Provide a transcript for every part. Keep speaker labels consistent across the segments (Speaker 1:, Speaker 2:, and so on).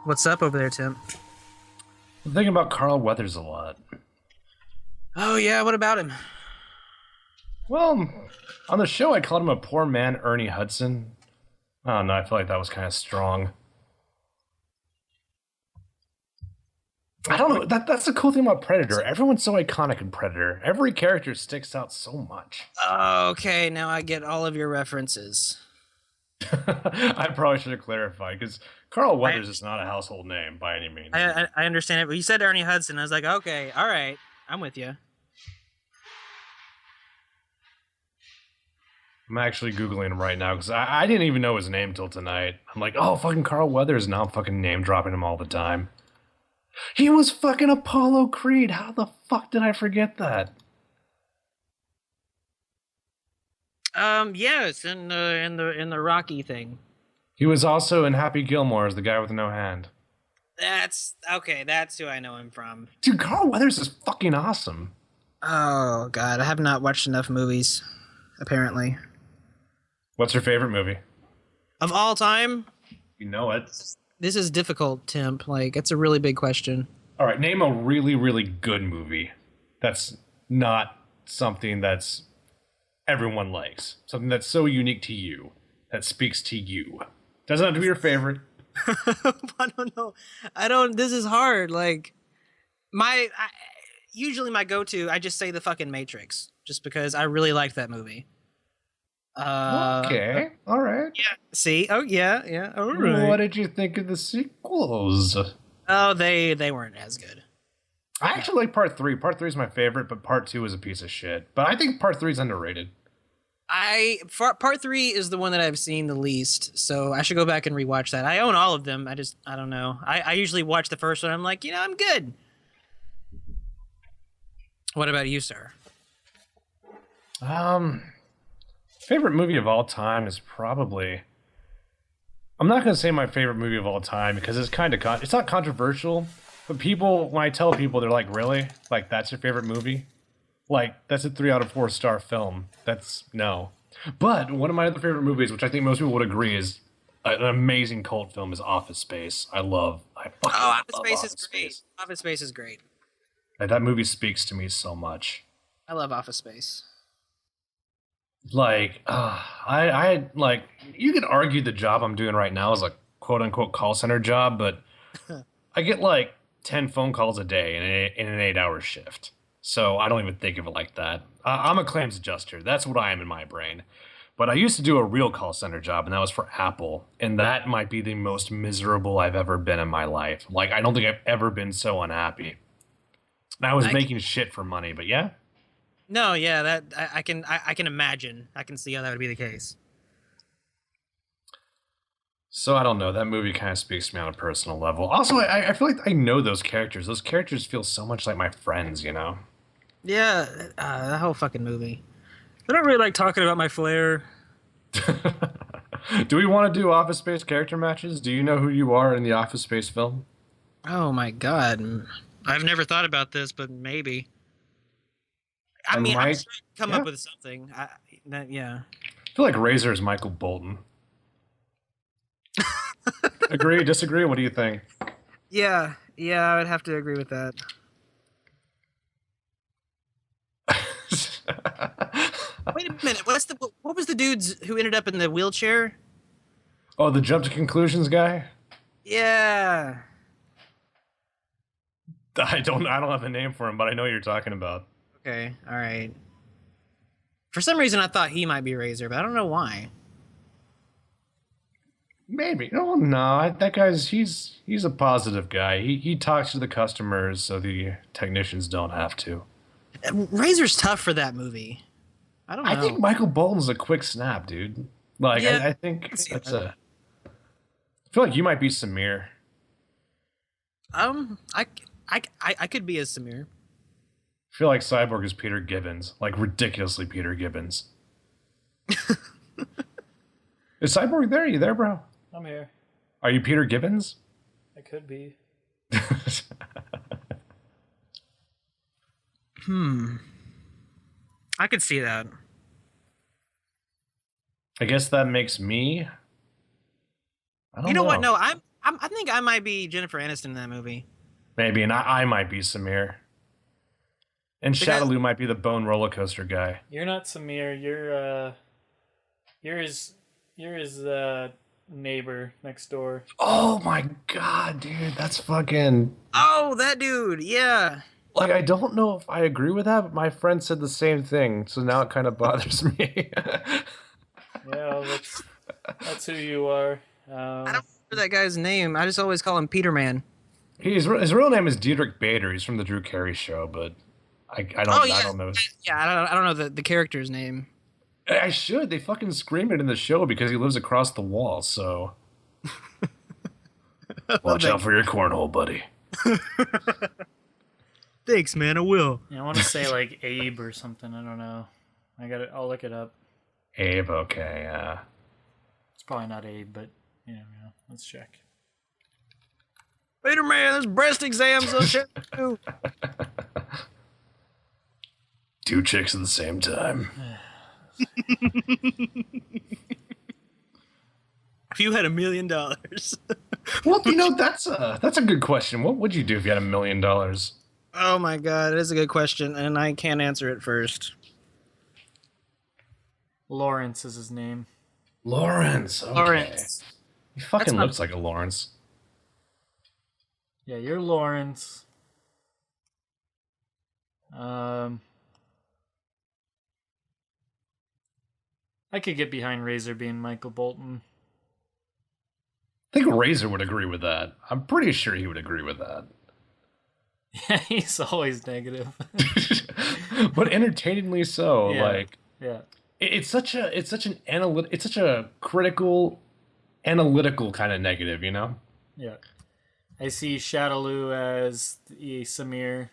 Speaker 1: What's up over there, Tim?
Speaker 2: I'm thinking about Carl Weathers a lot.
Speaker 1: Oh yeah, what about him?
Speaker 2: Well, on the show, I called him a poor man, Ernie Hudson. I don't know. I feel like that was kind of strong. I don't know. That's the cool thing about Predator. Everyone's so iconic in Predator. Every character sticks out so much.
Speaker 1: Okay, now I get all of your references.
Speaker 2: I probably should have clarified because Carl
Speaker 1: I,
Speaker 2: Weathers is not a household name by any means.
Speaker 1: I understand it, but you said Ernie Hudson. I was like, okay, all right, I'm with you.
Speaker 2: I'm actually Googling him right now because I didn't even know his name till tonight. I'm like, oh, fucking Carl Weathers. Now I'm fucking name dropping him all the time. He was fucking Apollo Creed. How the fuck did I forget that?
Speaker 1: Yes, in the Rocky thing.
Speaker 2: He was also in Happy Gilmore as the guy with no hand.
Speaker 1: That's okay. That's who I know him from.
Speaker 2: Dude, Carl Weathers is fucking awesome.
Speaker 1: Oh God, I have not watched enough movies. Apparently,
Speaker 2: What's your favorite movie?
Speaker 1: of all time,
Speaker 2: You know it.
Speaker 1: this is difficult, Temp. Like, it's a really big question.
Speaker 2: All right, name a really, really good movie that's not something that's everyone likes. Something that's so unique to you, that speaks to you. Doesn't have to be your favorite.
Speaker 1: I don't know. I don't. This is hard. Like, usually my go-to, I just say the fucking Matrix, just because I really liked that movie.
Speaker 2: Okay, all right.
Speaker 1: Yeah. See? Oh yeah, yeah. All right.
Speaker 2: What did you think of the sequels?
Speaker 1: Oh, they weren't as good.
Speaker 2: I actually like part three. Part three is my favorite, but part two is a piece of shit. But I think part three is underrated.
Speaker 1: Part three is the one that I've seen the least, so I should go back and rewatch that. I own all of them. I don't know. I usually watch the first one. I'm like, I'm good. What about you, sir?
Speaker 2: Favorite movie of all time is probably. I'm not gonna say my favorite movie of all time because it's kind of it's not controversial, but people when I tell people they're like, really, like that's your favorite movie, like that's a 3 out of 4 star film. That's no. But one of my other favorite movies, which I think most people would agree is an amazing cult film, is Office Space. I fucking love
Speaker 1: Office Space is
Speaker 2: Office
Speaker 1: great.
Speaker 2: Space.
Speaker 1: Office Space is great.
Speaker 2: Like, that movie speaks to me so much.
Speaker 1: I love Office Space.
Speaker 2: Like I like you could argue the job I'm doing right now is a quote unquote call center job, but I get like 10 phone calls a day in an 8-hour shift. So I don't even think of it like that. I'm a claims adjuster. That's what I am in my brain. But I used to do a real call center job, and that was for Apple. And that might be the most miserable I've ever been in my life. Like, I don't think I've ever been so unhappy. And I was making shit for money, but yeah.
Speaker 1: No, yeah, that I can imagine. I can see how that would be the case.
Speaker 2: So I don't know. That movie kind of speaks to me on a personal level. Also, I feel like I know those characters. Those characters feel so much like my friends, you know?
Speaker 1: Yeah, that whole fucking movie. I don't really like talking about my flair.
Speaker 2: Do we want to do Office Space character matches? Do you know who you are in the Office Space film?
Speaker 1: Oh my God, I've never thought about this, but maybe. I mean, I'm sure I can come up with something. Yeah.
Speaker 2: I feel like Razor is Michael Bolton. Agree? Disagree? What do you think?
Speaker 1: Yeah, I would have to agree with that. Wait a minute. What was the dudes who ended up in the wheelchair?
Speaker 2: Oh, the jump to conclusions guy?
Speaker 1: Yeah.
Speaker 2: I don't have a name for him, but I know what you're talking about.
Speaker 1: Okay, all right. For some reason, I thought he might be Razor, but I don't know why.
Speaker 2: Maybe. Oh no, that guy's he's a positive guy. He talks to the customers so the technicians don't have to.
Speaker 1: Razor's tough for that movie. I don't know.
Speaker 2: I think Michael Bolton's a quick snap, dude. Like
Speaker 1: Yeah,
Speaker 2: I think that's a. I feel like you might be Samir.
Speaker 1: I could be a Samir.
Speaker 2: I feel like Cyborg is Peter Gibbons, like ridiculously Peter Gibbons. Is Cyborg there? Are you there, bro?
Speaker 3: I'm here.
Speaker 2: Are you Peter Gibbons?
Speaker 3: I could be.
Speaker 1: I could see that.
Speaker 2: I guess that makes me. I don't
Speaker 1: You know what?
Speaker 2: know.
Speaker 1: No, I think I might be Jennifer Aniston in that movie.
Speaker 2: Maybe, and I might be Samir. And
Speaker 1: Because
Speaker 2: Shadaloo might be the bone roller coaster guy.
Speaker 3: You're not Samir. You're his neighbor next door.
Speaker 2: Oh my god, dude, that's fucking.
Speaker 1: oh, that dude, yeah.
Speaker 2: Like, I don't know if I agree with that, but my friend said the same thing, so now it kind of bothers me.
Speaker 3: Yeah, that's who you are.
Speaker 1: I don't remember that guy's name. I just always call him Peter Man.
Speaker 2: His real name is Diedrich Bader. He's from the Drew Carey Show, but I
Speaker 1: Oh
Speaker 2: don't
Speaker 1: yeah,
Speaker 2: I don't know.
Speaker 1: yeah. I don't know the character's name.
Speaker 2: I should. They fucking scream it in the show because he lives across the wall. So watch out for your cornhole, buddy.
Speaker 1: Thanks, man. I will.
Speaker 3: Yeah, I want to say like Abe or something. I don't know. I'll look it up.
Speaker 2: Abe, okay, yeah.
Speaker 3: It's probably not Abe, but you never know. Let's check.
Speaker 1: Peter Man, there's breast exams on shit too.
Speaker 2: Two chicks at the same time.
Speaker 1: If you had $1 million.
Speaker 2: Well, that's a good question. What would you do if you had $1 million?
Speaker 1: Oh my god, it is a good question, and I can't answer it first.
Speaker 3: Lawrence is his name.
Speaker 2: Lawrence. Okay.
Speaker 1: Lawrence.
Speaker 2: He fucking
Speaker 1: not-
Speaker 2: looks like a Lawrence.
Speaker 3: Yeah, you're Lawrence. I could get behind Razor being Michael Bolton.
Speaker 2: I think Razor would agree with that. I'm pretty sure he would agree with that.
Speaker 3: Yeah, he's always negative.
Speaker 2: But entertainingly so.
Speaker 3: Yeah.
Speaker 2: Like,
Speaker 3: Yeah.
Speaker 2: it's such a critical, analytical kind of negative, you know?
Speaker 3: Yeah. I see Shadaloo as the Samir.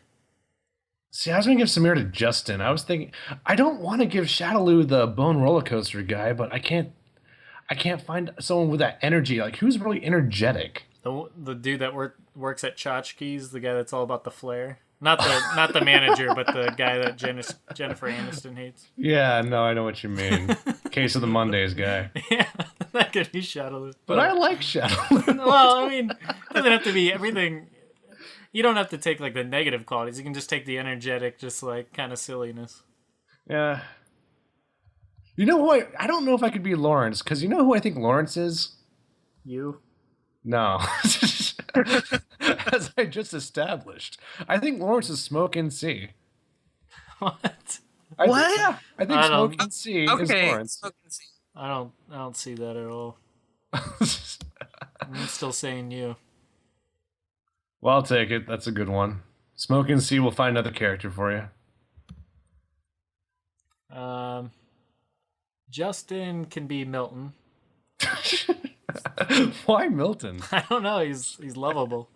Speaker 2: See, I was gonna give Samir to Justin. I was thinking I don't want to give Shadaloo the bone roller coaster guy, but I can't find someone with that energy. Like, who's really energetic?
Speaker 3: The dude that works at Tchotchkes, the guy that's all about the flair. Not the manager, but the guy that Jennifer Aniston hates.
Speaker 2: Yeah, no, I know what you mean. Case of the Mondays guy.
Speaker 3: Yeah, that could be Shadaloo.
Speaker 2: But I like Shadaloo.
Speaker 3: Well, I mean, it doesn't have to be everything. You don't have to take like the negative qualities. You can just take the energetic, just like kind of silliness.
Speaker 2: Yeah. You know who I don't know if I could be Lawrence, because you know who I think Lawrence is?
Speaker 3: You?
Speaker 2: No. As I just established. I think Lawrence is Smoke and C.
Speaker 3: What?
Speaker 1: What?
Speaker 2: I think
Speaker 3: I
Speaker 2: Smoke
Speaker 3: don't-
Speaker 2: and C is
Speaker 1: Okay.
Speaker 2: Lawrence.
Speaker 3: I don't see that at all. I'm still saying you.
Speaker 2: Well, I'll take it. That's a good one. Smoke and C will find another character for you.
Speaker 3: Justin can be Milton.
Speaker 2: Why Milton?
Speaker 3: I don't know. He's lovable.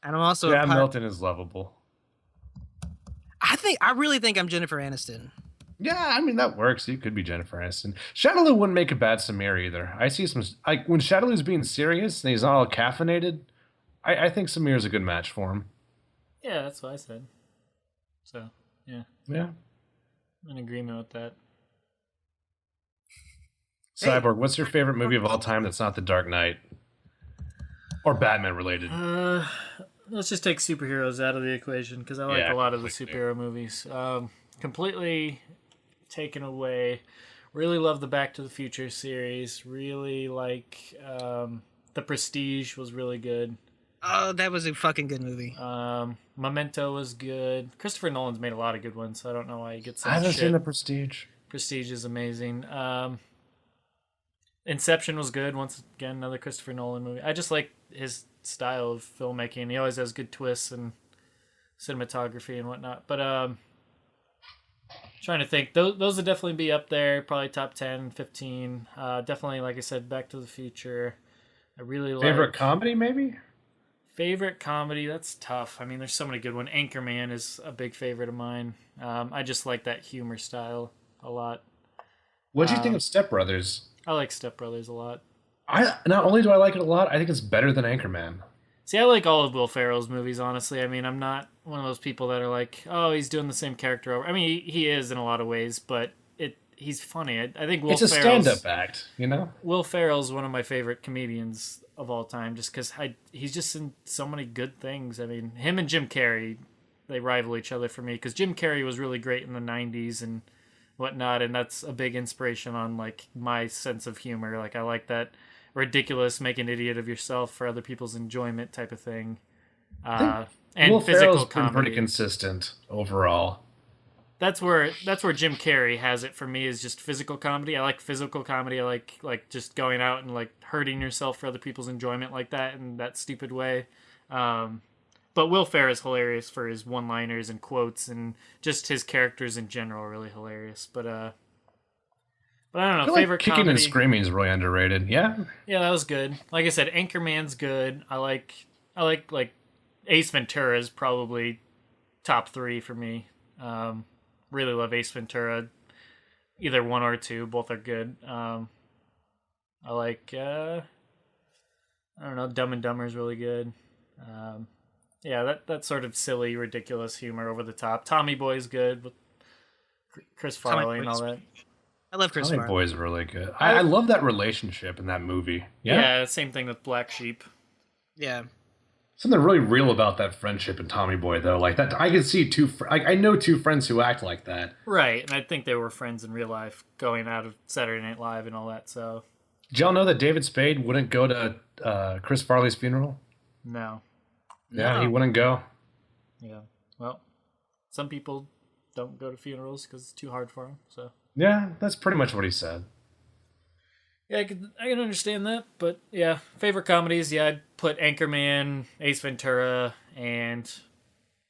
Speaker 1: And I'm also
Speaker 2: Yeah, Milton is lovable.
Speaker 1: I really think I'm Jennifer Aniston.
Speaker 2: Yeah, I mean, that works. You could be Jennifer Aniston. Shadaloo wouldn't make a bad Samir either. I see some... when Shadaloo's being serious and he's not all caffeinated, I think Samir's a good match for him.
Speaker 3: Yeah, that's what I said. So, yeah.
Speaker 2: Yeah.
Speaker 3: I'm in agreement with that.
Speaker 2: Cyborg, what's your favorite movie of all time that's not The Dark Knight? Or Batman related?
Speaker 3: Let's just take superheroes out of the equation because I like
Speaker 2: Yeah,
Speaker 3: a lot of the
Speaker 2: completely.
Speaker 3: superhero movies. Completely taken away. Really love the Back to the Future series. Really like The Prestige was really good.
Speaker 1: Oh, that was a fucking good movie.
Speaker 3: Memento was good. Christopher Nolan's made a lot of good ones, so I don't know why he gets so
Speaker 2: I
Speaker 3: much
Speaker 2: haven't
Speaker 3: shit.
Speaker 2: seen The Prestige.
Speaker 3: Prestige is amazing. Inception was good. Once again, another Christopher Nolan movie. I just like his style of filmmaking. He always has good twists and cinematography and whatnot. But trying to think. Those would definitely be up there. Probably top 10, 15. Definitely, like I said, Back to the Future. I really like...
Speaker 2: Favorite comedy, maybe?
Speaker 3: Favorite comedy? That's tough. I mean, there's so many good ones. Anchorman is a big favorite of mine. I just like that humor style a lot.
Speaker 2: What do you think of Step Brothers?
Speaker 3: I like Step Brothers a lot.
Speaker 2: Not only do I like it a lot, I think it's better than Anchorman.
Speaker 3: See, I like all of Will Ferrell's movies, honestly. I mean, I'm not one of those people that are like, oh, he's doing the same character over. I mean, he is in a lot of ways, but he's funny. I think Will
Speaker 2: It's a
Speaker 3: Ferrell's
Speaker 2: stand-up act, you know?
Speaker 3: Will Ferrell's one of my favorite comedians of all time, just because he's just in so many good things. I mean, him and Jim Carrey, they rival each other for me, because Jim Carrey was really great in the 90s and whatnot, and that's a big inspiration on like my sense of humor. Like I like that ridiculous, make an idiot of yourself for other people's enjoyment type of thing. And
Speaker 2: Will
Speaker 3: physical
Speaker 2: Ferrell's been
Speaker 3: comedy.
Speaker 2: pretty consistent overall.
Speaker 3: That's where Jim Carrey has it for me, is just physical comedy. I like physical comedy. I like just going out and like hurting yourself for other people's enjoyment like that in that stupid way. But Will Ferrell is hilarious for his one-liners and quotes, and just his characters in general are really hilarious. But I don't know.
Speaker 2: I feel
Speaker 3: Favorite
Speaker 2: like Kicking
Speaker 3: comedy.
Speaker 2: and Screaming is really underrated. Yeah.
Speaker 3: Yeah, that was good. Like I said, Anchorman's good. I like like Ace Ventura is probably top 3 for me. Really love Ace Ventura. Either 1 or 2, both are good. I like I don't know, Dumb and Dumber is really good. Yeah, that sort of silly, ridiculous humor over the top. Tommy Boy's good with Chris Farley and all that.
Speaker 1: I love Chris
Speaker 2: Tommy
Speaker 1: Farley.
Speaker 2: Boy's really good. I love that relationship in that movie.
Speaker 3: Yeah, same thing with Black Sheep.
Speaker 1: Yeah.
Speaker 2: Something really real about that friendship in Tommy Boy, though. Like that, I can see I know 2 friends who act like that.
Speaker 3: Right, and I think they were friends in real life, going out of Saturday Night Live and all that. So,
Speaker 2: Did y'all know that David Spade wouldn't go to Chris Farley's funeral?
Speaker 3: no.
Speaker 2: Yeah, he wouldn't go.
Speaker 3: Yeah. Well, some people don't go to funerals because it's too hard for them. So.
Speaker 2: Yeah, that's pretty much what he said.
Speaker 3: Yeah, I can understand that, but yeah, favorite comedies. Yeah, I'd put Anchorman, Ace Ventura, and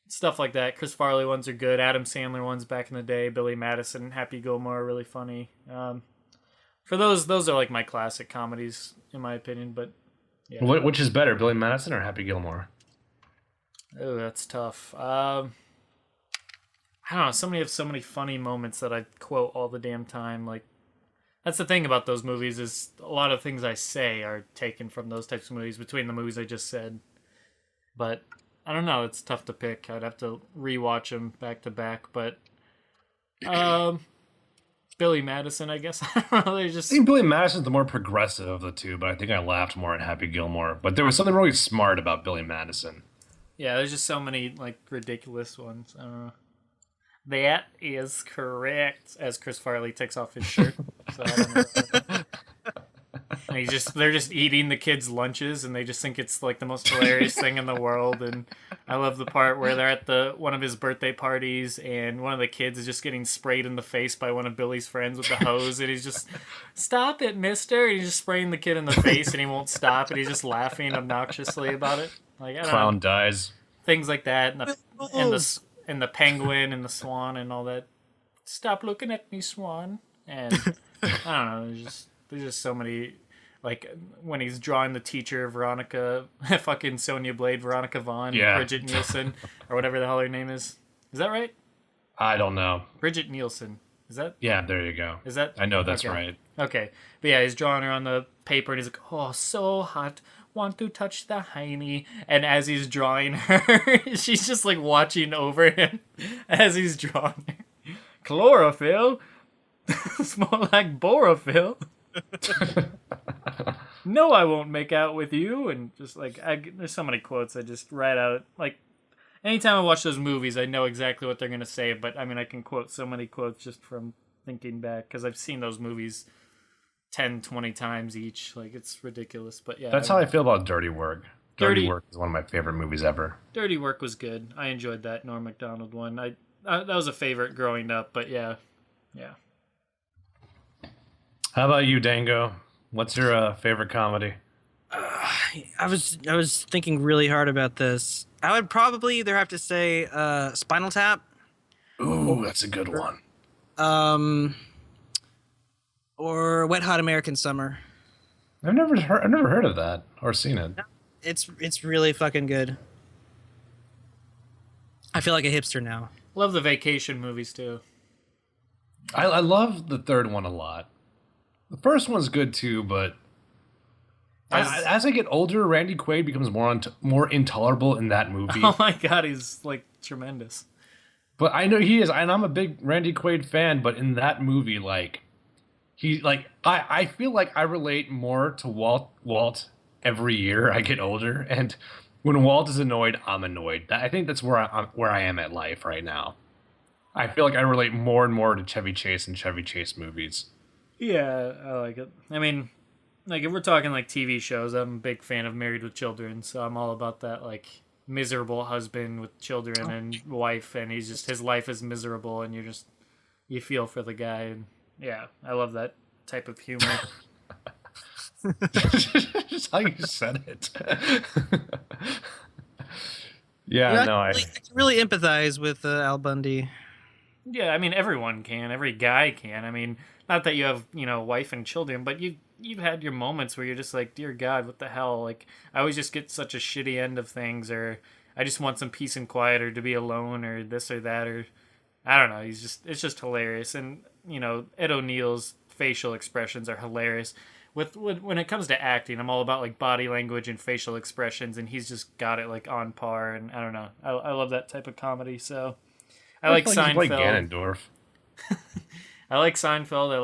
Speaker 3: stuff like that. Chris Farley ones are good. Adam Sandler ones back in the day. Billy Madison, Happy Gilmore are really funny. For those are like my classic comedies in my opinion. But yeah.
Speaker 2: Which is better, Billy Madison or Happy Gilmore?
Speaker 3: Oh, that's tough. I don't know. Somebody have so many funny moments that I quote all the damn time. Like, that's the thing about those movies, is a lot of things I say are taken from those types of movies between the movies I just said. But I don't know. It's tough to pick. I'd have to rewatch them back to back. But Billy Madison, I guess. I don't know. They just.
Speaker 2: I think Billy Madison's the more progressive of the 2, but I think I laughed more at Happy Gilmore. But there was something really smart about Billy Madison.
Speaker 3: Yeah, there's just so many like ridiculous ones. I don't know. That is correct. As Chris Farley takes off his shirt. So I don't know. And they're just eating the kids' lunches, and they just think it's like the most hilarious thing in the world. And I love the part where they're at one of his birthday parties, and one of the kids is just getting sprayed in the face by one of Billy's friends with the hose, and he's just, "Stop it, mister!" And he's just spraying the kid in the face, and he won't stop, and he's just laughing obnoxiously about it. Like, I don't
Speaker 2: Clown
Speaker 3: know.
Speaker 2: dies.
Speaker 3: Things like that, and the penguin and the swan and all that. Stop looking at me, swan. And I don't know. There's just so many. Like when he's drawing the teacher, Veronica, fucking Sonya Blade, Veronica Vaughn,
Speaker 2: Yeah.
Speaker 3: Bridget Nielsen, or whatever the hell her name is. Is that right?
Speaker 2: I don't know.
Speaker 3: Bridget Nielsen. Is that?
Speaker 2: Yeah, there you go.
Speaker 3: Is that?
Speaker 2: I know that's
Speaker 3: okay.
Speaker 2: right.
Speaker 3: Okay. But yeah, he's drawing her on the paper, and he's like, "Oh, so hot. Want to touch the hiney." And as he's drawing her, she's just like watching over him as he's drawing her. Chlorophyll? It's more like borophyll. No, I won't make out with you. And just like, there's so many quotes I just write out. Like, anytime I watch those movies, I know exactly what they're going to say. But I mean, I can quote so many quotes just from thinking back, because I've seen those movies 10, 20 times each. Like, it's ridiculous. But yeah.
Speaker 2: That's how I feel about Dirty Work. Dirty
Speaker 3: Dirty-
Speaker 2: Work is one of my favorite movies ever.
Speaker 3: Dirty Work was good. I enjoyed that Norm Macdonald one. That was a favorite growing up, but yeah.
Speaker 2: How about you, Django? What's your favorite comedy?
Speaker 1: I was thinking really hard about this. I would probably either have to say Spinal Tap,
Speaker 2: Ooh, that's a good one.
Speaker 1: or Wet Hot American Summer.
Speaker 2: I've never heard of that or seen it.
Speaker 1: It's really fucking good. I feel like a hipster now.
Speaker 3: Love the vacation movies too.
Speaker 2: I love the third one a lot. The first one's good too, but as I get older, Randy Quaid becomes more intolerable in that movie.
Speaker 3: Oh my god, he's like tremendous.
Speaker 2: But I know he is, and I'm a big Randy Quaid fan. But in that movie, like I feel like I relate more to Walt every year I get older, and when Walt is annoyed, I'm annoyed. I think that's where I am at life right now. I feel like I relate more and more to Chevy Chase and Chevy Chase movies.
Speaker 3: Yeah, I like it. I mean, like if we're talking like TV shows, I'm a big fan of Married with Children, so I'm all about that like miserable husband with children and wife, and his life is miserable, and you feel for the guy, and yeah, I love that type of humor.
Speaker 2: Just how you said it. Yeah,
Speaker 1: Yeah,
Speaker 2: no,
Speaker 1: I can really empathize with Al Bundy.
Speaker 3: Yeah, I mean everyone can, every guy can. I mean, not that you have wife and children, but you've had your moments where you're just like, dear God, what the hell? Like I always just get such a shitty end of things, or I just want some peace and quiet, or to be alone, or this or that, or I don't know. It's just hilarious, and Ed O'Neill's facial expressions are hilarious. When it comes to acting, I'm all about like body language and facial expressions, and he's just got it like on par. And I don't know, I love that type of comedy. So I like
Speaker 2: Seinfeld. Like
Speaker 3: Seinfeld.
Speaker 2: Ganondorf.
Speaker 3: I like Seinfeld. I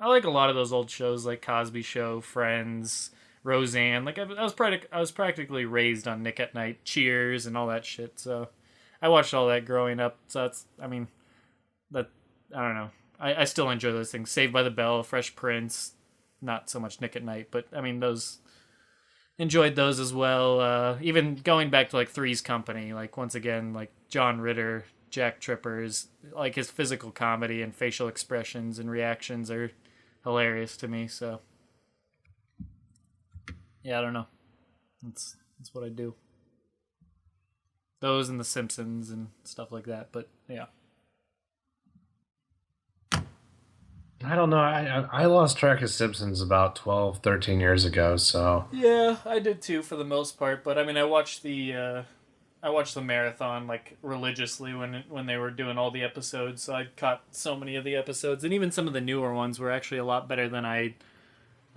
Speaker 3: like a lot of those old shows like Cosby Show, Friends, Roseanne. Like I was practically raised on Nick at Night, Cheers, and all that shit. So I watched all that growing up. So I don't know. I still enjoy those things. Saved by the Bell, Fresh Prince, not so much Nick at Night, but I mean those. Enjoyed those as well. Even going back to like Three's Company, like once again, like John Ritter, Jack Trippers, like his physical comedy and facial expressions and reactions are hilarious to me. So yeah, I don't know. That's what I do. Those and The Simpsons and stuff like that. But yeah.
Speaker 2: I don't know. I lost track of Simpsons about 12, 13 years ago, so.
Speaker 3: Yeah, I did too for the most part. But I mean, I watched the marathon like religiously when they were doing all the episodes. So I caught so many of the episodes, and even some of the newer ones were actually a lot better than I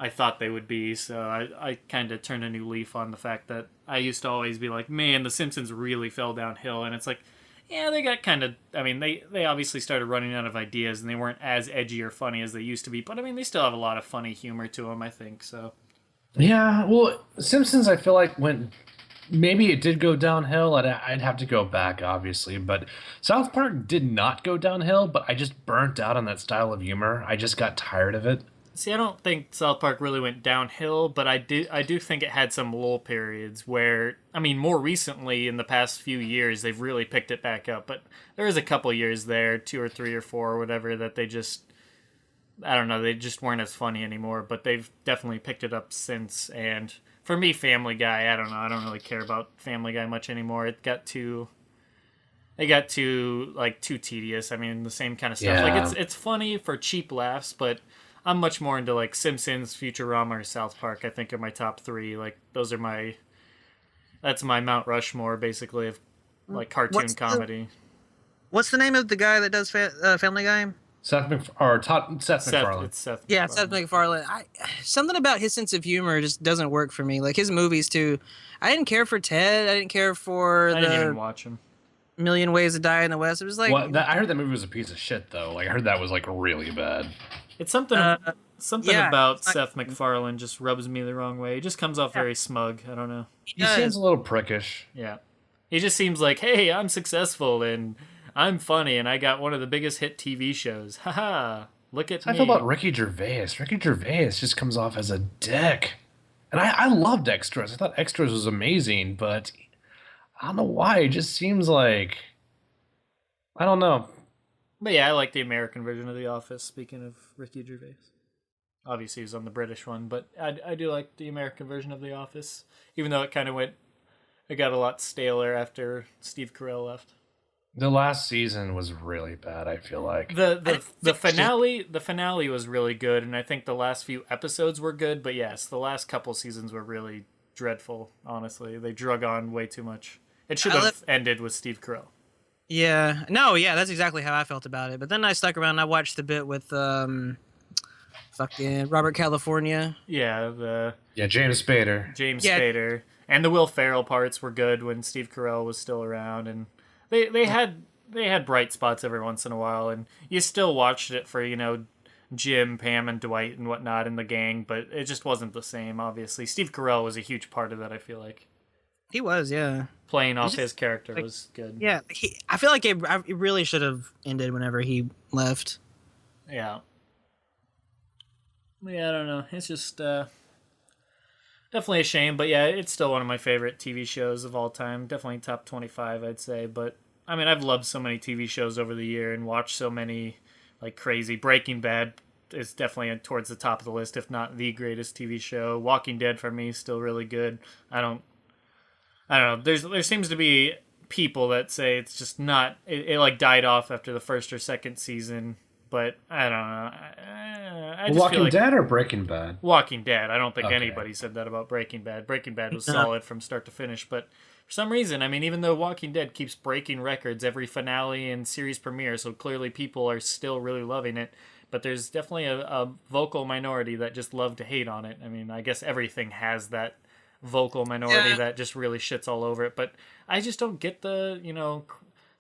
Speaker 3: thought they would be. So I kind of turned a new leaf on the fact that I used to always be like, man, The Simpsons really fell downhill, and it's like, yeah, they got kind of. I mean, they obviously started running out of ideas, and they weren't as edgy or funny as they used to be. But I mean, they still have a lot of funny humor to them, I think. So.
Speaker 2: Yeah, well, Simpsons, I feel like maybe it did go downhill. I'd have to go back, obviously, but South Park did not go downhill. But I just burnt out on that style of humor. I just got tired of it.
Speaker 3: See, I don't think South Park really went downhill, but I do think it had some lull periods where, I mean, more recently in the past few years, they've really picked it back up. But there was a couple years there, 2 or 3 or 4 or whatever, that they just, I don't know, they just weren't as funny anymore. But they've definitely picked it up since. And for me, Family Guy, I don't know, I don't really care about Family Guy much anymore. It got too tedious. I mean, the same kind of stuff.
Speaker 2: Yeah.
Speaker 3: Like it's funny for cheap laughs, but I'm much more into like Simpsons, Futurama, or South Park. I think are my top 3. Like that's my Mount Rushmore basically of like cartoon comedy.
Speaker 1: What's the name of the guy that does Family Guy?
Speaker 2: Seth MacFarlane.
Speaker 3: It's Seth.
Speaker 1: Yeah,
Speaker 3: MacFarlane.
Speaker 1: Seth MacFarlane. Something about his sense of humor just doesn't work for me. Like his movies too. I didn't care for Ted. I didn't care for
Speaker 3: I didn't even watch him.
Speaker 1: Million Ways to Die in the West. It was like
Speaker 2: I heard that movie was a piece of shit, though. Like I heard that was like really bad.
Speaker 3: It's something
Speaker 1: yeah,
Speaker 3: about Seth MacFarlane just rubs me the wrong way. He just comes off very smug. I don't know.
Speaker 2: He seems a little prickish.
Speaker 3: Yeah. He just seems like, hey, I'm successful and I'm funny and I got one of the biggest hit TV shows. Haha. Look at me.
Speaker 2: I feel about Ricky Gervais. Ricky Gervais just comes off as a dick. And I loved Extras. I thought Extras was amazing, but I don't know why. It just seems like, I don't know.
Speaker 3: But yeah, I like the American version of The Office, speaking of Ricky Gervais. Obviously, he's on the British one, but I do like the American version of The Office, even though it got a lot staler after Steve Carell left.
Speaker 2: The last season was really bad, I feel like.
Speaker 3: The finale was really good, and I think the last few episodes were good, but yes, the last couple seasons were really dreadful, honestly. They drug on way too much. It should have ended with Steve Carell.
Speaker 1: Yeah. No, yeah, that's exactly how I felt about it. But then I stuck around and I watched the bit with fucking Robert California.
Speaker 3: Yeah,
Speaker 2: James Spader.
Speaker 3: Spader. And the Will Ferrell parts were good when Steve Carell was still around, and they had they had bright spots every once in a while, and you still watched it for Jim, Pam, and Dwight and whatnot in the gang, but it just wasn't the same. Obviously, Steve Carell was a huge part of that. I feel like
Speaker 1: He was, yeah.
Speaker 3: playing
Speaker 1: It's
Speaker 3: off
Speaker 1: just,
Speaker 3: his character
Speaker 1: like,
Speaker 3: was good.
Speaker 1: yeah. I feel like it really should have ended whenever he left.
Speaker 3: Yeah. Yeah, I don't know. It's just definitely a shame, but yeah, it's still one of my favorite TV shows of all time. Definitely top 25, I'd say. But I mean, I've loved so many TV shows over the year and watched so many like crazy. Breaking Bad is definitely towards the top of the list, if not the greatest TV show. Walking Dead for me is still really good. I don't know. There seems to be people that say it's just not. It like died off after the first or second season. But I don't know. I just
Speaker 2: Walking
Speaker 3: feel like
Speaker 2: Dead or Breaking Bad?
Speaker 3: Walking Dead. I don't think
Speaker 2: Okay.
Speaker 3: anybody said that about Breaking Bad. Breaking Bad was
Speaker 1: No.
Speaker 3: solid from start to finish, but for some reason, I mean, even though Walking Dead keeps breaking records every finale and series premiere, so clearly people are still really loving it, but there's definitely a vocal minority that just love to hate on it. I mean, I guess everything has that vocal minority that just really shits all over it, but I just don't get the,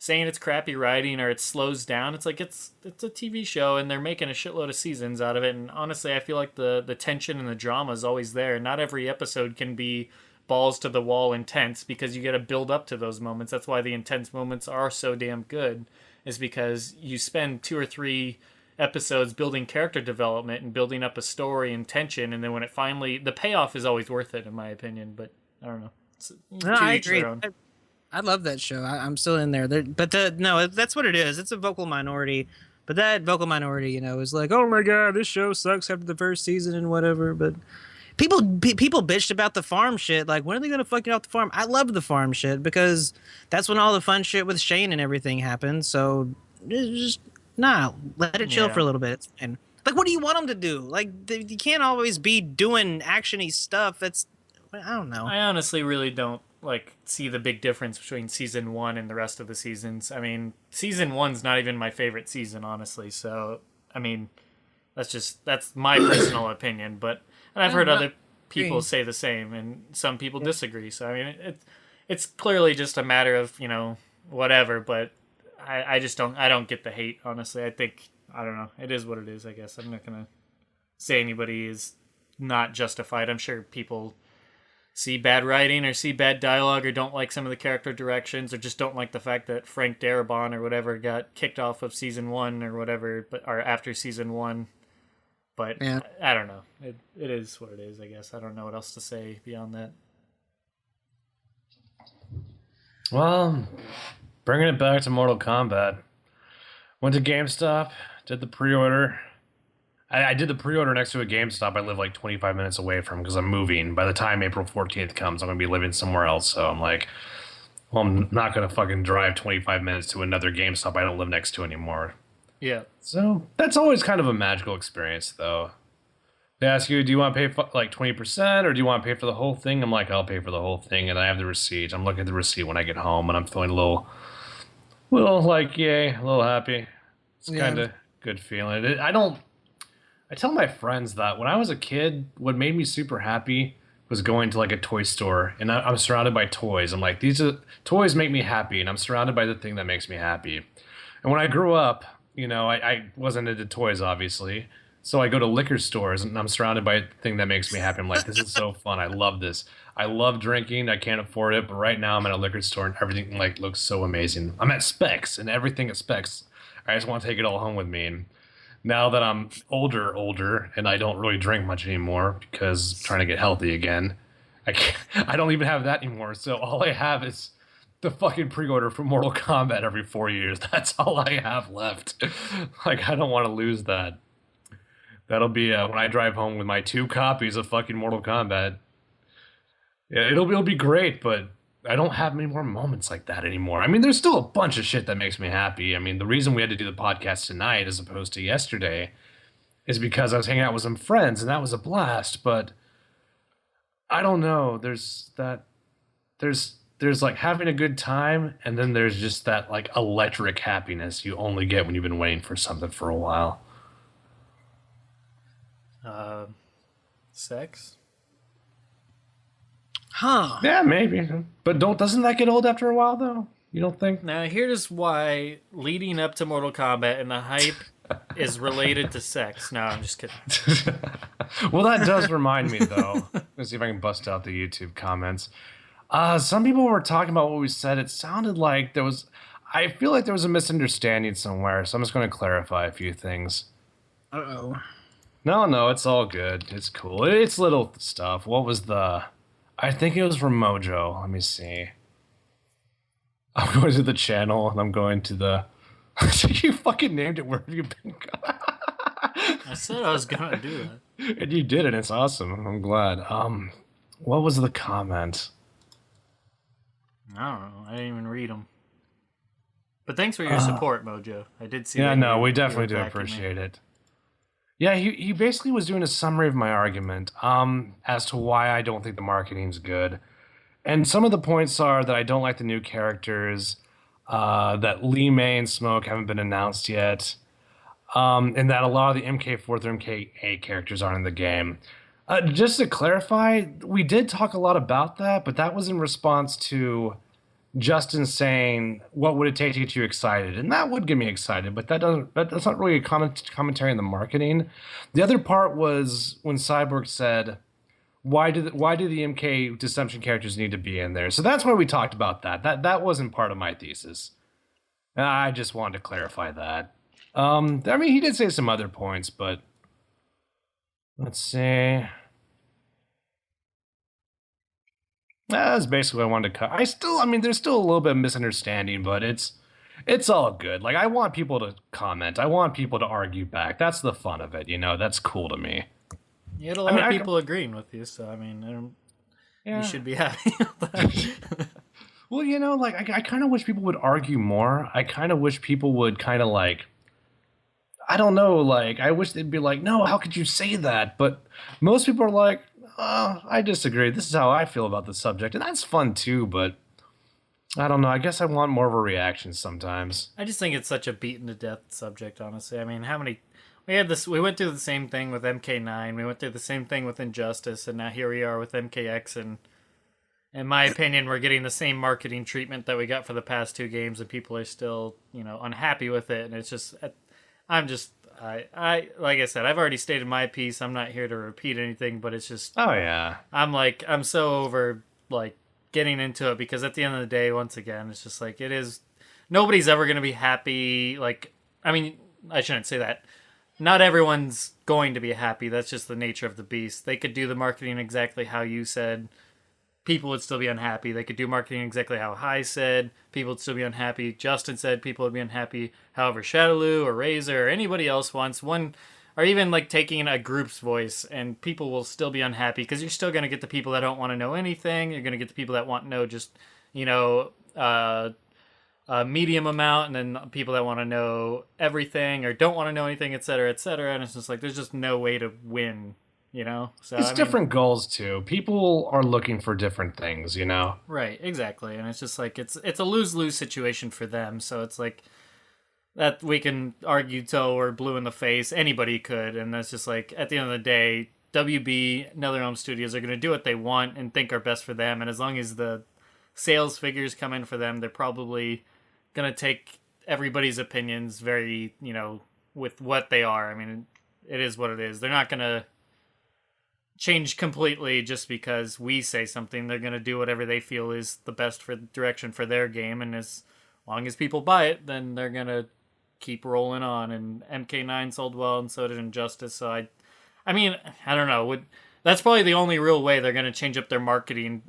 Speaker 3: saying it's crappy writing or it slows down. It's like it's a TV show and they're making a shitload of seasons out of it. And honestly, I feel like the tension and the drama is always there. Not every episode can be balls to the wall intense because you got to build up to those moments. That's why the intense moments are so damn good, is because you spend 2 or 3 episodes building character development and building up a story and tension, and then when it finally, the payoff is always worth it in my opinion. But I don't know.
Speaker 1: No, I agree. I love that show. I'm still in there. But no, that's what it is. It's a vocal minority. But that vocal minority, is like, oh my god, this show sucks after the first season and whatever. But people bitched about the farm shit. Like, when are they gonna fuck get off the farm? I love the farm shit because that's when all the fun shit with Shane and everything happened. So just let it chill for a little bit. And like, what do you want them to do? Like, you can't always be doing actiony stuff. I don't know.
Speaker 3: I honestly really don't see the big difference between season 1 and the rest of the seasons. I mean, season 1's not even my favorite season, honestly. So, I mean, that's my personal opinion. But and I've heard other people say the same, and some people disagree. So, I mean, it's clearly just a matter of whatever. But I just don't get the hate. Honestly, I don't know. It is what it is. I guess I'm not gonna say anybody is not justified. I'm sure people see bad writing or see bad dialogue or don't like some of the character directions or just don't like the fact that Frank Darabont or whatever got kicked off of season 1 or whatever, or after season 1. But yeah. I don't know. It is what it is, I guess. I don't know what else to say beyond that.
Speaker 2: Well, bringing it back to Mortal Kombat. Went to GameStop, did the pre-order. I did the pre-order next to a GameStop I live like 25 minutes away from because I'm moving. By the time April 14th comes, I'm going to be living somewhere else. So I'm like, well, I'm not going to fucking drive 25 minutes to another GameStop I don't live next to anymore.
Speaker 3: Yeah.
Speaker 2: So that's always kind of a magical experience, though. They ask you, do you want to pay like 20% or do you want to pay for the whole thing? I'm like, I'll pay for the whole thing. And I have the receipt. I'm looking at the receipt when I get home and I'm feeling a little like, yay, a little happy. It's kind of good feeling. I tell my friends that when I was a kid, what made me super happy was going to like a toy store and I'm surrounded by toys. I'm like, toys make me happy and I'm surrounded by the thing that makes me happy. And when I grew up, I wasn't into toys, obviously. So I go to liquor stores and I'm surrounded by the thing that makes me happy. I'm like, this is so fun. I love this. I love drinking. I can't afford it. But right now I'm at a liquor store and everything looks so amazing. I'm at Specs and everything at Specs. I just want to take it all home with me. And now that I'm older, and I don't really drink much anymore because I'm trying to get healthy again, I don't even have that anymore. So all I have is the fucking pre-order for Mortal Kombat every 4 years. That's all I have left. I don't want to lose that. That'll be when I drive home with my 2 copies of fucking Mortal Kombat. Yeah, it'll be great, but I don't have many more moments like that anymore. I mean, there's still a bunch of shit that makes me happy. I mean, the reason we had to do the podcast tonight as opposed to yesterday is because I was hanging out with some friends and that was a blast. But I don't know. There's like having a good time and then there's just that like electric happiness you only get when you've been waiting for something for a while.
Speaker 3: Sex?
Speaker 1: Huh.
Speaker 2: Yeah, maybe. But doesn't that get old after a while though? You don't think?
Speaker 3: Now, here's why leading up to Mortal Kombat and the hype is related to sex. No, I'm just kidding.
Speaker 2: Well, that does remind me, though. Let's see if I can bust out the YouTube comments. Some people were talking about what we said. It sounded like there was... I feel like there was a misunderstanding somewhere, so I'm just going to clarify a few things.
Speaker 1: Uh-oh.
Speaker 2: No, it's all good. It's cool. It's little stuff. What was the... I think it was from Mojo. Let me see. I'm going to the channel, and I'm going to the... You fucking named it. Where have you been?
Speaker 3: I said I was going to do that.
Speaker 2: And you did it. It's awesome. I'm glad. What was the comment?
Speaker 3: I don't know. I didn't even read them. But thanks for your support, Mojo. I did see
Speaker 2: Yeah,
Speaker 3: that.
Speaker 2: no, we definitely do appreciate it. Yeah, he basically was doing a summary of my argument as to why I don't think the marketing's good. And some of the points are that I don't like the new characters, that Lee May and Smoke haven't been announced yet, and that a lot of the MK4 through MK8 characters aren't in the game. Just to clarify, we did talk a lot about that, but that was in response to Justin saying, "What would it take to get you excited?" And that would get me excited, but that's not really a commentary on the marketing. The other part was when Cyborg said, "Why do the MK Deception characters need to be in there?" So that's why we talked about that. That wasn't part of my thesis. I just wanted to clarify that. I mean, he did say some other points, but let's see. That's basically what I wanted to cut. I mean, there's still a little bit of misunderstanding, but it's all good. Like, I want people to comment. I want people to argue back. That's the fun of it, you know? That's cool to me.
Speaker 3: You had a lot of people agreeing with you, so, I mean, you should be happy with that.
Speaker 2: Well, you know, like, I kind of wish people would argue more. I kind of wish people would kind of, like, I don't know, like, I wish they'd be like, no, how could you say that? But most people are like, I disagree. This is how I feel about the subject. And that's fun too, but I don't know. I guess I want more of a reaction sometimes.
Speaker 3: I just think it's such a beaten to death subject, honestly. I mean, we went through the same thing with MK9, we went through the same thing with Injustice, and now here we are with MKX, and in my opinion, we're getting the same marketing treatment that we got for the past two games, and people are still, unhappy with it, and it's just, I like I said, I've already stated my piece. I'm not here to repeat anything, but it's just...
Speaker 2: Oh, yeah.
Speaker 3: I'm so over, like, getting into it, because at the end of the day, once again, it's just like, it is... Nobody's ever going to be happy, like... I mean, I shouldn't say that. Not everyone's going to be happy. That's just the nature of the beast. They could do the marketing exactly how you said. People would still be unhappy. They could do marketing exactly how High said. People would still be unhappy. Justin said people would be unhappy. However, Shadowloo or Razor or anybody else wants one, or even like taking a group's voice, and people will still be unhappy, because you're still going to get the people that don't want to know anything. You're going to get the people that want to know just, a medium amount, and then people that want to know everything or don't want to know anything, etc., etc. And it's just like, there's just no way to win. So
Speaker 2: it's different goals too. People are looking for different things,
Speaker 3: Right, exactly. And it's just like it's a lose-lose situation for them. So it's like that we can argue till we're blue in the face. Anybody could, and that's just like, at the end of the day, WB, NetherRealm Studios are going to do what they want and think are best for them. And as long as the sales figures come in for them, they're probably going to take everybody's opinions very, with what they are. I mean, it is what it is. They're not going to change completely just because we say something. They're going to do whatever they feel is the best for direction for their game, and as long as people buy it, then they're going to keep rolling on. And MK9 sold well, and so did Injustice. So I mean, I don't know. That's probably the only real way they're going to change up their marketing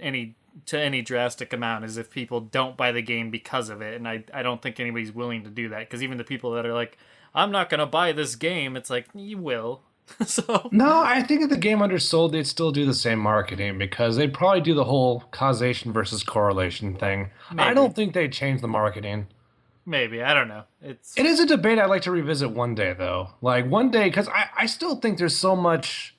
Speaker 3: to any drastic amount, is if people don't buy the game because of it. And I don't think anybody's willing to do that, because even the people that are like, I'm not going to buy this game, it's like, you will. So
Speaker 2: no, I think if the game undersold, they'd still do the same marketing, because they'd probably do the whole causation versus correlation thing. Maybe. I don't think they'd change the marketing.
Speaker 3: Maybe, I don't know. It
Speaker 2: is a debate I'd like to revisit one day, though. Like one day, because I still think there's so much.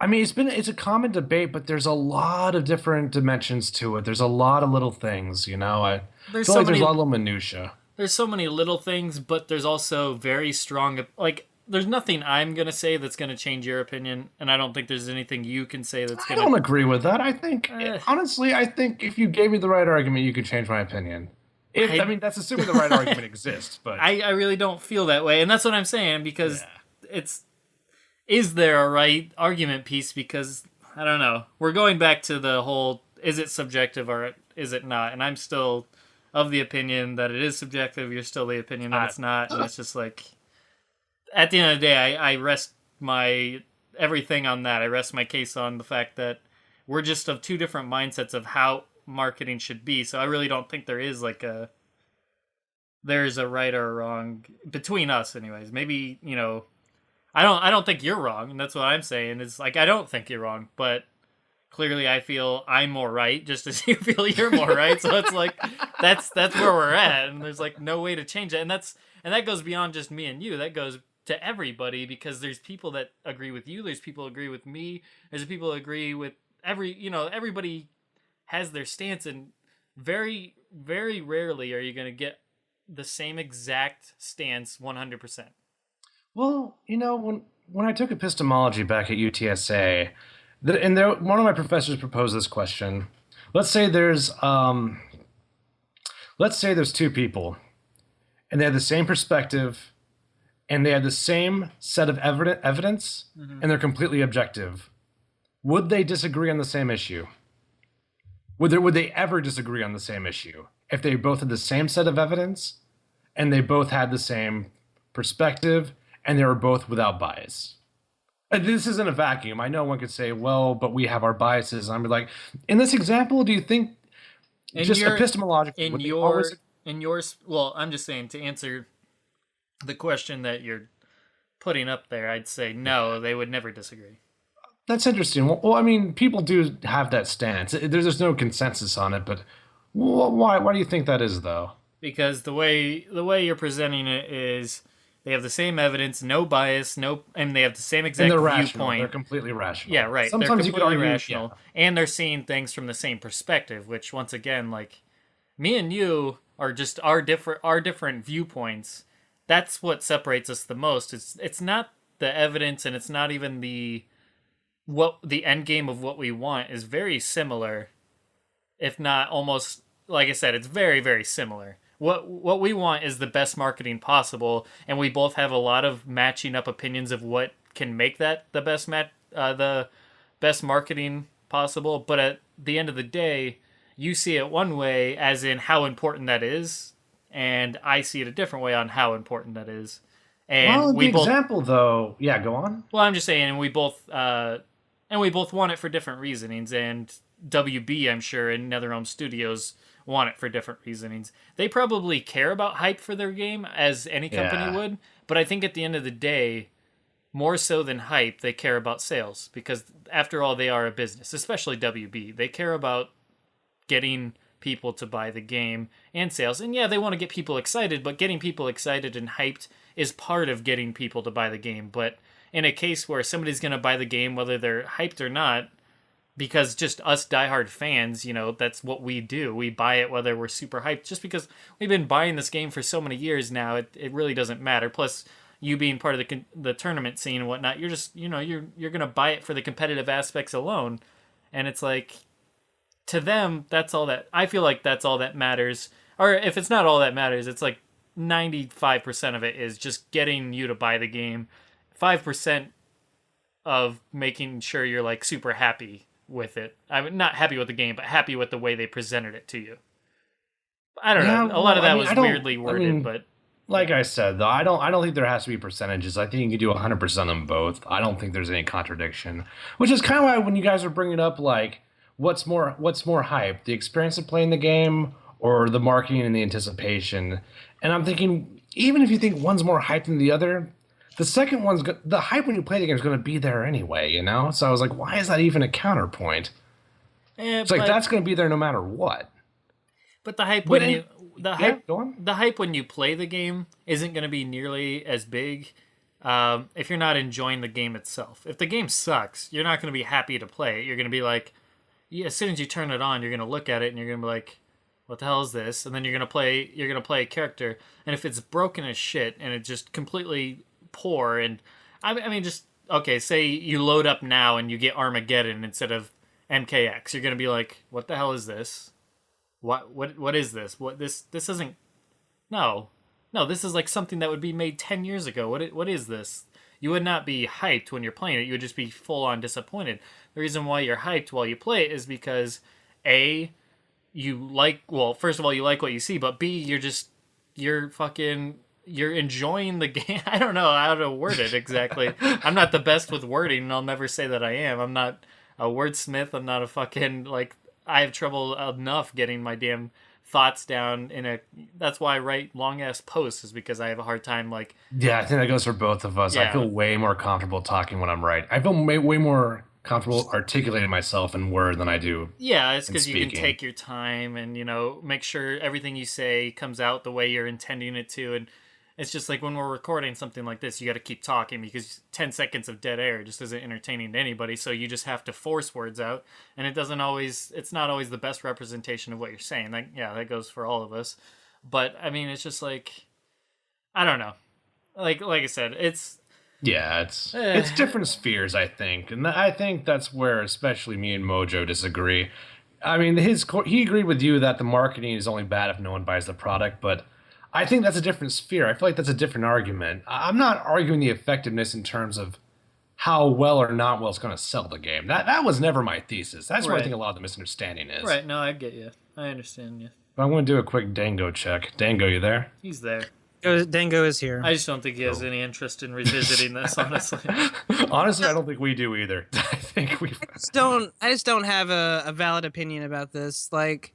Speaker 2: I mean, it's a common debate, but there's a lot of different dimensions to it. There's a lot of little things, I
Speaker 3: there's
Speaker 2: feel
Speaker 3: so
Speaker 2: like
Speaker 3: many,
Speaker 2: there's a lot of little minutia.
Speaker 3: There's so many little things, but there's also very strong, like. There's nothing I'm going to say that's going to change your opinion, and I don't think there's anything you can say that's going to...
Speaker 2: I don't agree with that. I think, honestly, if you gave me the right argument, you could change my opinion. I mean, that's assuming the right argument exists, but
Speaker 3: I really don't feel that way, and that's what I'm saying, because is there a right argument piece? Because I don't know. We're going back to the whole, is it subjective or is it not? And I'm still of the opinion that it is subjective. You're still the opinion that it's not, and it's just like, at the end of the day, I rest my everything on that. I rest my case on the fact that we're just of two different mindsets of how marketing should be. So I really don't think there's a right or a wrong between us anyways. Maybe, I don't think you're wrong, and that's what I'm saying. It's like, I don't think you're wrong, but clearly I feel I'm more right, just as you feel you're more right. So it's like, that's where we're at, and there's like no way to change it. And that goes beyond just me and you. That goes to everybody, because there's people that agree with you, there's people who agree with me, there's people who agree with everybody has their stance, and very, very rarely are you going to get the same exact stance 100%.
Speaker 2: Well, when I took epistemology back at UTSA, one of my professors proposed this question. Let's say there's two people, and they have the same perspective, and they have the same set of evidence, and they're completely objective. Would they disagree on the same issue? Would they ever disagree on the same issue if they both had the same set of evidence, and they both had the same perspective, and they were both without bias? This isn't a vacuum. I know one could say, well, but we have our biases. And I'm like, in this example, do you think epistemologically...
Speaker 3: Well, I'm just saying, to answer the question that you're putting up there, I'd say no, they would never disagree.
Speaker 2: That's interesting. Well, I mean, people do have that stance. There's no consensus on it, but why do you think that is, though?
Speaker 3: Because the way you're presenting it is, they have the same evidence, no bias, and they have the same exact viewpoint.
Speaker 2: Rational. They're completely rational.
Speaker 3: Yeah, right.
Speaker 2: Sometimes
Speaker 3: they're completely rational, and they're seeing things from the same perspective. Which, once again, like me and you are just our different viewpoints. That's what separates us the most. It's not the evidence, and it's not even the end game of what we want is very similar, if not almost. Like I said, it's very, very similar. What we want is the best marketing possible, and we both have a lot of matching up opinions of what can make that the best marketing possible. But at the end of the day, you see it one way, as in how important that is, and I see it a different way on how important that is. And
Speaker 2: example, though, yeah, go on.
Speaker 3: Well, I'm just saying, and we both want it for different reasonings, and WB, I'm sure, in NetherRealm Studios want it for different reasonings. They probably care about hype for their game, as any company would, but I think at the end of the day, more so than hype, they care about sales, because after all, they are a business, especially WB. They care about getting people to buy the game and sales. And yeah, they want to get people excited, but getting people excited and hyped is part of getting people to buy the game. But in a case where somebody's going to buy the game, whether they're hyped or not, because just us diehard fans, that's what we do. We buy it whether we're super hyped. Just because we've been buying this game for so many years now, it really doesn't matter. Plus, you being part of the tournament scene and whatnot, you're just, you're going to buy it for the competitive aspects alone. And it's like, to them, that's all that, I feel like that's all that matters. Or if it's not all that matters, it's like 95% of it is just getting you to buy the game. 5% of making sure you're like super happy with it. I'm not happy with the game, but happy with the way they presented it to you. I don't know. A lot of that was weirdly worded, but
Speaker 2: like I said, though, I don't think there has to be percentages. I think you can do 100% on both. I don't think there's any contradiction. Which is kind of why when you guys are bringing up like what's more hype, the experience of playing the game or the marketing and the anticipation. And I'm thinking, even if you think one's more hyped than the other, the second one's the hype when you play the game is going to be there anyway, So I was like, why is that even a counterpoint? It's like that's going to be there no matter what.
Speaker 3: But the hype the hype when you play the game isn't going to be nearly as big if you're not enjoying the game itself. If the game sucks, you're not going to be happy to play it. You're going to be like, as soon as you turn it on, you're going to look at it and you're going to be like, what the hell is this? And then you're going to play a character, and if it's broken as shit and it's just completely poor, and I mean just okay, say you load up now and you get Armageddon instead of MKX, you're going to be like, what the hell is this? what is this? This isn't no. No, this is like something that would be made 10 years ago. What is this? You would not be hyped when you're playing it. You would just be full on disappointed. The reason why you're hyped while you play it is because A, first of all, you like what you see, but B, you're enjoying the game. I don't know how to word it exactly. I'm not the best with wording, and I'll never say that I am. I'm not a wordsmith. I'm not a fucking, like, I have trouble enough getting my damn thoughts down that's why I write long ass posts, is because I have a hard time, like.
Speaker 2: Yeah, I think that goes for both of us. Yeah. I feel way more comfortable talking when I'm writing. I feel way more comfortable articulating myself in word than I do.
Speaker 3: Yeah, it's because you can take your time and, make sure everything you say comes out the way you're intending it to. And it's just like when we're recording something like this, you got to keep talking because 10 seconds of dead air just isn't entertaining to anybody. So you just have to force words out, and it's not always the best representation of what you're saying. That goes for all of us. But I mean, it's just like, I don't know. Like I said, it's
Speaker 2: different spheres, I think. And I think that's where especially me and Mojo disagree. I mean, he agreed with you that the marketing is only bad if no one buys the product, but I think that's a different sphere. I feel like that's a different argument. I'm not arguing the effectiveness in terms of how well or not well it's going to sell the game. That was never my thesis. That's where I think a lot of the misunderstanding is.
Speaker 3: Right, no, I get you. I understand you.
Speaker 2: But I want to do a quick Django check. Django, you there?
Speaker 3: He's there.
Speaker 1: Django is here.
Speaker 3: I just don't think he has any interest in revisiting this, honestly.
Speaker 2: Honestly, I don't think we do either. I think we
Speaker 1: I just don't have a valid opinion about this. Like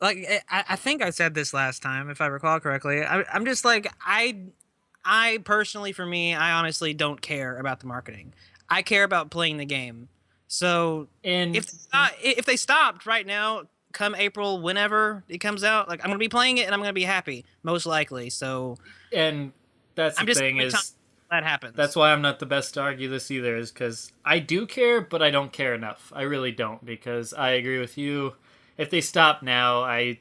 Speaker 1: I think I said this last time, if I recall correctly. I'm just like, I personally, for me, I honestly don't care about the marketing. I care about playing the game. So if they stopped right now, come April, whenever it comes out, like, I'm gonna be playing it and I'm gonna be happy, most likely. So,
Speaker 3: and that's the thing is
Speaker 1: that happens.
Speaker 3: That's why I'm not the best to argue this either, is because I do care, but I don't care enough. I really don't, because I agree with you. If they stop now, I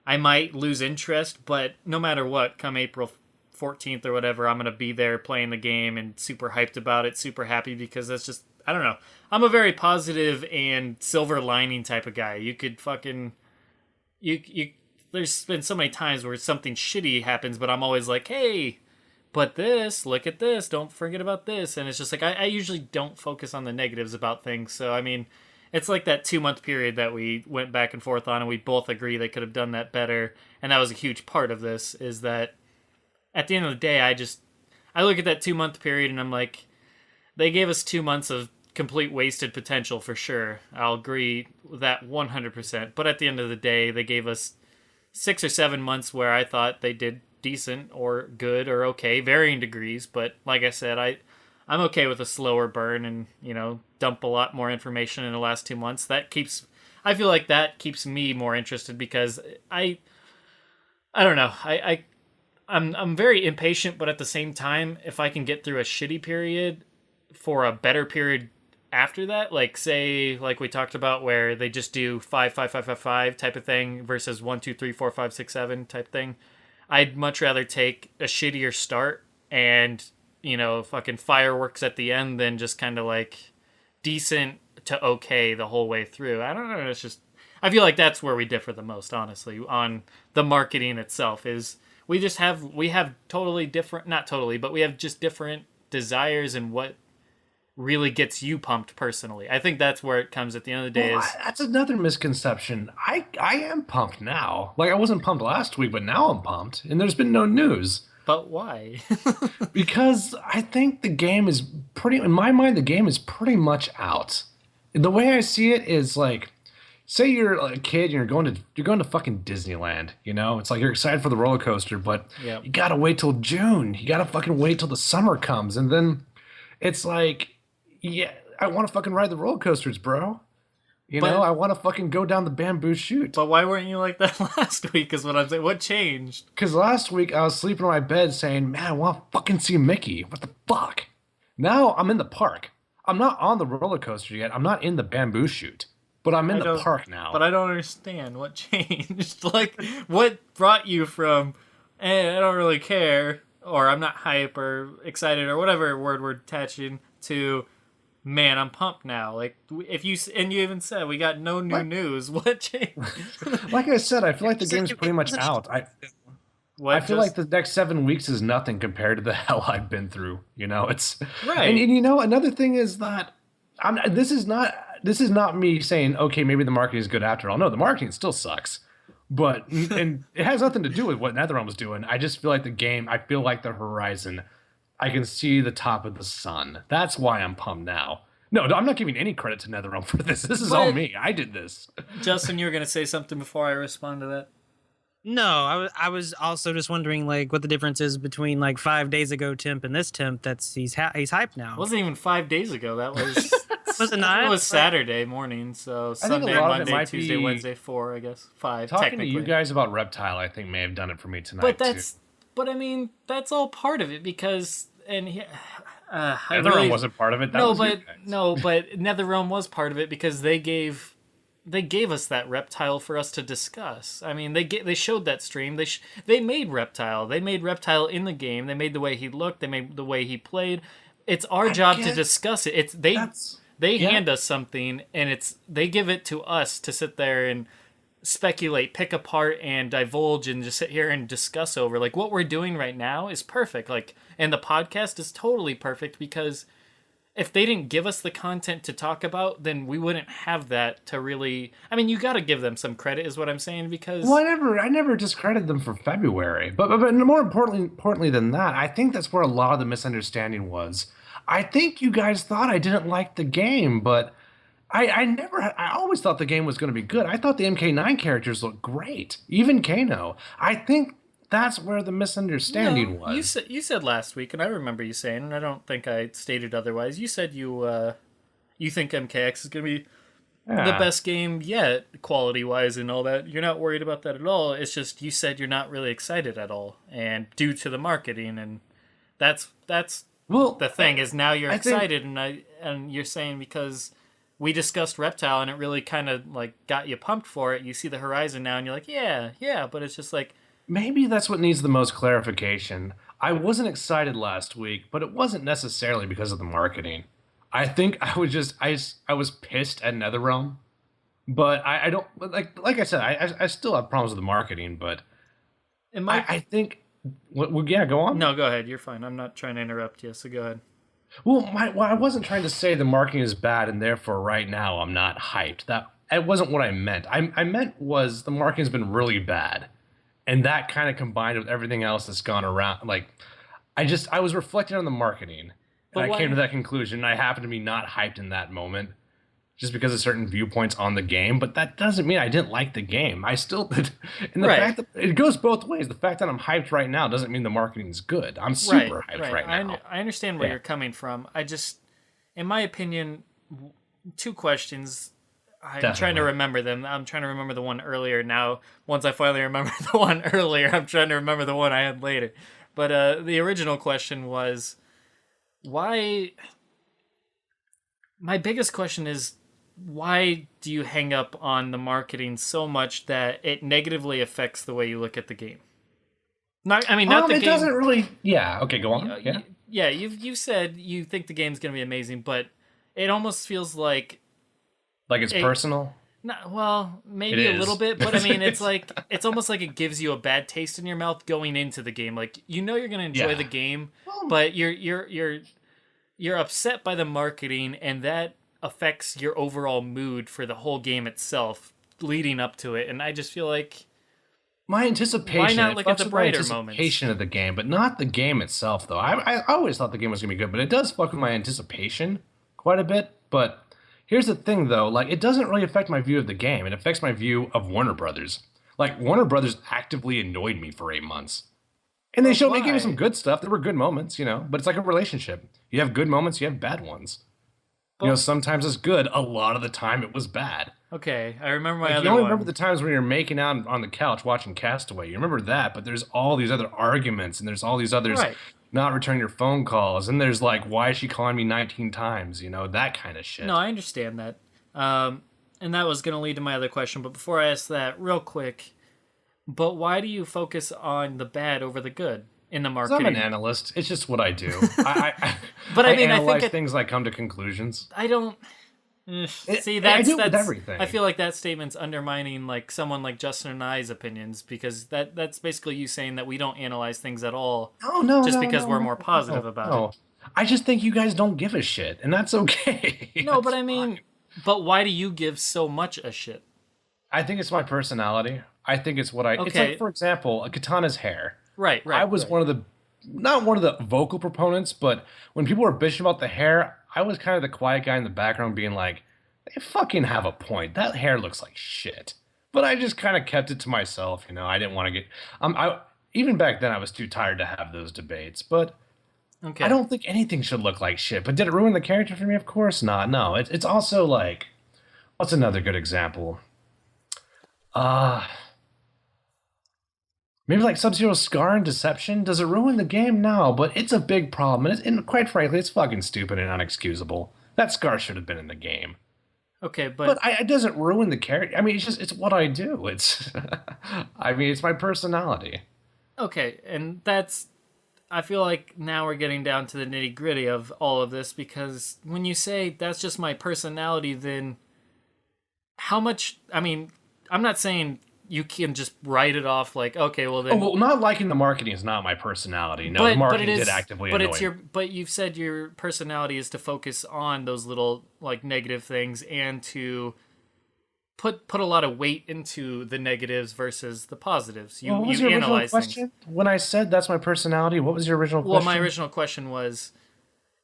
Speaker 3: might lose interest, but no matter what, come April 14th or whatever, I'm going to be there playing the game and super hyped about it, super happy, because that's just, I don't know. I'm a very positive and silver lining type of guy. You could fucking, there's been so many times where something shitty happens, but I'm always like, hey, but this, look at this, don't forget about this. And it's just like, I usually don't focus on the negatives about things. So, I mean, it's like that 2-month period that we went back and forth on, and we both agree they could have done that better. And that was a huge part of this, is that at the end of the day, I look at that 2-month period and I'm like, they gave us 2 months of complete wasted potential for sure. I'll agree with that 100%. But at the end of the day, they gave us 6 or 7 months where I thought they did decent or good or okay, varying degrees. But like I said, I'm okay with a slower burn and, dump a lot more information in the last 2 months. I feel like that keeps me more interested, because I don't know. I'm very impatient, but at the same time, if I can get through a shitty period for a better period after that, like say, like we talked about, where they just do 5, 5, 5, 5, 5 type of thing versus 1, 2, 3, 4, 5, 6, 7 type thing, I'd much rather take a shittier start and, fucking fireworks at the end than just kind of like decent to okay the whole way through. I don't know. It's just, I feel like that's where we differ the most, honestly, on the marketing itself. Is we have totally different, not totally, but we have just different desires and what really gets you pumped personally. I think that's where it comes at the end of the day.
Speaker 2: That's another misconception. I am pumped now. Like, I wasn't pumped last week, but now I'm pumped, and there's been no news.
Speaker 3: But why?
Speaker 2: Because I think the game is in my mind, the game is pretty much out. The way I see it is like, say you're a kid and you're going to fucking Disneyland, It's like you're excited for the roller coaster, but you gotta wait till June. You gotta fucking wait till the summer comes, and then it's like, yeah, I want to fucking ride the roller coasters, bro. I want to fucking go down the bamboo chute.
Speaker 3: But why weren't you like that last week is what I'm saying. What changed?
Speaker 2: Because last week I was sleeping on my bed saying, man, I want to fucking see Mickey. What the fuck? Now I'm in the park. I'm not on the roller coaster yet. I'm not in the bamboo chute. But I'm in the park now.
Speaker 3: But I don't understand what changed. Like, what brought you from, I don't really care, or I'm not hype or excited or whatever word we're attaching to, man, I'm pumped now. Like, if you even said we got no new news. What changed?
Speaker 2: Like I said, I feel like the game's pretty much out. I feel like the next 7 weeks is nothing compared to the hell I've been through. It's
Speaker 3: right.
Speaker 2: And another thing is that this is not me saying, okay, maybe the marketing is good after all. No, the marketing still sucks. But and it has nothing to do with what NetherRealm was doing. I just feel like I feel like the horizon. I can see the top of the sun. That's why I'm pumped now. No, I'm not giving any credit to NetherRealm for this. This is all me. I did this.
Speaker 3: Justin, you were going to say something before I respond to that?
Speaker 1: No, I was also just wondering like what the difference is between like 5 days ago Temp and this Temp. He's hyped now.
Speaker 3: It wasn't even 5 days ago. That was
Speaker 1: was it not?
Speaker 3: It was Saturday morning. So Sunday, Monday, Tuesday, Wednesday, 4. I guess 5.
Speaker 2: Talking to you guys about Reptile, I think may have done it for me tonight.
Speaker 3: But I mean, that's all part of it because
Speaker 2: NetherRealm wasn't part of it.
Speaker 3: But NetherRealm was part of it because they gave us that Reptile for us to discuss. I mean, they showed that stream. They made Reptile. They made Reptile in the game. They made the way he looked. They made the way he played. It's our job to discuss it. They hand us something, and they give it to us to sit there and speculate, pick apart, and divulge, and just sit here and discuss over. Like, what we're doing right now is perfect. Like, and the podcast is totally perfect because if they didn't give us the content to talk about, then we wouldn't have that to really. I mean, you got to give them some credit, is what I'm saying, because.
Speaker 2: Well, I never discredited them for February, but more importantly than that, I think that's where a lot of the misunderstanding was. I think you guys thought I didn't like the game, but I always thought the game was going to be good. I thought the MK9 characters looked great, even Kano. I think that's where the misunderstanding was.
Speaker 3: You said last week, and I remember you saying, and I don't think I stated otherwise. You said you think MKX is going to be the best game yet, quality-wise and all that. You're not worried about that at all. It's just you said you're not really excited at all, and due to the marketing, and that's the thing is now you're excited, and you're saying because we discussed Reptile and it really kind of like got you pumped for it. You see the horizon now, and you're like, yeah, but it's just like.
Speaker 2: Maybe that's what needs the most clarification. I wasn't excited last week, but it wasn't necessarily because of the marketing. I think I was pissed at NetherRealm, but I don't like I said I still have problems with the marketing, but I think go on.
Speaker 3: No, go ahead. You're fine. I'm not trying to interrupt you, so go ahead.
Speaker 2: Well, I wasn't trying to say the marketing is bad and therefore right now I'm not hyped. That wasn't what I meant. I meant was the marketing's been really bad. And that kind of combined with everything else that's gone around, like, I was reflecting on the marketing, and I came to that conclusion. And I happened to be not hyped in that moment, just because of certain viewpoints on the game. But that doesn't mean I didn't like the game. I still did. And the fact that it goes both ways. The fact that I'm hyped right now doesn't mean the marketing's good. I'm super hyped right now.
Speaker 3: I understand where you're coming from. I just, in my opinion, 2 questions. I'm trying to remember them. I'm trying to remember the one earlier now. Once I finally remember the one earlier, I'm trying to remember the one I had later. But the original question was, why... My biggest question is, why do you hang up on the marketing so much that it negatively affects the way you look at the game? Not the game.
Speaker 2: It doesn't really... Yeah, okay, go on.
Speaker 3: Yeah, you said you think the game's going to be amazing, but it almost feels like...
Speaker 2: Like it's personal?
Speaker 3: Well, maybe a little bit, but I mean, it's almost like it gives you a bad taste in your mouth going into the game. Like, you know you're going to enjoy the game, but you're upset by the marketing, and that affects your overall mood for the whole game itself leading up to it. And I just feel like
Speaker 2: my anticipation.
Speaker 3: Why not look at the brighter moments?
Speaker 2: Anticipation of the game, but not the game itself, though. I always thought the game was going to be good, but it does fuck with my anticipation quite a bit, but... Here's the thing, though. Like, it doesn't really affect my view of the game. It affects my view of Warner Brothers. Like, Warner Brothers actively annoyed me for 8 months. And they gave me some good stuff. There were good moments, but it's like a relationship. You have good moments, you have bad ones. Sometimes it's good. A lot of the time it was bad.
Speaker 3: Okay, I remember my other one.
Speaker 2: You only remember the times when you're making out on the couch watching Castaway. You remember that, but there's all these other arguments, and there's all these others... Right. Not returning your phone calls, and there's like, why is she calling me 19 times? That kind of shit.
Speaker 3: No, I understand that. And that was going to lead to my other question, but before I ask that, real quick, but why do you focus on the bad over the good? in the
Speaker 2: 'Cause I'm
Speaker 3: marketing.
Speaker 2: an analyst. It's just what I do.
Speaker 3: But I mean, I
Speaker 2: analyze
Speaker 3: think
Speaker 2: things. I come to conclusions.
Speaker 3: I don't. See,
Speaker 2: I do it
Speaker 3: that's
Speaker 2: with everything.
Speaker 3: I feel like that statement's undermining like someone like Justin and I's opinions, because that's basically you saying that we don't analyze things at all,
Speaker 2: No,
Speaker 3: just
Speaker 2: no,
Speaker 3: because
Speaker 2: no,
Speaker 3: we're
Speaker 2: no,
Speaker 3: more positive about
Speaker 2: no.
Speaker 3: it.
Speaker 2: I just think you guys don't give a shit, and that's okay.
Speaker 3: No, but
Speaker 2: That's
Speaker 3: I
Speaker 2: fine.
Speaker 3: mean, but why do you give so much a shit?
Speaker 2: I think it's my personality. I think it's what I. It's like,
Speaker 3: Okay,
Speaker 2: for example, Katana's hair.
Speaker 3: right,
Speaker 2: I
Speaker 3: right,
Speaker 2: was
Speaker 3: right.
Speaker 2: one of the, not one of the vocal proponents, but when people were bitching about the hair, I was kind of the quiet guy in the background being like, they fucking have a point. That hair looks like shit. But I just kind of kept it to myself, you know. I didn't want to get, I even back then I was too tired to have those debates. But I
Speaker 3: Okay,
Speaker 2: don't think anything should look like shit. But did it ruin the character for me? Of course not. No, it's also like, what's another good example? Uh, Maybe like Sub-Zero's scar and deception. Does it ruin the game? No, but it's a big problem, and quite frankly, it's fucking stupid and unexcusable. That scar should have been in the game,
Speaker 3: okay,
Speaker 2: but
Speaker 3: but
Speaker 2: it doesn't ruin the character. I mean, it's what I do. It's, I mean, it's my personality.
Speaker 3: okay, and that's. I feel like now we're getting down to the nitty gritty of all of this, because when you say that's just my personality, then how much? I mean, I'm not saying you can just write it off like, okay, well
Speaker 2: Oh,
Speaker 3: then.
Speaker 2: well, not liking the marketing is not my personality. No, the
Speaker 3: But it
Speaker 2: marketing did
Speaker 3: is.
Speaker 2: actively
Speaker 3: But
Speaker 2: annoy
Speaker 3: it's
Speaker 2: me.
Speaker 3: your. But you've said your personality is to focus on those little like negative things, and to put a lot of weight into the negatives versus the positives.
Speaker 2: Well,
Speaker 3: You
Speaker 2: what was
Speaker 3: you
Speaker 2: your original
Speaker 3: analyze things.
Speaker 2: question? When I said that's my personality, what was your original
Speaker 3: Well, my
Speaker 2: question?
Speaker 3: original question was,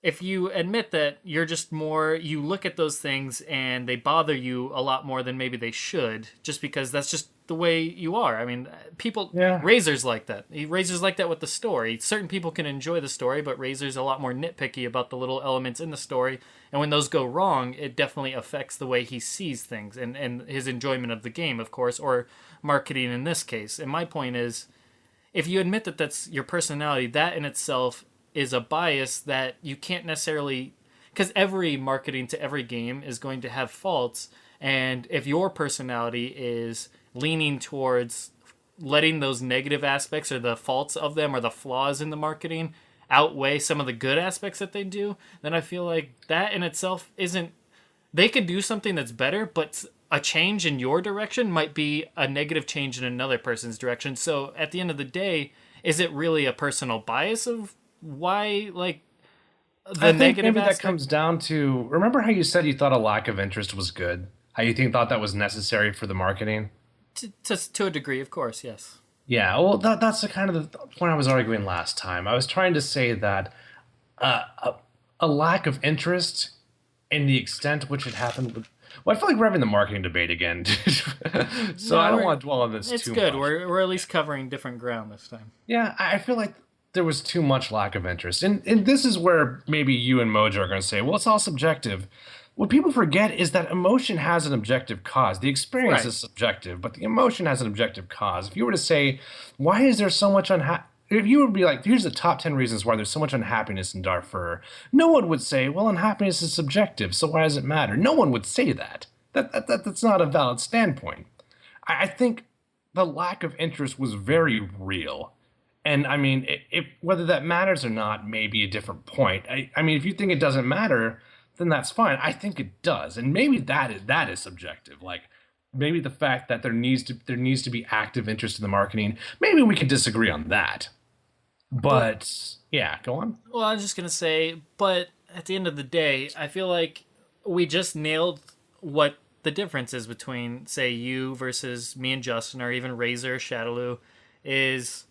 Speaker 3: if you admit that you're just more, you look at those things and they bother you a lot more than maybe they should, just because that's just the way you are. I mean, people,
Speaker 2: Yeah.
Speaker 3: Razor's like that. Razor's like that with the story. Certain people can enjoy the story, but Razor's a lot more nitpicky about the little elements in the story. And when those go wrong, it definitely affects the way he sees things, and his enjoyment of the game, of course, or marketing in this case. And my point is, if you admit that that's your personality, that in itself is a bias that you can't necessarily, because every marketing to every game is going to have faults, and if your personality is leaning towards letting those negative aspects or the faults of them or the flaws in the marketing outweigh some of the good aspects that they do, then I feel like that in itself isn't, they could do something that's better, but a change in your direction might be a negative change in another person's direction. So at the end of the day, is it really a personal bias of why, like,
Speaker 2: I
Speaker 3: the
Speaker 2: think
Speaker 3: negative
Speaker 2: maybe that
Speaker 3: aspect?
Speaker 2: comes down to, remember how you said you thought a lack of interest was good? How you thought that was necessary for the marketing?
Speaker 3: To a degree, of course, yes.
Speaker 2: Yeah, well, that's the kind of the point I was arguing last time. I was trying to say that uh, a, a lack of interest in the extent which it happened with. Well, I feel like we're having the marketing debate again, so I
Speaker 3: No,
Speaker 2: don't want to dwell on this
Speaker 3: it's
Speaker 2: too
Speaker 3: good.
Speaker 2: much.
Speaker 3: We're at least covering different ground this time.
Speaker 2: Yeah, I feel like there was too much lack of interest. And this is where maybe you and Mojo are going to say, well, it's all subjective. What people forget is that emotion has an objective cause. The experience
Speaker 3: Right.
Speaker 2: is subjective, but the emotion has an objective cause. If you were to say, why is there so much if you would be like, here's the top 10 reasons why there's so much unhappiness in Darfur, no one would say, well, unhappiness is subjective, so why does it matter? No one would say that. That's not a valid standpoint. I think the lack of interest was very real. And I mean, if whether that matters or not may be a different point. I mean, if you think it doesn't matter, then that's fine. I think it does, and maybe that is subjective. Like maybe the fact that there needs to be active interest in the marketing. Maybe we could disagree on that.
Speaker 3: But,
Speaker 2: But yeah, go on.
Speaker 3: well, I was just going to say, but at the end of the day, I feel like we just nailed what the difference is between, say, you versus me and Justin, or even Razor, Shadowloo, is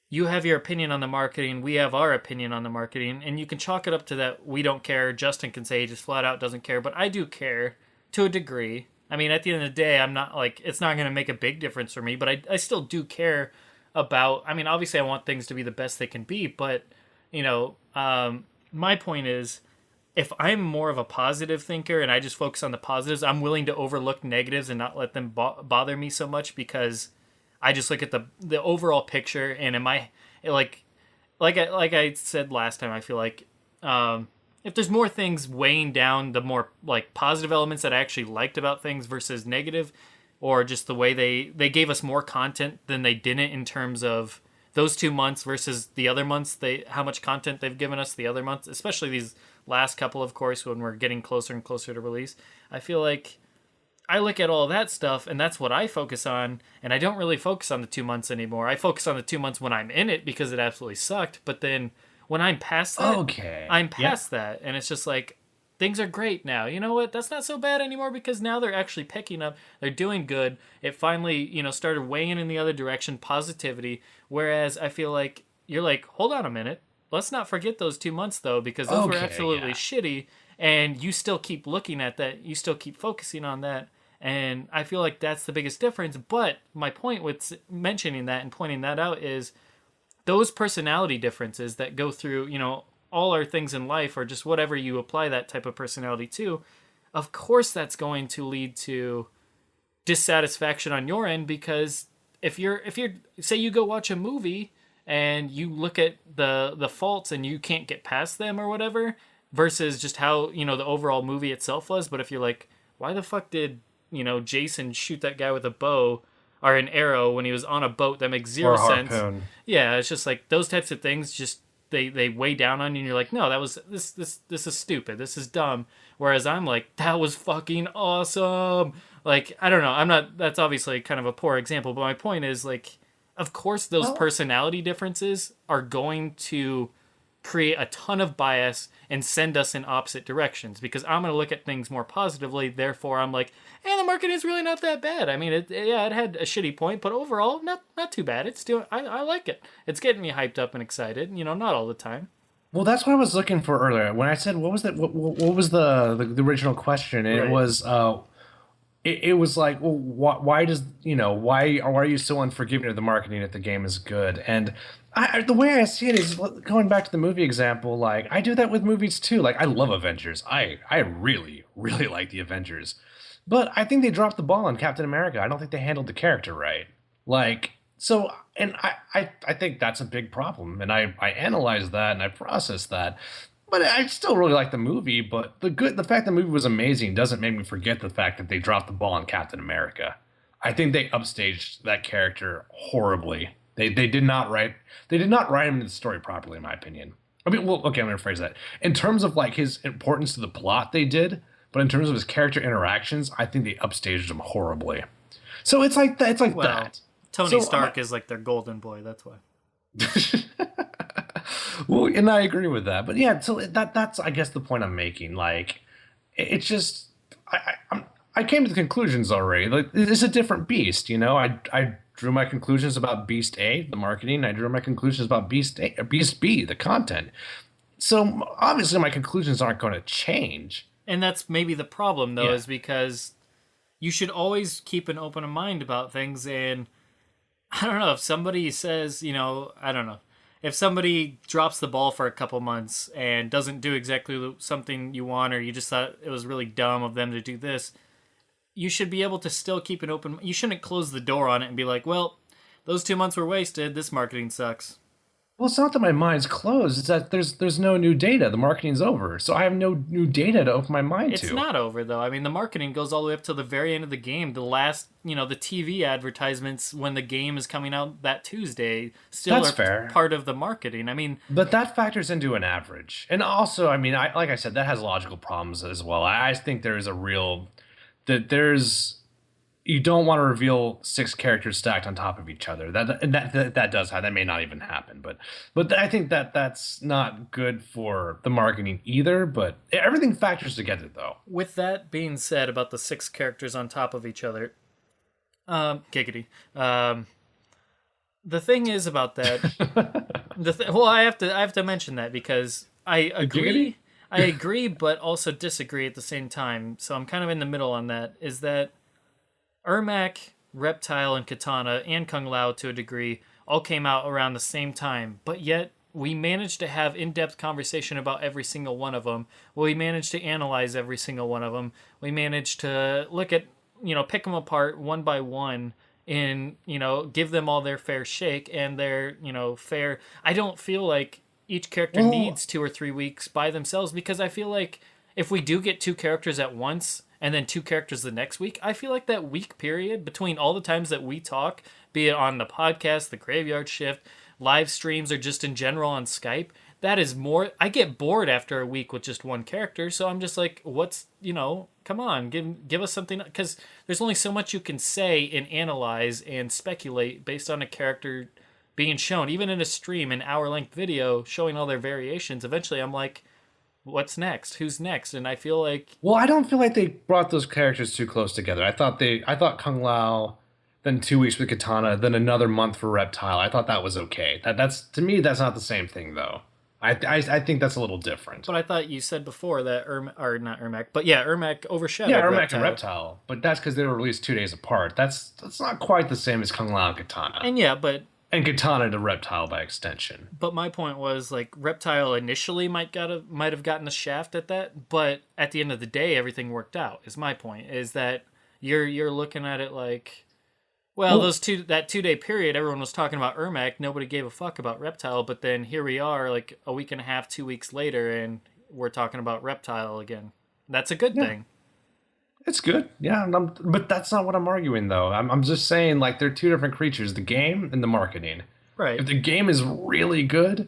Speaker 3: you have your opinion on the marketing, we have our opinion on the marketing, and you can chalk it up to that we don't care. Justin can say he just flat out doesn't care, but I do care to a degree. I mean, at the end of the day, I'm not like, it's not going to make a big difference for me, but I still do care about, I mean, obviously I want things to be the best they can be, but, my point is, if I'm more of a positive thinker and I just focus on the positives, I'm willing to overlook negatives and not let them bother me so much, because I just look at the overall picture, and am I like I said last time, I feel like if there's more things weighing down the more like positive elements that I actually liked about things versus negative, or just the way they gave us more content than they didn't in terms of those 2 months versus the other months, how much content they've given us the other months, especially these last couple, of course, when we're getting closer and closer to release. I feel like I look at all that stuff, and that's what I focus on, and I don't really focus on the 2 months anymore. I focus on the 2 months when I'm in it because it absolutely sucked, but then when I'm past that, I'm past that, and it's just like, things are great now. You know what? That's not so bad anymore because now they're actually picking up. They're doing good. It finally, started weighing in the other direction, positivity. Whereas I feel like you're like, hold on a minute. Let's not forget those 2 months, though, because those were absolutely shitty. And you still keep looking at that. You still keep focusing on that. And I feel like that's the biggest difference. But my point with mentioning that and pointing that out is those personality differences that go through, all our things in life, or just whatever you apply that type of personality to, of course that's going to lead to dissatisfaction on your end, because if you're say you go watch a movie and you look at the faults and you can't get past them or whatever, versus just how, the overall movie itself was, but if you're like, why the fuck did, Jason shoot that guy with a bow or an arrow when he was on a boat? That makes zero sense. Harpoon. Yeah, it's just like those types of things just they weigh down on you, and you're like, no, that was this is stupid, this is dumb. Whereas I'm like, that was fucking awesome. Like, I don't know, that's obviously kind of a poor example, but my point is, like, of course those personality differences are going to create a ton of bias and send us in opposite directions, because I'm going to look at things more positively. Therefore, I'm like, the marketing is really not that bad. I mean, it had a shitty point, but overall, not too bad. It's doing, I like it. It's getting me hyped up and excited, not all the time.
Speaker 2: Well, that's what I was looking for earlier. When I said, what was that? What was the original question? And it was, it was like, well, why does, why are you so unforgiving of the marketing if the game is good? And the way I see it is, going back to the movie example, like, I do that with movies too. Like, I love Avengers. I really, really like the Avengers. But I think they dropped the ball on Captain America. I don't think they handled the character right. Like, so, and I think that's a big problem. And I analyze that and I process that. But I still really like the movie. But the fact the movie was amazing doesn't make me forget the fact that they dropped the ball on Captain America. I think they upstaged that character horribly. They did not write him into the story properly, in my opinion. I mean, well, okay, I'm gonna rephrase that. In terms of like his importance to the plot, they did, but in terms of his character interactions, I think they upstaged him horribly. So it's like that. It's like that.
Speaker 3: Tony Stark is like their golden boy. That's why.
Speaker 2: Well, and I agree with that. But yeah, so that's I guess the point I'm making. Like, it's just I came to the conclusions already. Like, it's a different beast, I drew my conclusions about Beast A, the marketing. I drew my conclusions about Beast B, the content. So obviously my conclusions aren't going to change.
Speaker 3: And that's maybe the problem, though, is because you should always keep an open mind about things. And I don't know, if somebody says, I don't know, if somebody drops the ball for a couple months and doesn't do exactly something you want, or you just thought it was really dumb of them to do this, you should be able to still keep an open. You shouldn't close the door on it and be like, well, those 2 months were wasted. This marketing sucks.
Speaker 2: Well, it's not that my mind's closed. It's that there's no new data. The marketing's over. So I have no new data to open my mind to.
Speaker 3: It's not over, though. I mean, the marketing goes all the way up to the very end of the game. The last, the TV advertisements when the game is coming out that Tuesday still are part of the marketing. I mean...
Speaker 2: But that factors into an average. And also, I mean, like I said, that has logical problems as well. I think there is a real... you don't want to reveal 6 characters stacked on top of each other. That does happen. That may not even happen, but I think that's not good for the marketing either. But everything factors together, though.
Speaker 3: With that being said, about the 6 characters on top of each other, giggity. The thing is about that. Well, I have to mention that because I agree. I agree, but also disagree at the same time. So I'm kind of in the middle on that. Is that Ermac, Reptile, and Katana, and Kung Lao to a degree, all came out around the same time. But yet, we managed to have in-depth conversation about every single one of them. We managed to analyze every single one of them. We managed to look at, pick them apart one by one and, give them all their fair shake and their, fair... I don't feel like each character needs 2 or 3 weeks by themselves, because I feel like if we do get 2 characters at once and then 2 characters the next week, I feel like that week period between all the times that we talk, be it on the podcast, the Graveyard Shift, live streams or just in general on Skype, that is more. I get bored after a week with just one character, so I'm just like, what's, come on, give us something, because there's only so much you can say and analyze and speculate based on a character being shown, even in a stream, an hour-length video showing all their variations. Eventually, I'm like, what's next? Who's next? And I feel like,
Speaker 2: well, I don't feel like they brought those characters too close together. I thought Kung Lao, then 2 weeks with Katana, then another month for Reptile. I thought that was okay. That's to me, that's not the same thing though. I think that's a little different.
Speaker 3: But I thought you said before that Ermac overshadowed.
Speaker 2: Yeah, Ermac
Speaker 3: Reptile.
Speaker 2: and Reptile, but that's because they were released 2 days apart. That's not quite the same as Kung Lao and Katana.
Speaker 3: And
Speaker 2: Katana to Reptile by extension.
Speaker 3: But my point was, like, Reptile initially might have gotten the shaft at that, but at the end of the day, everything worked out. Is my point, is that you're looking at it like, well, that 2 day period, everyone was talking about Ermac, nobody gave a fuck about Reptile, but then here we are, like a week and a half, 2 weeks later, and we're talking about Reptile again. That's a good thing.
Speaker 2: It's good, yeah, but that's not what I'm arguing, though. I'm just saying, like, they're two different creatures, the game and the marketing.
Speaker 3: Right.
Speaker 2: If the game is really good,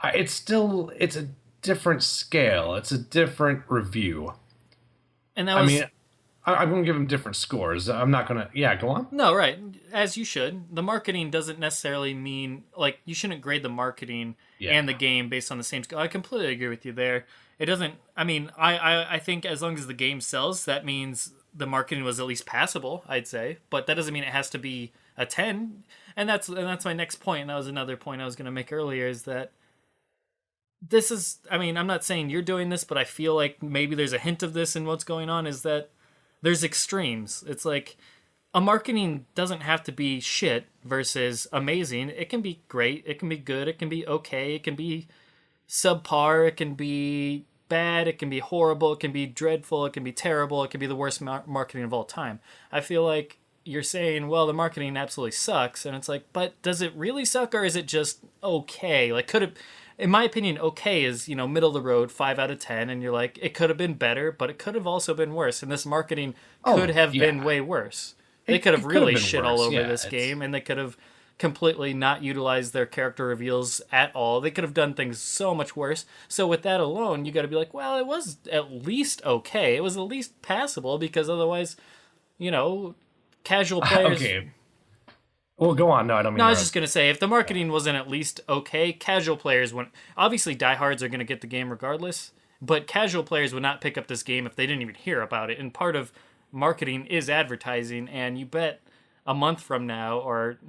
Speaker 2: it's a different scale. It's a different review.
Speaker 3: And that was...
Speaker 2: I'm going to give them different scores. I'm not going to... Yeah, go on.
Speaker 3: No, right. As you should. The marketing doesn't necessarily mean... Like, you shouldn't grade the marketing and the game based on the same scale. I completely agree with you there. It doesn't... I mean, I think as long as the game sells, that means the marketing was at least passable, I'd say. But that doesn't mean it has to be a 10. And that's my next point. And that was another point I was going to make earlier, is that this is... I mean, I'm not saying you're doing this, but I feel like maybe there's a hint of this in what's going on, is that there's extremes. It's like, a marketing doesn't have to be shit versus amazing. It can be great. It can be good. It can be okay. It can be subpar. It can be bad. It can be horrible. It can be dreadful. It can be terrible. It can be the worst marketing of all time. I feel like you're saying, well, the marketing absolutely sucks. And it's like, but does it really suck, or is it just okay? Like, could it... In my opinion, okay is, middle of the road, 5 out of 10, and you're like, it could have been better, but it could have also been worse, and this marketing could have been way worse. They could have really shit all over this game, and they could have completely not utilized their character reveals at all. They could have done things so much worse. So with that alone, you got to be like, well, it was at least okay. It was at least passable, because otherwise, casual players...
Speaker 2: Okay. Well, go on. No, I don't mean...
Speaker 3: No, I was just going to say, if the marketing wasn't at least okay, casual players wouldn't... Obviously, diehards are going to get the game regardless, but casual players would not pick up this game if they didn't even hear about it. And part of marketing is advertising, and you bet a month from now, or,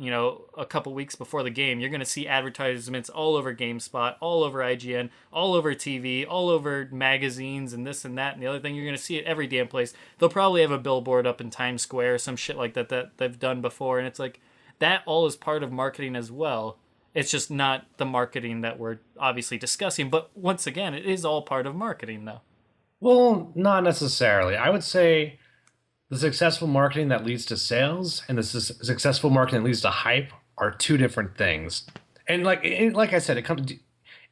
Speaker 3: a couple weeks before the game, you're going to see advertisements all over GameSpot, all over IGN, all over TV, all over magazines, and this and that, and the other thing. You're going to see it every damn place. They'll probably have a billboard up in Times Square, some shit like that they've done before, and it's like... That all is part of marketing as well. It's just not the marketing that we're obviously discussing. But once again, it is all part of marketing, though.
Speaker 2: Well, not necessarily. I would say the successful marketing that leads to sales and the successful marketing that leads to hype are two different things. And like I said, it comes to,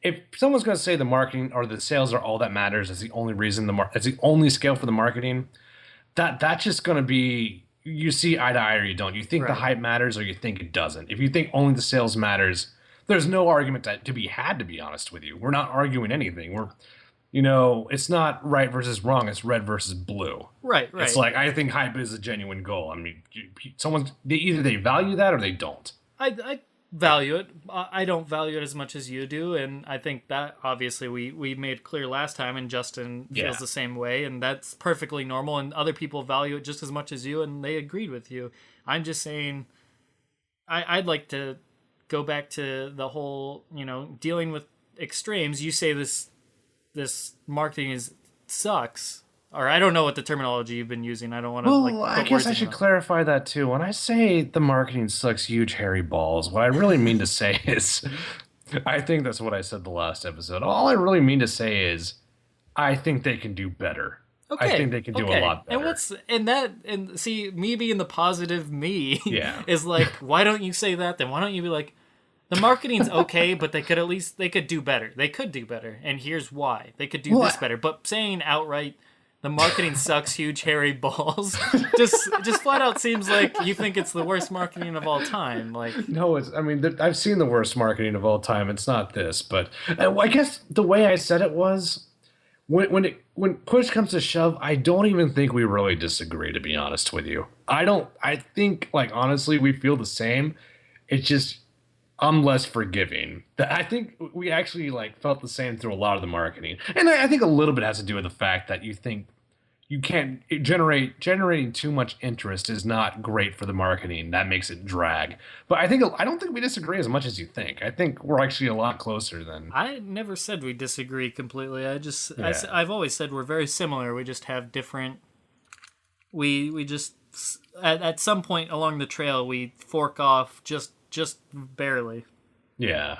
Speaker 2: if someone's going to say the marketing or the sales are all that matters, is the only reason it's the only scale for the marketing, that's just going to be... You see eye to eye or you don't. You think the hype matters or you think it doesn't. If you think only the sales matters, there's no argument to be had, to be honest with you. We're not arguing anything. We're, it's not right versus wrong. It's red versus blue.
Speaker 3: Right.
Speaker 2: It's like, I think hype is a genuine goal. I mean, either they value that or they don't.
Speaker 3: I value it. I don't value it as much as you do, and I think that obviously we made clear last time, and Justin feels the same way, and that's perfectly normal, and other people value it just as much as you, and they agreed with you. I'm just saying, I'd like to go back to the whole, dealing with extremes. You say this marketing sucks. Or I don't know what the terminology you've been using. I don't want to
Speaker 2: I guess I should clarify that too. When I say the marketing sucks huge hairy balls, what I really mean to say is, I think that's what I said the last episode. All I really mean to say is, I think they can do better. Okay. I think they can do a lot better.
Speaker 3: And see, me being the positive me is like, why don't you say that then? Why don't you be like, the marketing's okay, but they could do better. They could do better. And here's why. They could do this better. But saying outright, The marketing sucks. Huge hairy balls. just flat out seems like you think it's the worst marketing of all time. Like,
Speaker 2: no, I've seen the worst marketing of all time. It's not this, but I guess the way I said it was when push comes to shove, I don't even think we really disagree. To be honest with you, I think like honestly we feel the same. It's just I'm less forgiving. I think we actually like felt the same through a lot of the marketing, and I think a little bit has to do with the fact that you think you can't generating too much interest is not great for the marketing. That makes it drag. But I don't think we disagree as much as you think. I think we're actually a lot closer than.
Speaker 3: I never said we disagree completely. I've always said we're very similar. We just have different. We just at some point along the trail we fork off just barely.
Speaker 2: Yeah.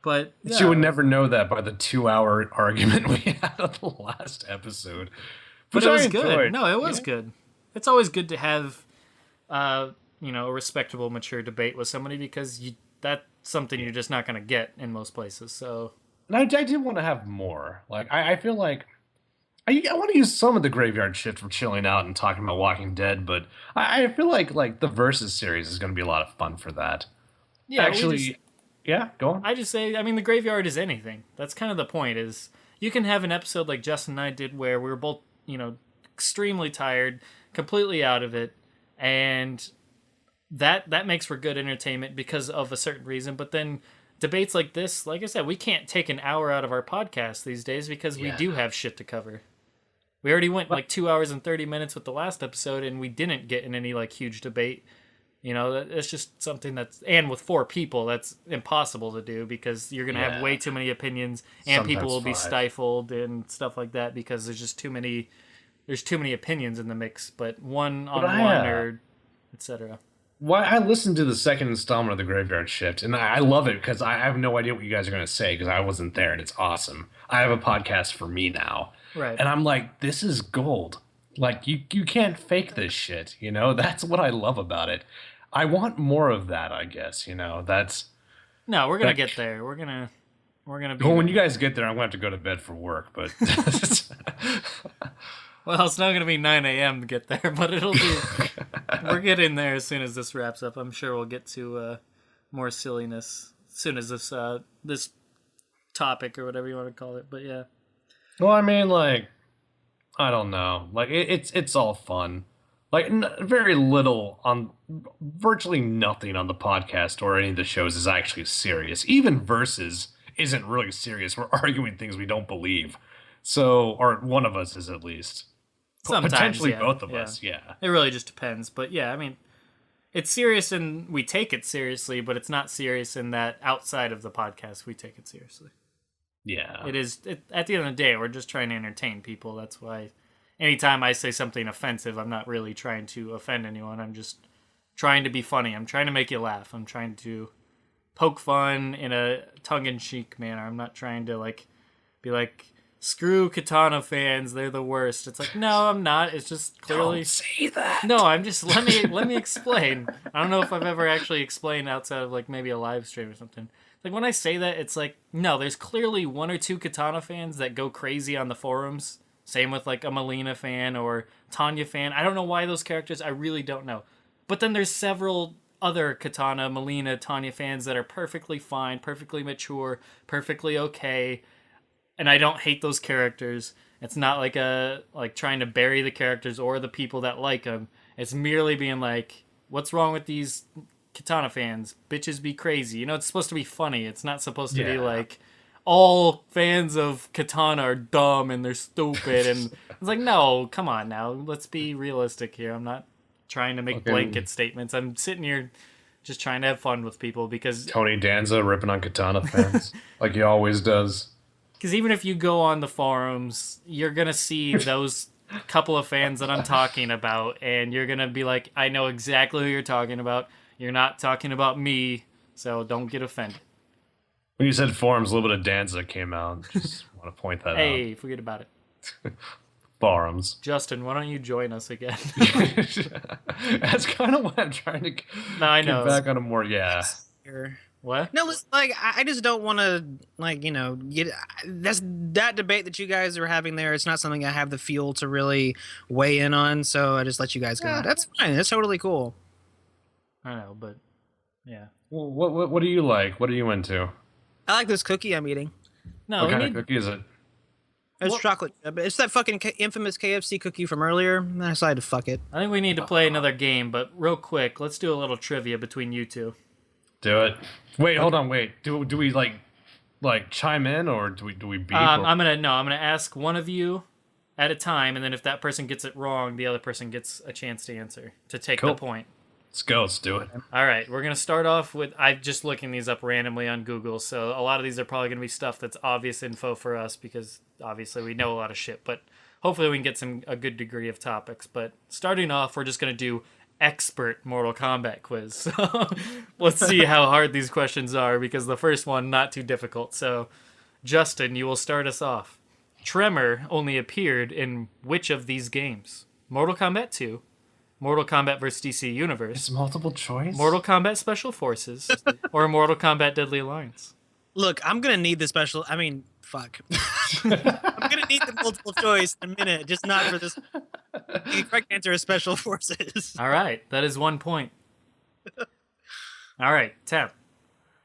Speaker 3: But yeah.
Speaker 2: You would never know that by the 2-hour argument we had on the last episode.
Speaker 3: But it was good. No, it was good. It's always good to have, a respectable, mature debate with somebody because that's something you're just not going to get in most places. So,
Speaker 2: and I do want to have more. Like I feel like I want to use some of the Graveyard Shift for chilling out and talking about Walking Dead, but I feel like the Versus series is going to be a lot of fun for that.
Speaker 3: Yeah,
Speaker 2: actually, yeah, go on.
Speaker 3: I just say, the Graveyard is anything. That's kind of the point. Is you can have an episode like Justin and I did where we were both, extremely tired, completely out of it, and that makes for good entertainment because of a certain reason. But then debates like this, like I said, we can't take an hour out of our podcast these days because we do have shit to cover. We already went like 2 hours and 30 minutes with the last episode, and we didn't get in any like huge debate. It's just something and with 4 people, that's impossible to do because you're going to have way too many opinions and sometimes people will be stifled and stuff like that because there's just too many opinions in the mix, but one-on-one or etc.
Speaker 2: Well, I listened to the second installment of the Graveyard Shift, and I love it because I have no idea what you guys are going to say because I wasn't there, and it's awesome. I have a podcast for me now.
Speaker 3: Right.
Speaker 2: And I'm like, this is gold. Like, you can't fake this shit, That's what I love about it. I want more of that, I guess, That's...
Speaker 3: No, we're going to get there. We're going to be...
Speaker 2: Well, when you guys get there, I'm going to have to go to bed for work, but...
Speaker 3: Well, it's not going to be 9 a.m. to get there, but it'll be... We're getting there as soon as this wraps up. I'm sure we'll get to more silliness as soon as this topic or whatever you want to call it, but yeah.
Speaker 2: Well, I don't know. Like, it's all fun. Like, very little virtually nothing on the podcast or any of the shows is actually serious. Even Versus isn't really serious. We're arguing things we don't believe. So, or one of us is at least.
Speaker 3: Sometimes,
Speaker 2: potentially both of us, yeah.
Speaker 3: It really just depends. But yeah, it's serious and we take it seriously, but it's not serious in that outside of the podcast we take it seriously.
Speaker 2: Yeah.
Speaker 3: It is, at the end of the day, we're just trying to entertain people. That's why anytime I say something offensive, I'm not really trying to offend anyone. I'm just trying to be funny. I'm trying to make you laugh. I'm trying to poke fun in a tongue-in-cheek manner. I'm not trying to be like, screw Katana fans, they're the worst. It's like, no, I'm not. It's just clearly...
Speaker 2: Don't say that.
Speaker 3: No, I'm just... Let me explain. I don't know if I've ever actually explained outside of maybe a live stream or something. Like, when I say that, it's like, no, there's clearly 1 or 2 Katana fans that go crazy on the forums. Same with, a Melina fan or Tanya fan. I don't know why those characters, I really don't know. But then there's several other Katana, Melina, Tanya fans that are perfectly fine, perfectly mature, perfectly okay. And I don't hate those characters. It's not like trying to bury the characters or the people that like them. It's merely being like, what's wrong with these Katana fans? Bitches be crazy. It's supposed to be funny. It's not supposed to be like, all fans of Katana are dumb and they're stupid. And it's like, no, come on now. Let's be realistic here. I'm not trying to make blanket statements. I'm sitting here just trying to have fun with people because...
Speaker 2: Tony Danza ripping on Katana fans like he always does.
Speaker 3: Because even if you go on the forums, you're going to see those couple of fans that I'm talking about, and you're going to be like, I know exactly who you're talking about. You're not talking about me, so don't get offended.
Speaker 2: When you said forums, a little bit of Danza came out. Just want to point that out.
Speaker 3: Hey, forget about it.
Speaker 2: Forums.
Speaker 3: Justin, why don't you join us again?
Speaker 2: That's kind of what I'm trying to
Speaker 3: no, I know.
Speaker 2: Get back on a more, yeah.
Speaker 3: What?
Speaker 1: No, it's like I just don't want to get that debate that you guys are having there. It's not something I have the fuel to really weigh in on, so I just let you guys go.
Speaker 2: Yeah.
Speaker 1: That's fine. That's totally cool.
Speaker 3: I know, but yeah.
Speaker 2: Well, what do you like? What are you into?
Speaker 1: I like this cookie I'm eating.
Speaker 3: No,
Speaker 2: What
Speaker 3: we
Speaker 2: kind
Speaker 3: need.
Speaker 2: of cookie is it?
Speaker 1: It's chocolate. It's that fucking infamous KFC cookie from earlier. And I decided to fuck it.
Speaker 3: I think we need to play another game, but real quick, let's do a little trivia between you two.
Speaker 2: Do it. Wait, hold on. Wait. Do we like chime in or do we beep?
Speaker 3: I'm gonna ask one of you at a time, and then if that person gets it wrong, the other person gets a chance to answer to take the point.
Speaker 2: Let's go. Let's do it.
Speaker 3: All right, we're gonna start off with I'm just looking these up randomly on Google, so a lot of these are probably gonna be stuff that's obvious info for us because obviously we know a lot of shit, but hopefully we can get a good degree of topics. But starting off, we're just gonna do expert Mortal Kombat quiz. So let's see how hard these questions are because the first one not too difficult. So Justin, you will start us off. Tremor only appeared in which of these games? Mortal Kombat 2, Mortal Kombat vs. DC Universe,
Speaker 2: It's multiple choice.
Speaker 3: Mortal Kombat Special Forces, or Mortal Kombat Deadly Alliance?
Speaker 1: Look, I'm gonna need the special. I mean, fuck. I'm gonna need the multiple choice in a minute, just not for this. The correct answer is Special Forces.
Speaker 3: All right, that is 1 point. All right, Temp.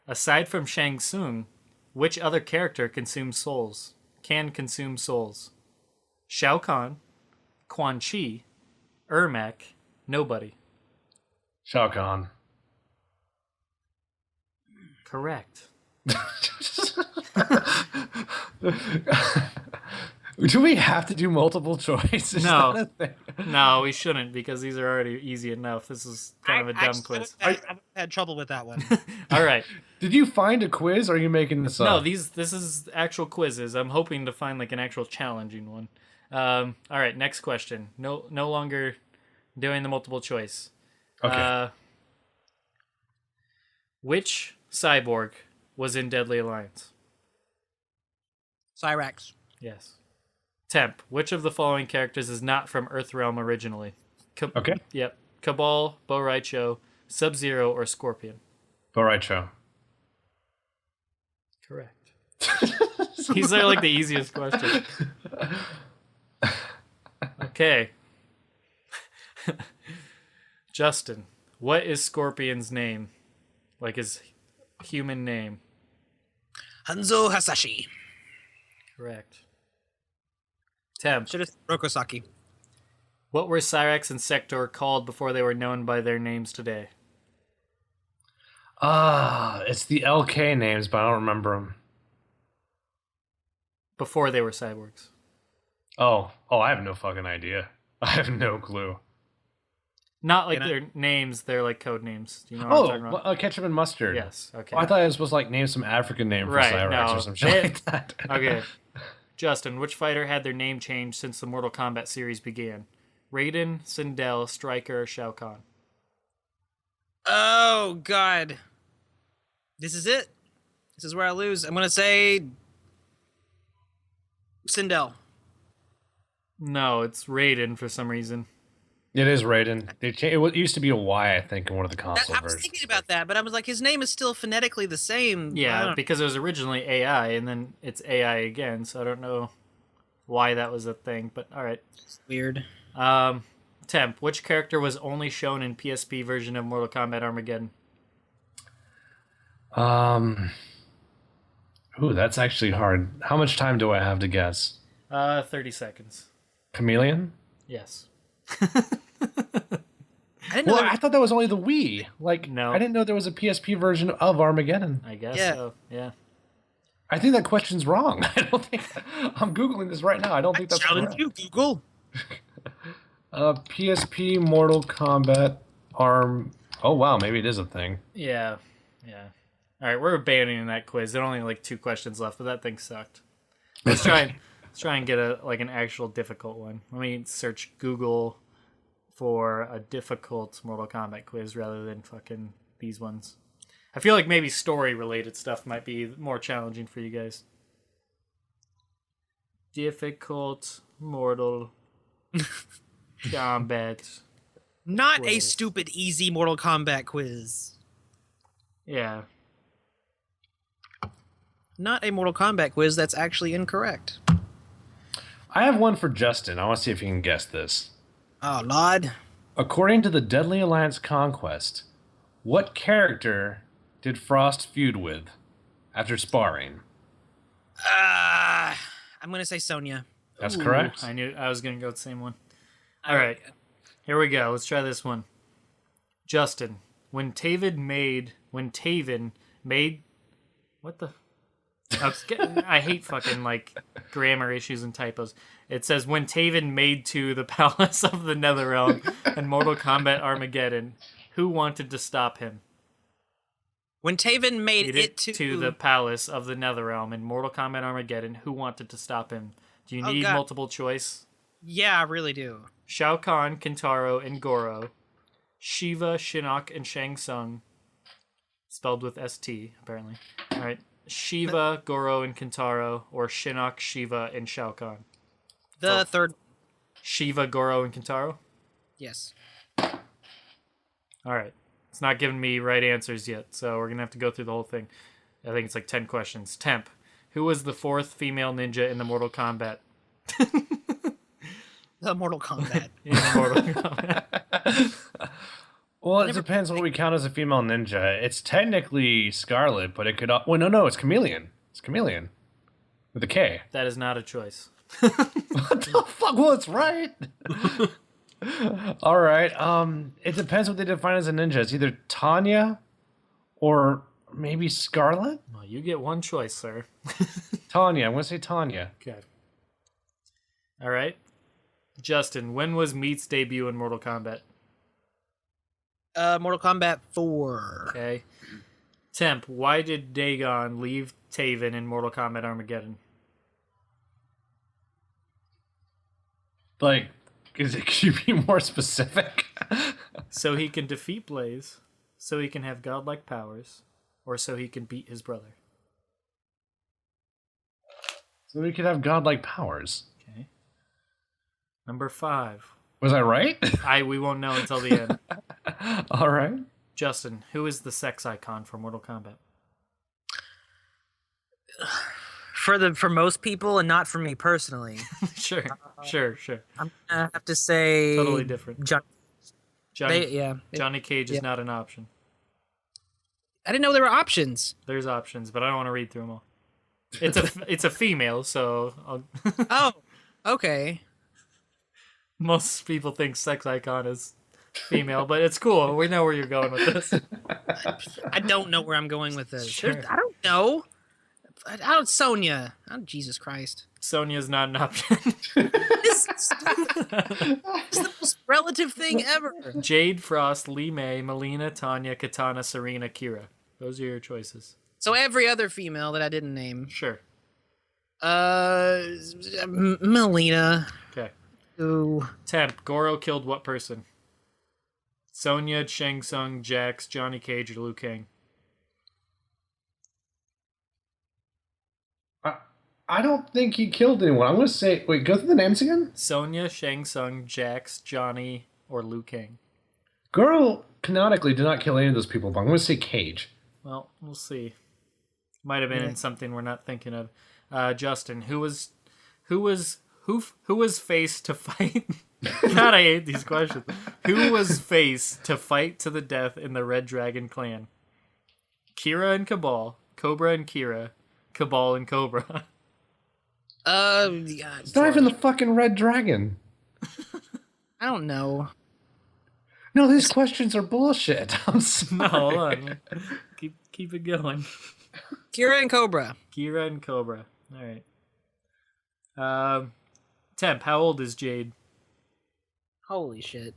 Speaker 3: Aside from Shang Tsung, which other character consumes souls? Can consume souls? Shao Kahn, Quan Chi, Ermac, nobody.
Speaker 2: Shao Kahn.
Speaker 3: Correct.
Speaker 2: Do we have to do multiple choice? Is
Speaker 3: No.
Speaker 2: that a thing?
Speaker 3: No, we shouldn't because these are already easy enough. This is kind of a dumb quiz.
Speaker 1: I've had trouble with that one.
Speaker 3: All right.
Speaker 2: Did you find a quiz or are you making this up?
Speaker 3: No, this is actual quizzes. I'm hoping to find like an actual challenging one. All right, next question. No longer doing the multiple choice.
Speaker 2: Okay.
Speaker 3: Which cyborg was in Deadly Alliance?
Speaker 1: Cyrax.
Speaker 3: Yes. Temp. Which of the following characters is not from Earthrealm originally?
Speaker 2: Okay.
Speaker 3: Yep. Cabal, Bo' Rai Cho, Sub-Zero, or Scorpion?
Speaker 2: All right, Cho.
Speaker 3: Correct. These are like the easiest question. Okay. Justin, what is Scorpion's name? Like his human name?
Speaker 1: Hanzo Hasashi.
Speaker 3: Correct. Temp,
Speaker 1: Should have Rokosaki.
Speaker 3: what were Cyrax and Sector called before they were known by their names today?
Speaker 2: It's the LK names, but I don't remember them.
Speaker 3: Before they were cyborgs.
Speaker 2: Oh, I have no fucking idea. I have no clue.
Speaker 3: Not like their names, they're like code names. Do you know what I'm talking about?
Speaker 2: Ketchup and mustard.
Speaker 3: Yes, okay.
Speaker 2: Oh, I thought I was supposed to like name some African name for
Speaker 3: Right,
Speaker 2: Cyrax
Speaker 3: no.
Speaker 2: or some shit like that.
Speaker 3: Okay. Justin, which fighter had their name changed since the Mortal Kombat series began? Raiden, Sindel, Stryker, or Shao Kahn?
Speaker 1: Oh God. This is it. This is where I lose. I'm gonna say Sindel.
Speaker 3: No, it's Raiden for some reason.
Speaker 2: It is Raiden. It used to be a Y, I think, in one of the console
Speaker 1: I was
Speaker 2: versions.
Speaker 1: thinking about that, but I was like, his name is still phonetically the same. I
Speaker 3: Yeah,
Speaker 1: don't-
Speaker 3: because it was originally AI, and then it's AI again, so I don't know why that was a thing, but alright.
Speaker 1: It's weird.
Speaker 3: Temp, which character was only shown in PSP version of Mortal Kombat Armageddon?
Speaker 2: Ooh, that's actually hard. How much time do I have to guess?
Speaker 3: 30 seconds.
Speaker 2: Chameleon?
Speaker 3: Yes.
Speaker 1: I didn't know.
Speaker 2: Well, I thought that was only the Wii. Like,
Speaker 3: No.
Speaker 2: I didn't know there was a PSP version of Armageddon.
Speaker 3: I guess
Speaker 1: Yeah.
Speaker 3: so, yeah.
Speaker 2: I think that question's wrong. I don't think. I'm googling this right now. I don't think that's
Speaker 1: challenge
Speaker 2: correct.
Speaker 1: you, Google.
Speaker 2: PSP Mortal Kombat Arm. Oh wow, maybe it is a thing.
Speaker 3: Yeah. Alright, we're abandoning that quiz. There are only like 2 questions left, but that thing sucked. Let's try and get an actual difficult one. Let me search Google for a difficult Mortal Kombat quiz rather than fucking these ones. I feel like maybe story-related stuff might be more challenging for you guys. Difficult Mortal Kombat.
Speaker 1: Not a
Speaker 3: Quiz.
Speaker 1: stupid, easy Mortal Kombat quiz.
Speaker 3: Yeah.
Speaker 1: not a Mortal Kombat quiz. That's actually incorrect.
Speaker 2: I have one for Justin. I want to see if you can guess this.
Speaker 1: Oh, Lord.
Speaker 2: According to the Deadly Alliance Conquest, what character did Frost feud with after sparring?
Speaker 1: I'm going to say Sonya.
Speaker 2: That's correct.
Speaker 3: I knew I was going to go with the same one. All right. Here we go. Let's try this one. Justin, when Taven made what the I hate fucking like grammar issues and typos. It says when Taven made to the palace of the Netherrealm in Mortal Kombat Armageddon, who wanted to stop him?
Speaker 1: When Taven made it
Speaker 3: to the palace of the Netherrealm in Mortal Kombat Armageddon, who wanted to stop him? Do you need multiple choice?
Speaker 1: Yeah, I really do.
Speaker 3: Shao Kahn, Kintaro, and Goro. Shiva, Shinnok, and Shang Tsung. Spelled with S-T, apparently. All right. Shiva, Goro, and Kintaro, or Shinnok, Shiva, and Shao Kahn.
Speaker 1: The third.
Speaker 3: Shiva, Goro, and Kintaro?
Speaker 1: Yes.
Speaker 3: All right. It's not giving me right answers yet, so we're going to have to go through the whole thing. I think it's like 10 questions. Temp. Who was the fourth female ninja in the Mortal Kombat?
Speaker 1: The Mortal Kombat.
Speaker 3: In the Mortal Kombat.
Speaker 2: Well, it depends what we count as a female ninja. It's technically Scarlet, but it could... Well, no, it's Chameleon. It's Chameleon. With a K.
Speaker 3: That is not a choice.
Speaker 2: What the fuck? Well, it's right. All right. It depends what they define as a ninja. It's either Tanya or maybe Scarlet?
Speaker 3: Well, you get one choice, sir.
Speaker 2: Tanya. I'm going to say Tanya.
Speaker 3: Okay. All right. Justin, when was Meat's debut in Mortal Kombat?
Speaker 1: Mortal Kombat 4.
Speaker 3: Okay. Temp, why did Dagon leave Taven in Mortal Kombat Armageddon?
Speaker 2: Like, could you be more specific?
Speaker 3: So he can defeat Blaze, so he can have godlike powers, or so he can beat his brother.
Speaker 2: So he could have godlike powers.
Speaker 3: Okay. Number 5.
Speaker 2: Was I right?
Speaker 3: We won't know until the end.
Speaker 2: All right.
Speaker 3: Justin, who is the sex icon for Mortal Kombat?
Speaker 1: For most people and not for me personally.
Speaker 3: Sure.
Speaker 1: I'm gonna have to say
Speaker 3: Totally different. Johnny Cage is not an option.
Speaker 1: I didn't know there were options.
Speaker 3: There's options, but I don't want to read through them all. It's a female, so I'll...
Speaker 1: Oh, okay.
Speaker 3: Most people think sex icon is female, but it's cool. We know where you're going with this.
Speaker 1: I don't know where I'm going with this.
Speaker 3: Sure.
Speaker 1: I don't know. I don't Sonya. Oh, Jesus Christ.
Speaker 3: Sonya's not an option.
Speaker 1: This is the most relative thing ever.
Speaker 3: Jade, Frost, Lee May, Melina, Tanya, Katana, Serena, Kira. Those are your choices.
Speaker 1: So every other female that I didn't name.
Speaker 3: Sure.
Speaker 1: Melina.
Speaker 3: Okay.
Speaker 1: Ooh.
Speaker 3: Temp, Goro killed what person? Sonya, Shang Tsung, Jax, Johnny Cage, or Liu Kang?
Speaker 2: I don't think he killed anyone. I'm going to say... Wait, go through the names again?
Speaker 3: Sonya, Shang Tsung, Jax, Johnny, or Liu Kang?
Speaker 2: Girl canonically did not kill any of those people, but I'm going to say Cage.
Speaker 3: Well, we'll see. Might have been in something we're not thinking of. Justin, who was faced to fight? God, I hate these questions. Who was faced to fight to the death in the Red Dragon clan? Kira and Cabal, Cobra and Kira, Cabal and Cobra.
Speaker 2: It's not even the fucking Red Dragon.
Speaker 1: I don't know.
Speaker 2: No, these questions are bullshit. I'm sorry.
Speaker 3: No, hold on. Keep it going.
Speaker 1: Kira and Cobra.
Speaker 3: Kira and Cobra. All right. Temp, how old is Jade?
Speaker 1: Holy shit.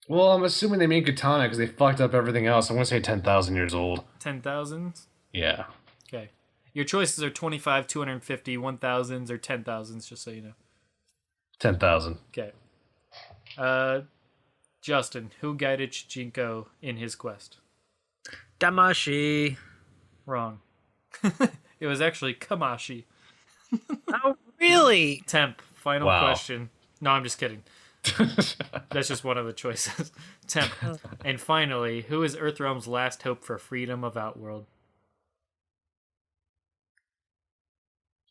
Speaker 2: Well, I'm assuming they mean Katana because they fucked up everything else. I'm going to say 10,000 years old.
Speaker 3: 10,000?
Speaker 2: Yeah.
Speaker 3: Okay. Your choices are 25, 250, 1,000s, or 10,000s, just so you know.
Speaker 2: 10,000.
Speaker 3: Okay. Justin, who guided Chichinko in his quest?
Speaker 1: Damashi.
Speaker 3: Wrong. It was actually Kamashi.
Speaker 1: Oh, really?
Speaker 3: Temp, final question. No, I'm just kidding. That's just one of the choices. Temp. And finally, who is Earthrealm's last hope for freedom of Outworld?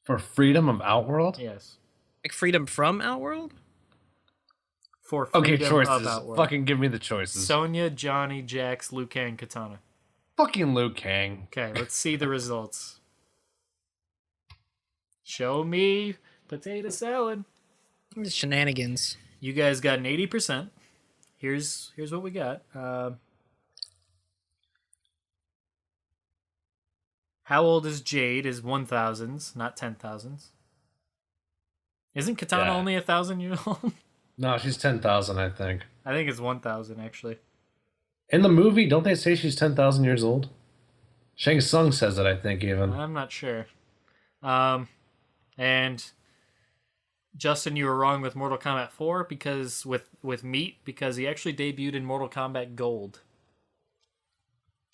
Speaker 2: For Freedom of Outworld?
Speaker 3: Yes.
Speaker 1: Like freedom from Outworld?
Speaker 3: For Freedom
Speaker 2: Okay, choices.
Speaker 3: of Outworld.
Speaker 2: Fucking give me the choices.
Speaker 3: Sonya, Johnny, Jax, Liu Kang, Katana.
Speaker 2: Fucking Liu Kang.
Speaker 3: Okay, let's see the results. Show me potato salad.
Speaker 1: Shenanigans.
Speaker 3: You guys got an 80%. Here's what we got. How old is Jade is 1,000s, not 10,000s. Isn't Katana only 1,000 years old?
Speaker 2: No, she's 10,000, I think.
Speaker 3: I think it's 1,000 actually.
Speaker 2: In the movie, don't they say she's 10,000 years old? Shang Tsung says it, I think, even.
Speaker 3: I'm not sure. And Justin, you were wrong with Mortal Kombat 4 because with Meat because he actually debuted in Mortal Kombat Gold.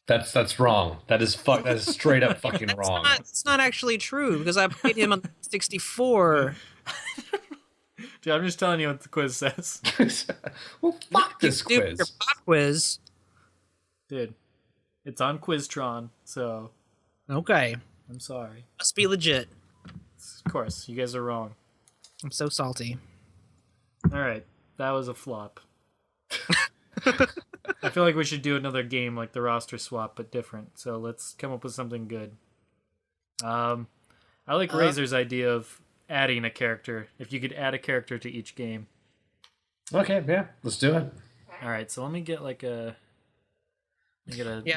Speaker 2: That's wrong. That is straight up fucking wrong.
Speaker 1: It's not actually true because I played him on 64.
Speaker 3: Dude, I'm just telling you what the quiz says.
Speaker 2: Well, fuck this quiz.
Speaker 1: Your pop quiz.
Speaker 3: Dude, it's on Quiztron, so
Speaker 1: Okay.
Speaker 3: I'm sorry.
Speaker 1: Must be legit.
Speaker 3: Of course, you guys are wrong.
Speaker 1: I'm so salty.
Speaker 3: All right, that was a flop. I feel like we should do another game like the roster swap, but different. So let's come up with something good. I like Razor's idea of adding a character. If you could add a character to each game.
Speaker 2: Okay, yeah, let's do it.
Speaker 3: All right, so let me get like a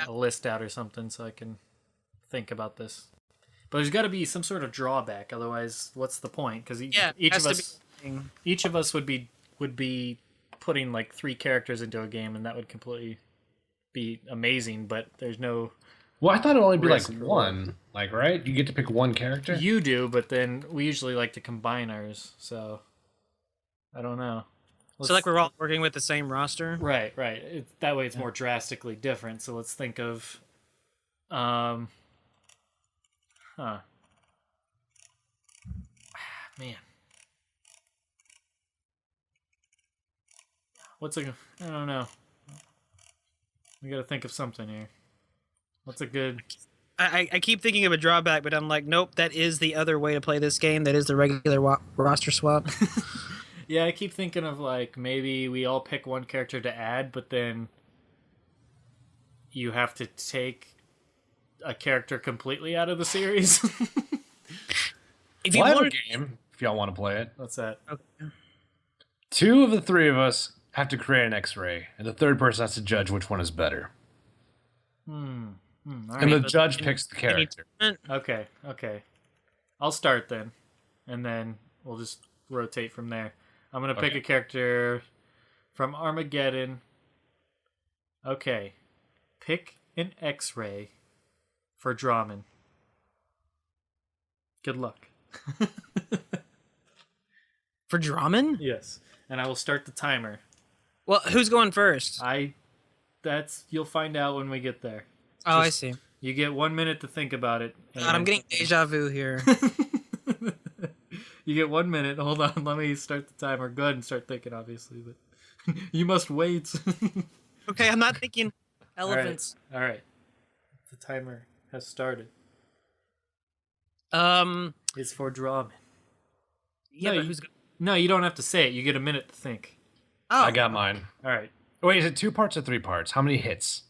Speaker 3: list out or something so I can think about this. But there's got to be some sort of drawback, otherwise, what's the point? Because each of us would be putting like 3 characters into a game, and that would completely be amazing. But there's no.
Speaker 2: Well, I thought it'd only be like one, like right? You get to pick one character.
Speaker 3: You do, but then we usually like to combine ours. So I don't know.
Speaker 1: So like we're all working with the same roster?
Speaker 3: Right. That way it's more drastically different. So let's think of, man. I don't know. We got to think of something here. What's a good?
Speaker 1: I keep thinking of a drawback, but I'm like, nope, that is the other way to play this game. That is the regular roster swap.
Speaker 3: Yeah, I keep thinking of like maybe we all pick one character to add, but then you have to take a character completely out of the series.
Speaker 2: If you want a game, if y'all want to play it.
Speaker 3: What's that?
Speaker 1: Okay.
Speaker 2: 2 of the 3 of us have to create an X-ray, and the third person has to judge which one is better.
Speaker 3: And
Speaker 2: the judge picks the character.
Speaker 3: Okay. I'll start then, and then we'll just rotate from there. I'm going to pick a character from Armageddon. Okay. Pick an X-ray for Drawman. Good luck.
Speaker 1: For Drawman?
Speaker 3: Yes. And I will start the timer.
Speaker 1: Well, who's going first?
Speaker 3: You'll find out when we get there.
Speaker 1: Oh, I see.
Speaker 3: You get 1 minute to think about it.
Speaker 1: God, I'm getting deja vu here.
Speaker 3: You get 1 minute. Hold on, let me start the timer. Go ahead and start thinking, obviously, but you must wait.
Speaker 1: Okay, I'm not thinking elephants.
Speaker 3: All right. The timer has started. It's for Drawman.
Speaker 1: Yeah,
Speaker 3: No, you don't have to say it. You get a minute to think.
Speaker 1: Oh.
Speaker 2: I got mine.
Speaker 3: All right.
Speaker 2: Wait, is it 2 parts or 3 parts? How many hits?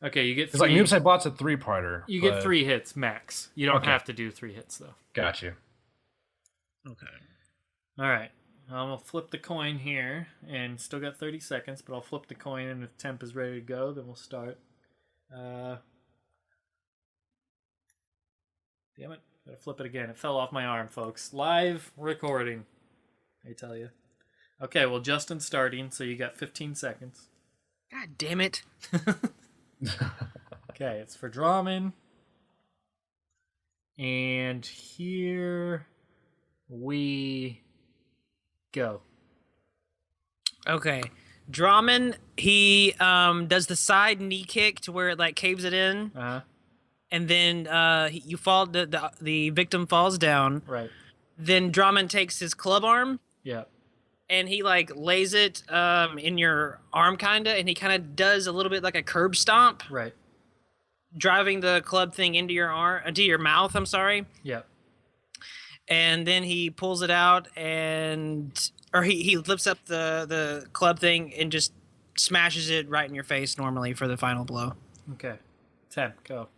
Speaker 3: Okay, you get 3.
Speaker 2: It's like Noobside Bot's a 3-parter.
Speaker 3: You get 3 hits max. You don't have to do 3 hits though.
Speaker 2: Got you.
Speaker 1: Okay.
Speaker 3: All right. I'll flip the coin here, and still got 30 seconds, but I'll flip the coin, and if Temp is ready to go, then we'll start. Damn it. Gotta flip it again. It fell off my arm, folks. Live recording, I tell you. Okay, well, Justin's starting, so you got 15 seconds.
Speaker 1: God damn it.
Speaker 3: Okay, it's for Drawman. And here we go.
Speaker 1: Okay. Drawman, he does the side knee kick to where it like caves it in.
Speaker 3: Uh-huh.
Speaker 1: And then you fall. The victim falls down.
Speaker 3: Right.
Speaker 1: Then Drawman takes his club arm.
Speaker 3: Yeah.
Speaker 1: And he like lays it in your arm kinda, and he kind of does a little bit like a curb stomp.
Speaker 3: Right.
Speaker 1: Driving the club thing into your mouth. I'm sorry.
Speaker 3: Yeah.
Speaker 1: and then he pulls it out or he lifts up the club thing and just smashes it right in your face normally for the final blow.
Speaker 3: Okay. Temp, go.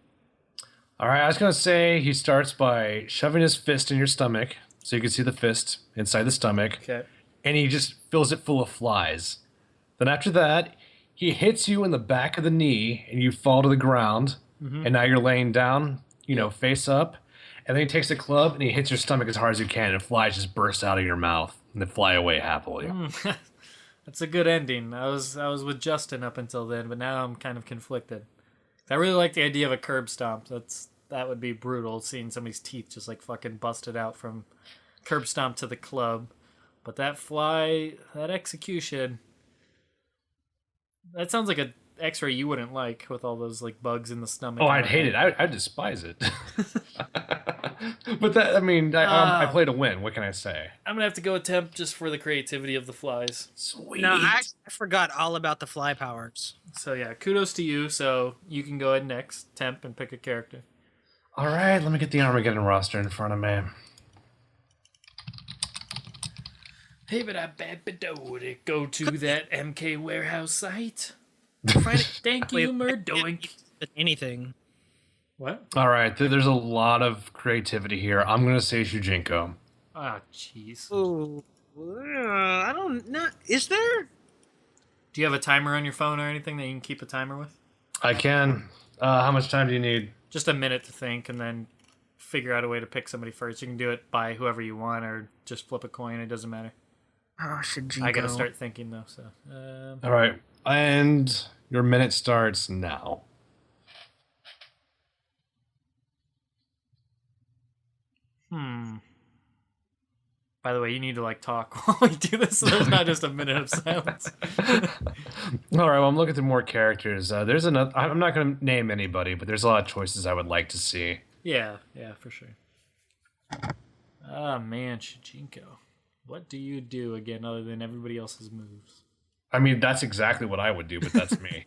Speaker 2: All right, I was going to say he starts by shoving his fist in your stomach so you can see the fist inside the stomach.
Speaker 3: Okay.
Speaker 2: And he just fills it full of flies. Then after that, he hits you in the back of the knee and you fall to the ground. And now you're laying down, face up. And then he takes a club and he hits your stomach as hard as you can and flies just burst out of your mouth and then fly away happily.
Speaker 3: That's a good ending. I was with Justin up until then, but now I'm kind of conflicted. I really like the idea of a curb stomp. That would be brutal, seeing somebody's teeth just like fucking busted out from curb stomp to the club. But that execution, that sounds like an X-ray you wouldn't like with all those like bugs in the stomach.
Speaker 2: Oh, I'd hate it. I'd despise it. But I play to win. What can I say?
Speaker 3: I'm gonna have to go with Temp just for the creativity of the flies.
Speaker 2: Sweet.
Speaker 1: No, I forgot all about the fly powers.
Speaker 3: So yeah, kudos to you. So you can go ahead next, Temp, and pick a character.
Speaker 2: All right, let me get the Armageddon roster in front of me.
Speaker 3: Hey, but I go to that MK warehouse site. Thank you, Murdoink.
Speaker 1: Anything.
Speaker 3: What?
Speaker 2: All right, there's a lot of creativity here. I'm going to say Shujinko.
Speaker 3: Ah, jeez.
Speaker 1: Oh, I don't know. Is there?
Speaker 3: Do you have a timer on your phone or anything that you can keep a timer with?
Speaker 2: I can. How much time do you need?
Speaker 3: Just a minute to think and then figure out a way to pick somebody first. You can do it by whoever you want or just flip a coin. It doesn't matter.
Speaker 1: Oh, Shujinko.
Speaker 3: I got to start thinking, though. So.
Speaker 2: All right, and your minute starts now.
Speaker 3: By the way, you need to talk while we do this, so there's not just a minute of silence.
Speaker 2: All right, well, I'm looking through more characters. There's another. I'm not going to name anybody, but there's a lot of choices I would like to see.
Speaker 3: Yeah, for sure. Oh man, Shujinko, what do you do again other than everybody else's moves?
Speaker 2: I mean, that's exactly what I would do, but that's me.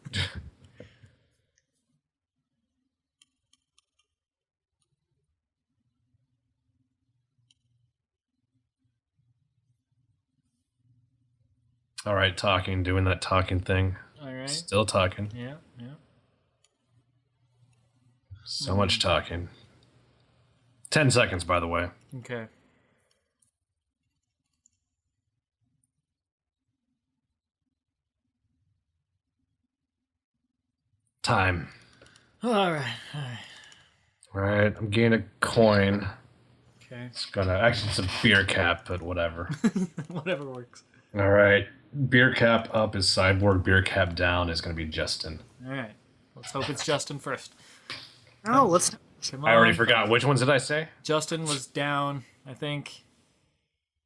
Speaker 2: All right, doing that talking thing.
Speaker 3: All right.
Speaker 2: Still talking.
Speaker 3: Yeah.
Speaker 2: So much talking. 10 seconds, by the way.
Speaker 3: Okay.
Speaker 2: Time.
Speaker 3: All right.
Speaker 2: All right, I'm getting a coin.
Speaker 3: Okay.
Speaker 2: It's a beer cap, but whatever.
Speaker 3: Whatever works.
Speaker 2: All right, beer cap up is Cyborg. Beer cap down is going to be Justin.
Speaker 3: All right. Let's hope it's Justin first.
Speaker 1: Oh, let's.
Speaker 3: Come on.
Speaker 2: I already forgot. Which ones did I say?
Speaker 3: Justin was down, I think.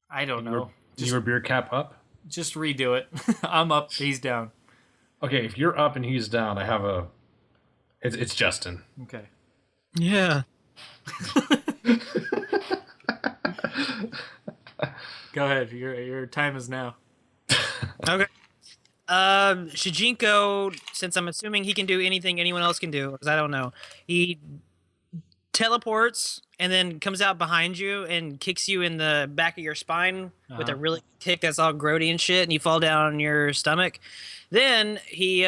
Speaker 3: I don't know.
Speaker 2: You were beer cap up?
Speaker 3: Just redo it. I'm up, he's down.
Speaker 2: Okay, if you're up and he's down, I have a... It's Justin.
Speaker 3: Okay.
Speaker 1: Yeah.
Speaker 3: Go ahead. Your time is now.
Speaker 1: Okay. Shujinko, since I'm assuming he can do anything anyone else can do, because I don't know, he teleports and then comes out behind you and kicks you in the back of your spine with a really kick that's all grody and shit, and you fall down on your stomach. Then he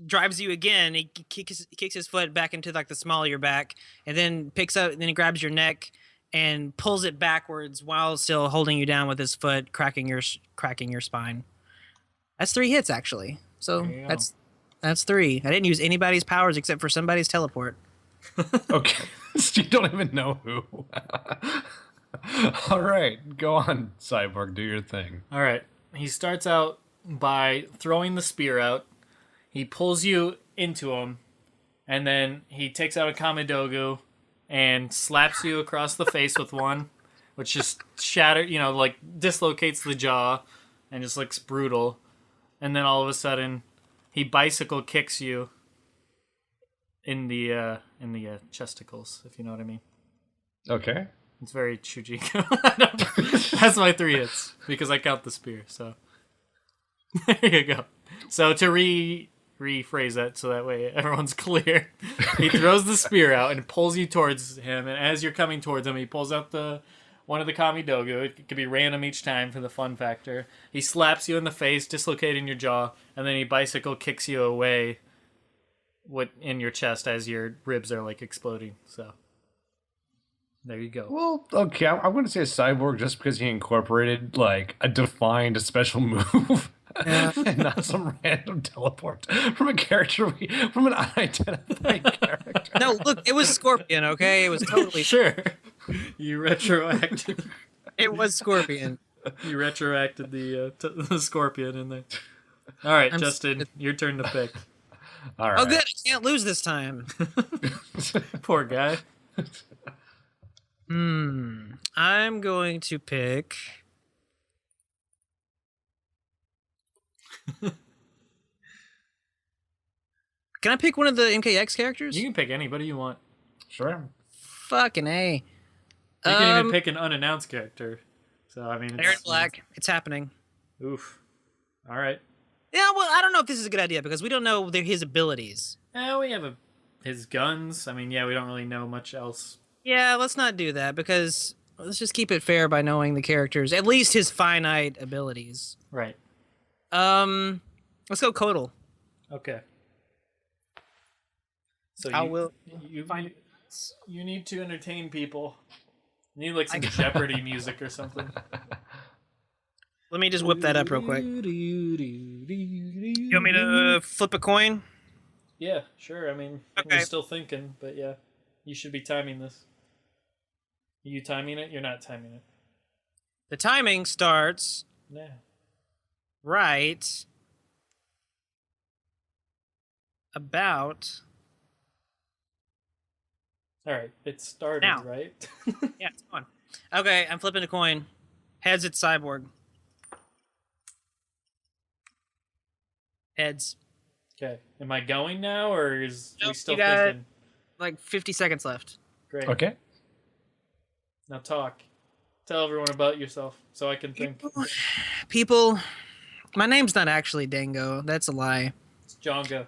Speaker 1: drives you again. He kicks his foot back into the small of your back, and then he grabs your neck and pulls it backwards while still holding you down with his foot, cracking your spine. That's 3 hits actually. So that's 3. I didn't use anybody's powers except for somebody's teleport.
Speaker 2: Okay, you don't even know who. All right, go on, Cyborg. Do your thing.
Speaker 3: All right. He starts out by throwing the spear out. He pulls you into him, and then he takes out a Kamidogu and slaps you across the face with one, which just dislocates the jaw and just looks brutal. And then all of a sudden, he bicycle kicks you in the chesticles, if you know what I mean.
Speaker 2: Okay.
Speaker 3: It's very Shujinko. That's my 3 hits because I count the spear. So there you go. So to rephrase that so that way everyone's clear. He throws the spear out and pulls you towards him, and as you're coming towards him, he pulls out one of the Kamidogu. It could be random each time for the fun factor. He slaps you in the face, dislocating your jaw, and then he bicycle kicks you away in your chest as your ribs are like exploding. So there you go.
Speaker 2: Well, okay, I'm going to say Cyborg just because he incorporated like a defined special move.
Speaker 1: Yeah.
Speaker 2: And not some random teleport from from an unidentified character.
Speaker 1: No, look, it was Scorpion, okay? It was totally...
Speaker 3: Sure. You retroacted.
Speaker 1: It was Scorpion.
Speaker 3: You retroacted the Scorpion in there. All right, Justin, your turn to pick.
Speaker 2: All right.
Speaker 1: Oh, good. I can't lose this time.
Speaker 3: Poor guy.
Speaker 1: I'm going to pick... Can I pick one of the MKX characters?
Speaker 3: You can pick anybody you want.
Speaker 2: Sure.
Speaker 1: Fucking A.
Speaker 3: You can even pick an unannounced character. So, I mean...
Speaker 1: Aaron Black. It's happening.
Speaker 3: Oof. All right.
Speaker 1: Yeah, well, I don't know if this is a good idea because we don't know his abilities.
Speaker 3: We have his guns. I mean, yeah, we don't really know much else.
Speaker 1: Yeah, let's not do that because let's just keep it fair by knowing the characters, at least his finite abilities.
Speaker 3: Right.
Speaker 1: Let's go Kodal.
Speaker 3: Okay. So you need to entertain people. You need like some Jeopardy music or something.
Speaker 1: Let me just whip that up real quick. You want me to flip a coin?
Speaker 3: Yeah, sure. I mean,
Speaker 1: okay.
Speaker 3: I'm still thinking, but yeah, you should be timing this. Are you timing it? You're not timing it.
Speaker 1: The timing starts.
Speaker 3: Yeah.
Speaker 1: Right. About.
Speaker 3: All right, it started,
Speaker 1: now.
Speaker 3: Right?
Speaker 1: Yeah, it's on. Okay, I'm flipping a coin. Heads, it's Cyborg. Heads.
Speaker 3: Okay. Am I going now, or is
Speaker 1: Nope,
Speaker 3: we still
Speaker 1: you got
Speaker 3: thinking?
Speaker 1: Like 50 seconds left.
Speaker 3: Great.
Speaker 2: Okay.
Speaker 3: Now talk. Tell everyone about yourself so I can think.
Speaker 1: People, my name's not actually Django. That's a lie.
Speaker 3: It's Django.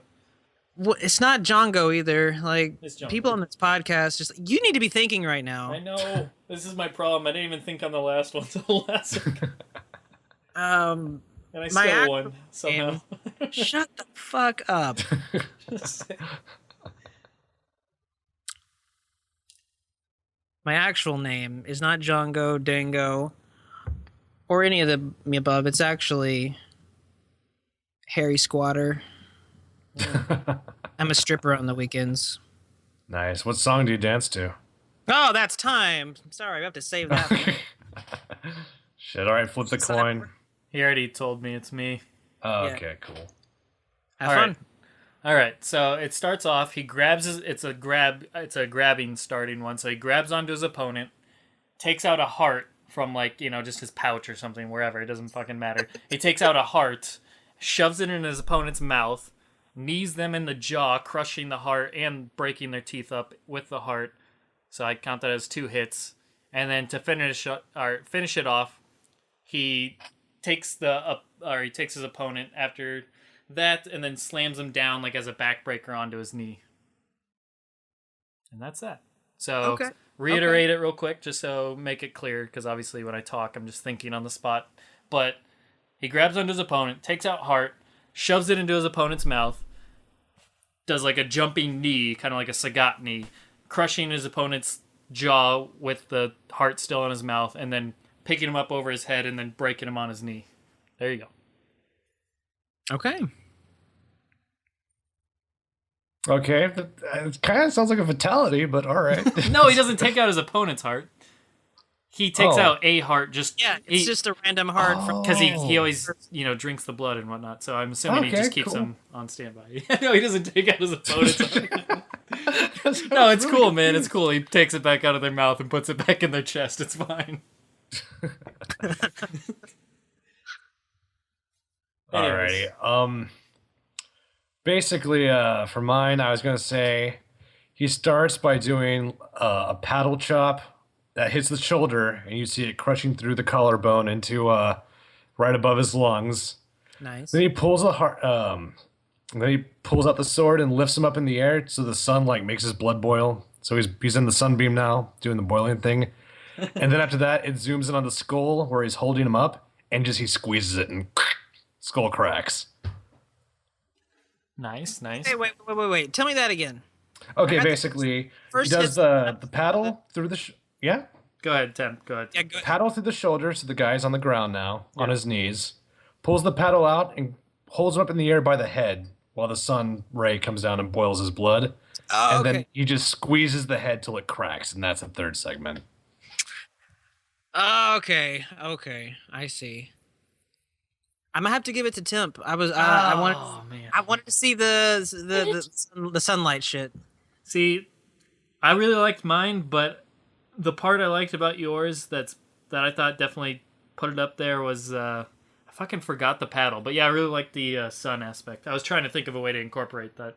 Speaker 1: Well, it's not Django either. Like,
Speaker 3: It's Django.
Speaker 1: people on this podcast, just you need to be thinking right now.
Speaker 3: I know. This is my problem. I didn't even think on the last one until last second.
Speaker 1: Um,
Speaker 3: And I
Speaker 1: my
Speaker 3: still won somehow.
Speaker 1: Shut the fuck up. My actual name is not Django, Dango, or any of the above. It's actually Harry Squatter. I'm a stripper on the weekends.
Speaker 2: Nice. What song do you dance to?
Speaker 1: Oh, that's time. I'm sorry, we have to save that.
Speaker 2: Shit. All right, flip the coin.
Speaker 3: He already told me it's me.
Speaker 2: Oh,
Speaker 1: Yeah.
Speaker 2: okay, cool.
Speaker 1: Have
Speaker 3: All
Speaker 1: fun.
Speaker 3: right. All right. So it starts off. He grabs it's a grabbing starting one. So he grabs onto his opponent, takes out a heart from just his pouch or something, wherever. It doesn't fucking matter. He takes out a heart, shoves it in his opponent's mouth, knees them in the jaw, crushing the heart and breaking their teeth up with the heart. So I count that as 2 hits. And then to finish it off, he takes his opponent after that and then slams him down as a backbreaker onto his knee. And that's that. So reiterate it real quick just so make it clear, because obviously when I talk I'm just thinking on the spot. But he grabs onto his opponent, takes out heart, shoves it into his opponent's mouth, does a jumping knee, kind of like a Sagat knee, crushing his opponent's jaw with the heart still in his mouth, and then picking him up over his head and then breaking him on his knee. There you go.
Speaker 1: Okay.
Speaker 2: Okay, it kind of sounds like a fatality, but all right.
Speaker 3: No, he doesn't take out his opponent's heart. He takes out a heart. Just
Speaker 1: just a random heart from
Speaker 3: because he always drinks the blood and whatnot. So I'm assuming he just keeps him on standby. No, he doesn't take out his opponent's heart. No, it's really cool, man. It's cool. He takes it back out of their mouth and puts it back in their chest. It's fine.
Speaker 2: Alrighty. Basically, for mine, I was gonna say he starts by doing a paddle chop that hits the shoulder, and you see it crushing through the collarbone into right above his lungs.
Speaker 1: Nice.
Speaker 2: Then he pulls a heart. And then he pulls out the sword and lifts him up in the air, so the sun like makes his blood boil. So he's in the sunbeam now, doing the boiling thing. And then after that, it zooms in on the skull where he's holding him up, and just he squeezes it, and skull cracks.
Speaker 3: Nice, nice.
Speaker 1: Hey, wait. Tell me that again.
Speaker 2: Okay, basically, he does the paddle through the yeah.
Speaker 3: Go ahead, Temp. Go ahead.
Speaker 1: Yeah, go ahead.
Speaker 2: Paddle through the shoulder, so the guy's on the ground now, on his knees. Pulls the paddle out and holds him up in the air by the head while the sun ray comes down and boils his blood.
Speaker 1: Oh,
Speaker 2: And
Speaker 1: okay.
Speaker 2: then he just squeezes the head till it cracks, and that's the third segment.
Speaker 1: Okay, I see. I'm gonna have to give it to Temp. I wanted to see the sunlight shit.
Speaker 3: See, I really liked mine, but the part I liked about yours that I thought definitely put it up there was I fucking forgot the paddle. But yeah, I really liked the sun aspect. I was trying to think of a way to incorporate that.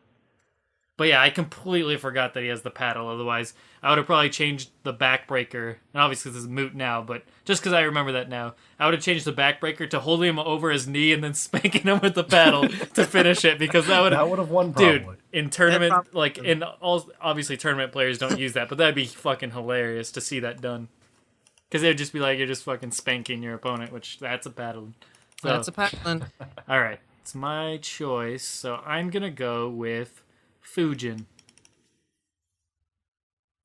Speaker 3: But yeah, I completely forgot that he has the paddle. Otherwise, I would have probably changed the backbreaker. And obviously, this is moot now, but just because I remember that now, I would have changed the backbreaker to holding him over his knee and then spanking him with the paddle to finish it, because that would
Speaker 2: have won, probably.
Speaker 3: Dude, in tournament, like in all, obviously tournament players don't use that, but that'd be fucking hilarious to see that done. Because it would just be like you're just fucking spanking your opponent, which that's a paddle. So,
Speaker 1: That's a paddling.
Speaker 3: all right, it's my choice, so I'm gonna go with Fujin.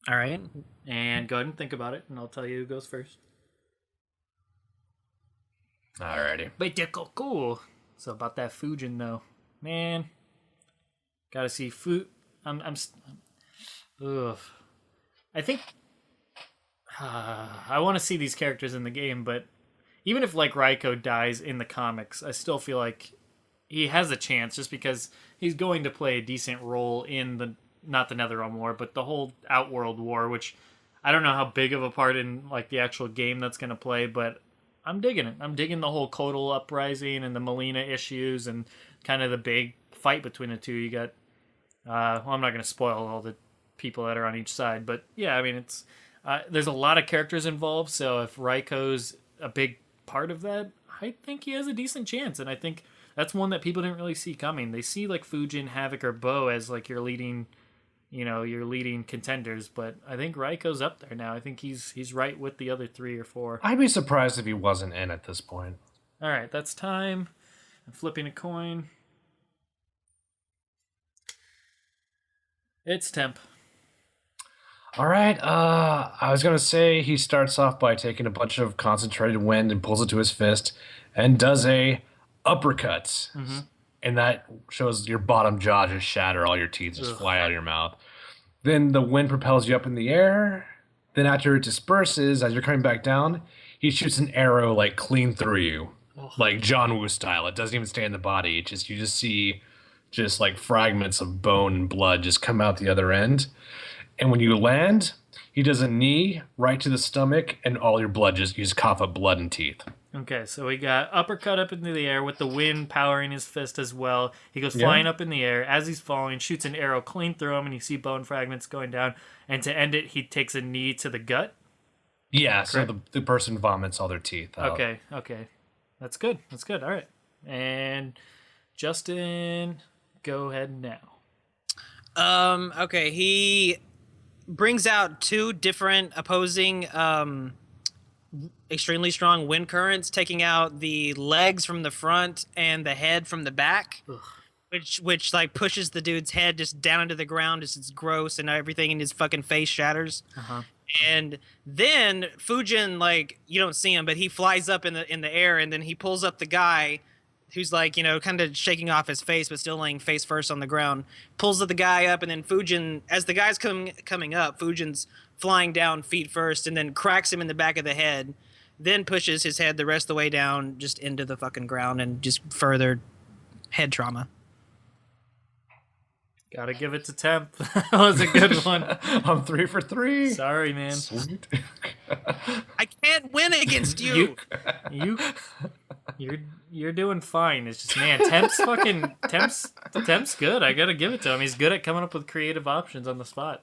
Speaker 1: All right.
Speaker 3: And go ahead and think about it, and I'll tell you who goes first.
Speaker 2: Alrighty.
Speaker 3: But cool. So about that Fujin though, man, gotta see ugh. I think I want to see these characters in the game, but even if like Raiko dies in the comics, I still feel like he has a chance just because he's going to play a decent role in the not the Netherrealm War, but the whole Outworld War, which I don't know how big of a part in like the actual game that's going to play, but I'm digging it. I'm digging the whole Kotal uprising and the Melina issues and kind of the big fight between the two. You got well, I'm not going to spoil all the people that are on each side, but yeah, I mean it's there's a lot of characters involved, so if Raiko's a big part of that, I think he has a decent chance, and I think that's one that people didn't really see coming. They see like Fujin, Havoc, or Bo as like your leading contenders, but I think Raiko's up there now. I think he's right with the other 3 or 4.
Speaker 2: I'd be surprised if he wasn't in at this point.
Speaker 3: All right, that's time. I'm flipping a coin. It's Temp.
Speaker 2: All right. I was gonna say he starts off by taking a bunch of concentrated wind and pulls it to his fist, and does a uppercut, and that shows your bottom jaw just shatter, all your teeth just fly out of your mouth. Then the wind propels you up in the air. Then after it disperses, as you're coming back down, he shoots an arrow like clean through you, like John Woo style. It doesn't even stay in the body. You just see just like fragments of bone and blood just come out the other end. And when you land, he does a knee right to the stomach, and all your blood you just cough up blood and teeth.
Speaker 3: Okay, so we got uppercut up into the air with the wind powering his fist as well. He goes flying up in the air. As he's falling, shoots an arrow clean through him, and you see bone fragments going down. And to end it, he takes a knee to the gut.
Speaker 2: Yeah, correct. So the person vomits all their teeth out.
Speaker 3: Okay. That's good. All right. And Justin, go ahead now.
Speaker 1: Okay, he brings out 2 different opposing extremely strong wind currents, taking out the legs from the front and the head from the back. Ugh. Which like pushes the dude's head just down into the ground. It's gross, and everything in his fucking face shatters. And then Fujin, like, you don't see him, but he flies up in the air, and then he pulls up the guy who's like, kind of shaking off his face, but still laying face first on the ground. Pulls the guy up, and then Fujin, as the guy's coming up, Fujin's flying down feet first, and then cracks him in the back of the head, then pushes his head the rest of the way down just into the fucking ground, and just further head trauma.
Speaker 3: Gotta give it to Temp. That was a good one.
Speaker 2: I'm 3 for 3.
Speaker 3: Sorry, man.
Speaker 2: Sweet.
Speaker 1: I can't win against you.
Speaker 3: You're doing fine. It's just, man, Temp's good. I gotta give it to him. He's good at coming up with creative options on the spot.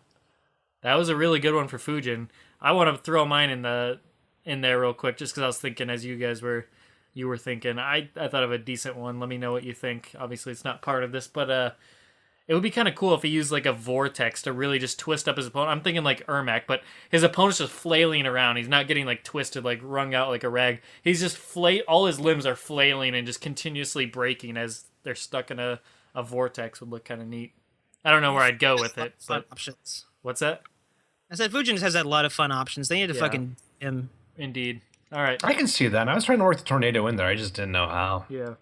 Speaker 3: That was a really good one for Fujin. I want to throw mine in there real quick, just because I was thinking as you guys were you were thinking. I thought of a decent one. Let me know what you think. Obviously, it's not part of this, but it would be kind of cool if he used like a vortex to really just twist up his opponent. I'm thinking like Ermac, but his opponent's just flailing around. He's not getting like twisted, like wrung out like a rag. He's just all his limbs are flailing and just continuously breaking as they're stuck in a vortex. Would look kind of neat. I don't know where I'd go with it.
Speaker 1: Fun
Speaker 3: But
Speaker 1: options.
Speaker 3: what's that?
Speaker 1: I said Fujin has had a lot of fun options. They need to fucking him.
Speaker 3: Indeed. All right.
Speaker 2: I can see that. And I was trying to work the tornado in there. I just didn't know how.
Speaker 3: Yeah.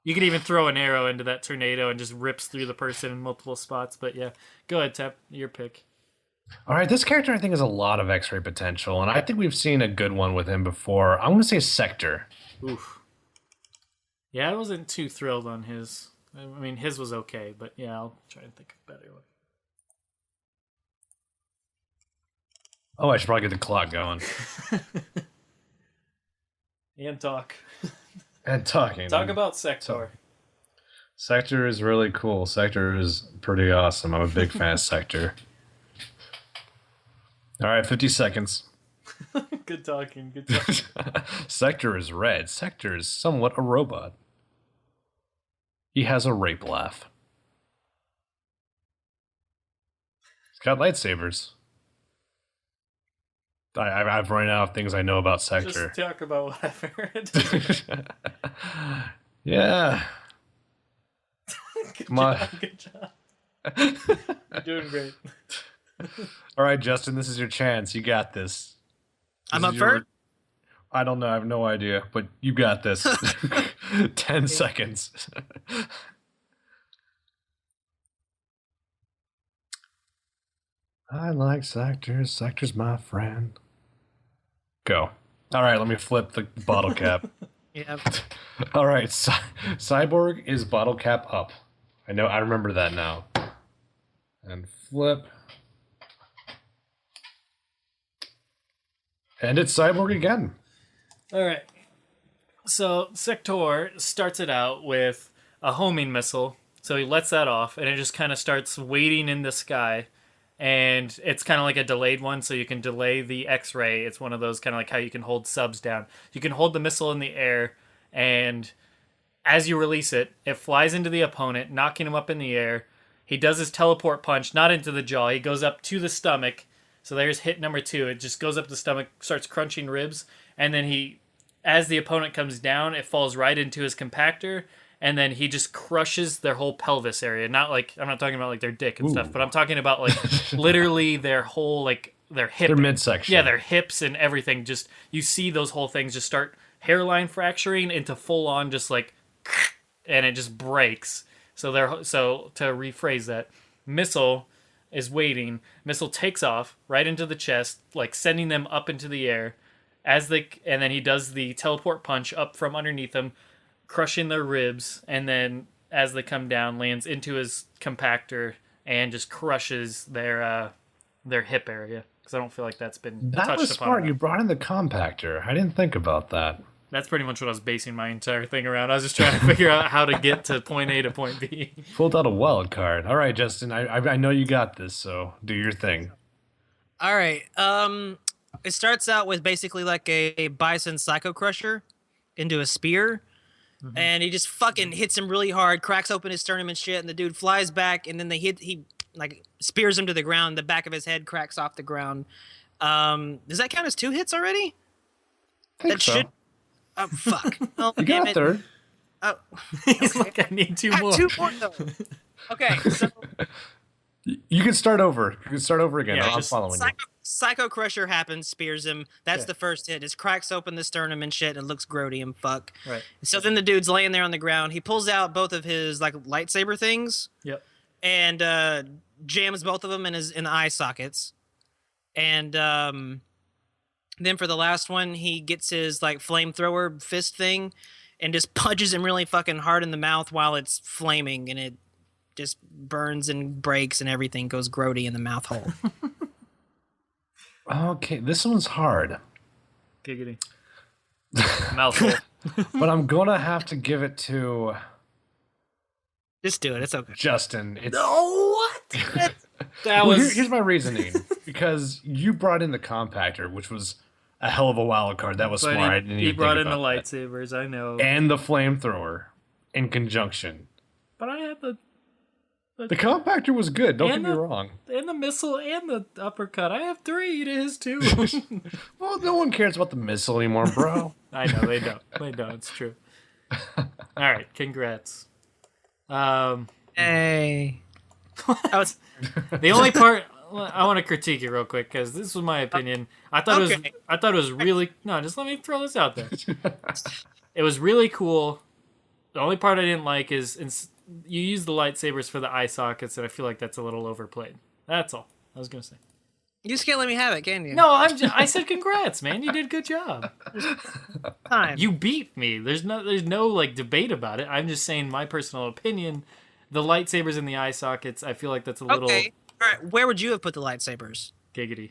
Speaker 3: You could even throw an arrow into that tornado and just rips through the person in multiple spots. But yeah, go ahead, Temp. Your pick.
Speaker 2: All right, this character I think has a lot of X-ray potential, and I think we've seen a good one with him before. I'm going to say Sector.
Speaker 3: Oof. Yeah, I wasn't too thrilled on his. I mean, his was okay, but yeah, I'll try and think of a better one.
Speaker 2: Oh, I should probably get the clock going.
Speaker 3: And talk.
Speaker 2: And talking.
Speaker 3: Talk about Sector.
Speaker 2: Sector is really cool. Sector is pretty awesome. I'm a big fan of Sector. All right, 50 seconds.
Speaker 3: Good talking. Good talking.
Speaker 2: Sector is red. Sector is somewhat a robot. He has a rape laugh. He's got lightsabers. I've run out of things I know about Sector.
Speaker 3: Just talk about what I've heard.
Speaker 2: Yeah. Come on.
Speaker 3: Good job. You're doing great.
Speaker 2: All right, Justin, this is your chance. You got this.
Speaker 1: I'm up first?
Speaker 2: I don't know. I have no idea, but you got this. 10 seconds. I like Sector. Sector's my friend. Go. All right, let me flip the bottle cap.
Speaker 1: Yeah.
Speaker 2: All right, Cyborg is bottle cap up. I remember that now. And flip. And it's Cyborg again.
Speaker 3: All right. So Sector starts it out with a homing missile. So he lets that off, and it just kind of starts waiting in the sky. And it's kind of like a delayed one, so you can delay the X-ray. It's one of those kind of like how you can hold subs down. You can hold the missile in the air, and as you release it, it flies into the opponent, knocking him up in the air. He does his teleport punch, not into the jaw. He goes up to the stomach. So there's hit number 2. It just goes up the stomach, starts crunching ribs, and then as the opponent comes down, it falls right into his compactor, and then he just crushes their whole pelvis area. Not like, I'm not talking about like their dick and stuff, but I'm talking about like literally their whole, like their hip.
Speaker 2: Their midsection.
Speaker 3: Yeah, their hips and everything. Just, you see those whole things just start hairline fracturing into full on just like, and it just breaks. So to rephrase that, missile is waiting. Missile takes off right into the chest, like sending them up into the air. And then he does the teleport punch up from underneath them, crushing their ribs, and then as they come down, lands into his compactor and just crushes their hip area. Because I don't feel like that's been touched upon.
Speaker 2: That was smart. You brought in the compactor. I didn't think about that.
Speaker 3: That's pretty much what I was basing my entire thing around. I was just trying to figure out how to get to point A to point B.
Speaker 2: Pulled out a wild card. All right, Justin. I know you got this, so do your thing.
Speaker 1: All right. It starts out with basically like a bison psycho crusher into a spear. Mm-hmm. And he just fucking hits him really hard, cracks open his sternum and shit, and the dude flies back, and then he like spears him to the ground. The back of his head cracks off the ground. Does that count as 2 hits already?
Speaker 2: I think so.
Speaker 1: Oh, fuck. Oh,
Speaker 2: you got a third.
Speaker 1: Oh,
Speaker 3: he's like, I need 2 more.
Speaker 1: 2 more, though. Okay, so...
Speaker 2: You can start over. You can start over again.
Speaker 3: Yeah,
Speaker 2: I'm following you.
Speaker 1: Psycho Crusher happens, spears him. That's the first hit. It cracks open the sternum and shit, and it looks grody and fuck.
Speaker 3: Right.
Speaker 1: So then the dude's laying there on the ground. He pulls out both of his like lightsaber things.
Speaker 3: Yep.
Speaker 1: And jams both of them in the eye sockets. And then for the last one, he gets his like flamethrower fist thing and just punches him really fucking hard in the mouth while it's flaming, and it just burns and breaks and everything goes grody in the mouth hole.
Speaker 2: Okay, this one's hard.
Speaker 3: Giggity. Mouthful.
Speaker 2: But I'm gonna have to give it to...
Speaker 1: Just do it. It's okay.
Speaker 2: Justin. It's...
Speaker 3: No, what? That was...
Speaker 2: Here's my reasoning. Because you brought in the compactor, which was a hell of a wild card. That was
Speaker 3: But
Speaker 2: smart. I didn't
Speaker 3: he
Speaker 2: even
Speaker 3: brought
Speaker 2: think
Speaker 3: in the
Speaker 2: about that.
Speaker 3: lightsabers. I know.
Speaker 2: And the flamethrower in conjunction.
Speaker 3: But I had the
Speaker 2: The compactor was good. Don't get me wrong.
Speaker 3: and the missile and the uppercut. I have 3 to his 2.
Speaker 2: Well, no one cares about the missile anymore, bro.
Speaker 3: I know they don't. They don't. It's true. All right, congrats.
Speaker 1: Hey.
Speaker 3: The only part I want to critique you real quick because this was my opinion. I thought it was really no. Just let me throw this out there. It was really cool. The only part I didn't like is you use the lightsabers for the eye sockets, and I feel like that's a little overplayed. That's all I was gonna say.
Speaker 1: You just can't let me have it, can you?
Speaker 3: No, I said congrats, man. You did a good job.
Speaker 1: Time.
Speaker 3: You beat me. There's no like debate about it. I'm just saying my personal opinion. The lightsabers in the eye sockets, I feel like that's a little
Speaker 1: Okay. All right. Where would you have put the lightsabers?
Speaker 3: giggity.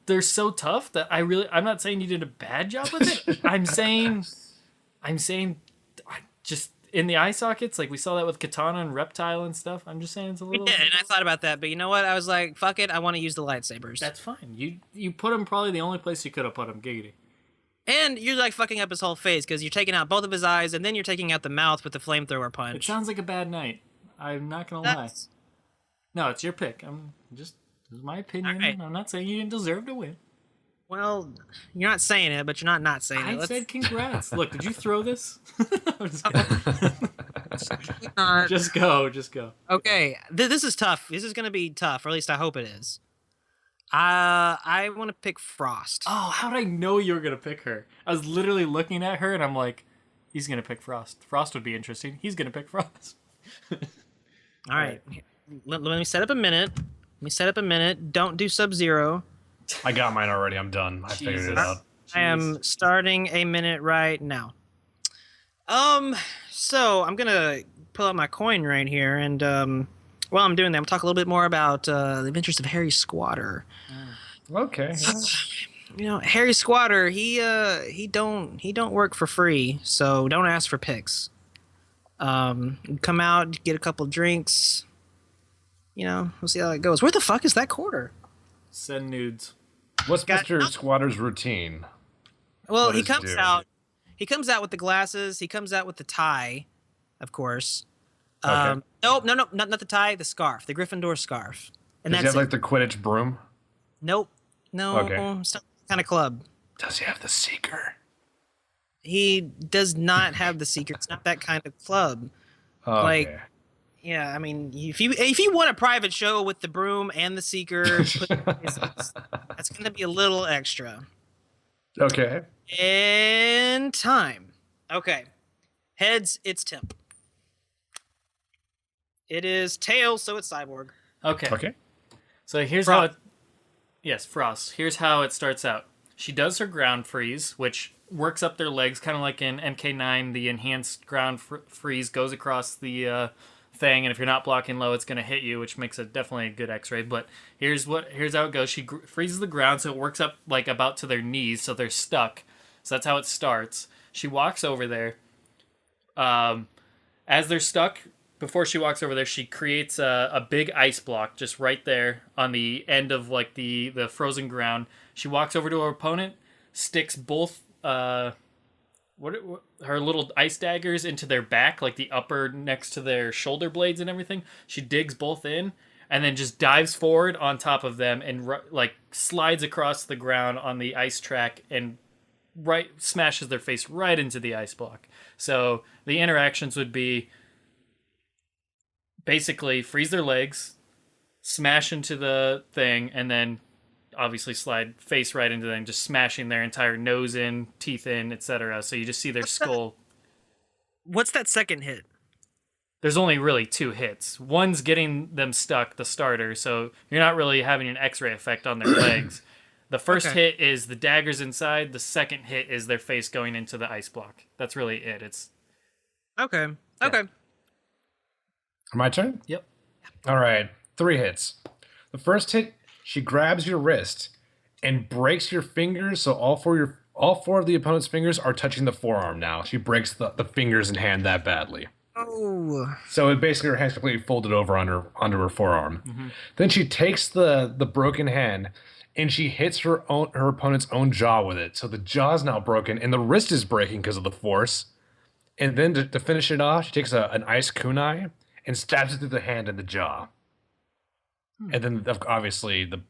Speaker 3: They're so tough that I'm not saying you did a bad job with it. I'm saying just in the eye sockets, like we saw that with Katana and Reptile and stuff. I'm just saying it's a little.
Speaker 1: Yeah, and I thought about that, but you know what? I was like, fuck it. I want to use the lightsabers.
Speaker 3: That's fine. You put them probably the only place you could have put them. Giggity.
Speaker 1: And you're like fucking up his whole face because you're taking out both of his eyes, and then you're taking out the mouth with the flamethrower punch.
Speaker 3: It sounds like a bad night. I'm not gonna lie. No, it's your pick. This is my opinion.
Speaker 1: Right.
Speaker 3: I'm not saying you didn't deserve to win.
Speaker 1: Well, you're not saying it, but you're not saying it.
Speaker 3: I said congrats. Look, did you throw this? Just go.
Speaker 1: Okay, this is tough. This is gonna be tough, or at least I hope it is. I want to pick Frost.
Speaker 3: Oh, how did I know you were going to pick her? I was literally looking at her and I'm like, he's going to pick Frost. Frost would be interesting. He's going to pick Frost.
Speaker 1: All right. Let me set up a minute. Don't do Sub-Zero.
Speaker 2: I got mine already. I'm done. I figured it out.
Speaker 1: I am starting a minute right now. So I'm going to pull out my coin right here, and while I'm doing that, I'm talk a little bit more about the adventures of Harry Squatter.
Speaker 2: Okay.
Speaker 1: You know, Harry Squatter, he don't work for free, so don't ask for picks. Come out, get a couple drinks. You know, we'll see how it goes. Where the fuck is that quarter?
Speaker 3: Send nudes.
Speaker 2: What's Mr. Squatter's routine?
Speaker 1: Well,
Speaker 2: What
Speaker 1: he
Speaker 2: does he
Speaker 1: comes
Speaker 2: do?
Speaker 1: out. He comes out with the glasses. He comes out with the tie, of course.
Speaker 2: Okay.
Speaker 1: Nope, no, not the tie, the scarf, the Gryffindor scarf. And
Speaker 2: Does he
Speaker 1: that's
Speaker 2: have
Speaker 1: it.
Speaker 2: like the Quidditch broom?
Speaker 1: Nope, no,
Speaker 2: Okay.
Speaker 1: it's not that kind of club.
Speaker 2: Does he have the Seeker?
Speaker 1: He does not have the secret. It's not that kind of club.
Speaker 2: Okay.
Speaker 1: Like, yeah, I mean, if you want a private show with the broom and the seeker, that's going to be a little extra.
Speaker 2: Okay.
Speaker 1: And time. Okay. Heads, it's Temp. It is tails, so it's Cyborg.
Speaker 3: Okay. So here's how it... Yes, Frost. Here's how it starts out. She does her ground freeze, which works up their legs, kind of like in MK9. The enhanced ground freeze goes across the thing, and if you're not blocking low, it's going to hit you, which makes it definitely a good X-ray. But here's how it goes. She freezes the ground, so it works up like about to their knees, so they're stuck. So that's how it starts. She walks over there. As they're stuck, before she walks over there, she creates a big ice block just right there on the end of like the frozen ground. She walks over to her opponent, sticks both her little ice daggers into their back, like the upper next to their shoulder blades and everything. She digs both in, and then just dives forward on top of them and like slides across the ground on the ice track and smashes their face right into the ice block. So the interactions would be basically freeze their legs, smash into the thing, and then obviously slide face right into them, just smashing their entire nose in, teeth in, etc. So you just see their skull.
Speaker 1: What's that second hit?
Speaker 3: There's only really 2 hits. One's getting them stuck, the starter, so you're not really having an X-ray effect on their legs. The first hit is the daggers inside. The second hit is their face going into the ice block. That's really it. It's
Speaker 1: Okay. Okay.
Speaker 2: My turn?
Speaker 3: Yep.
Speaker 2: All right. 3 hits. The first hit, she grabs your wrist and breaks your fingers, so all four of the opponent's fingers are touching the forearm now. She breaks the fingers and hand that badly.
Speaker 1: Oh.
Speaker 2: So it basically, her hand's completely folded over under her forearm. Mm-hmm. Then she takes the broken hand and she hits her opponent's own jaw with it. So the jaw is now broken, and the wrist is breaking because of the force. And then to finish it off, she takes an ice kunai and stabs it through the hand and the jaw. And then obviously the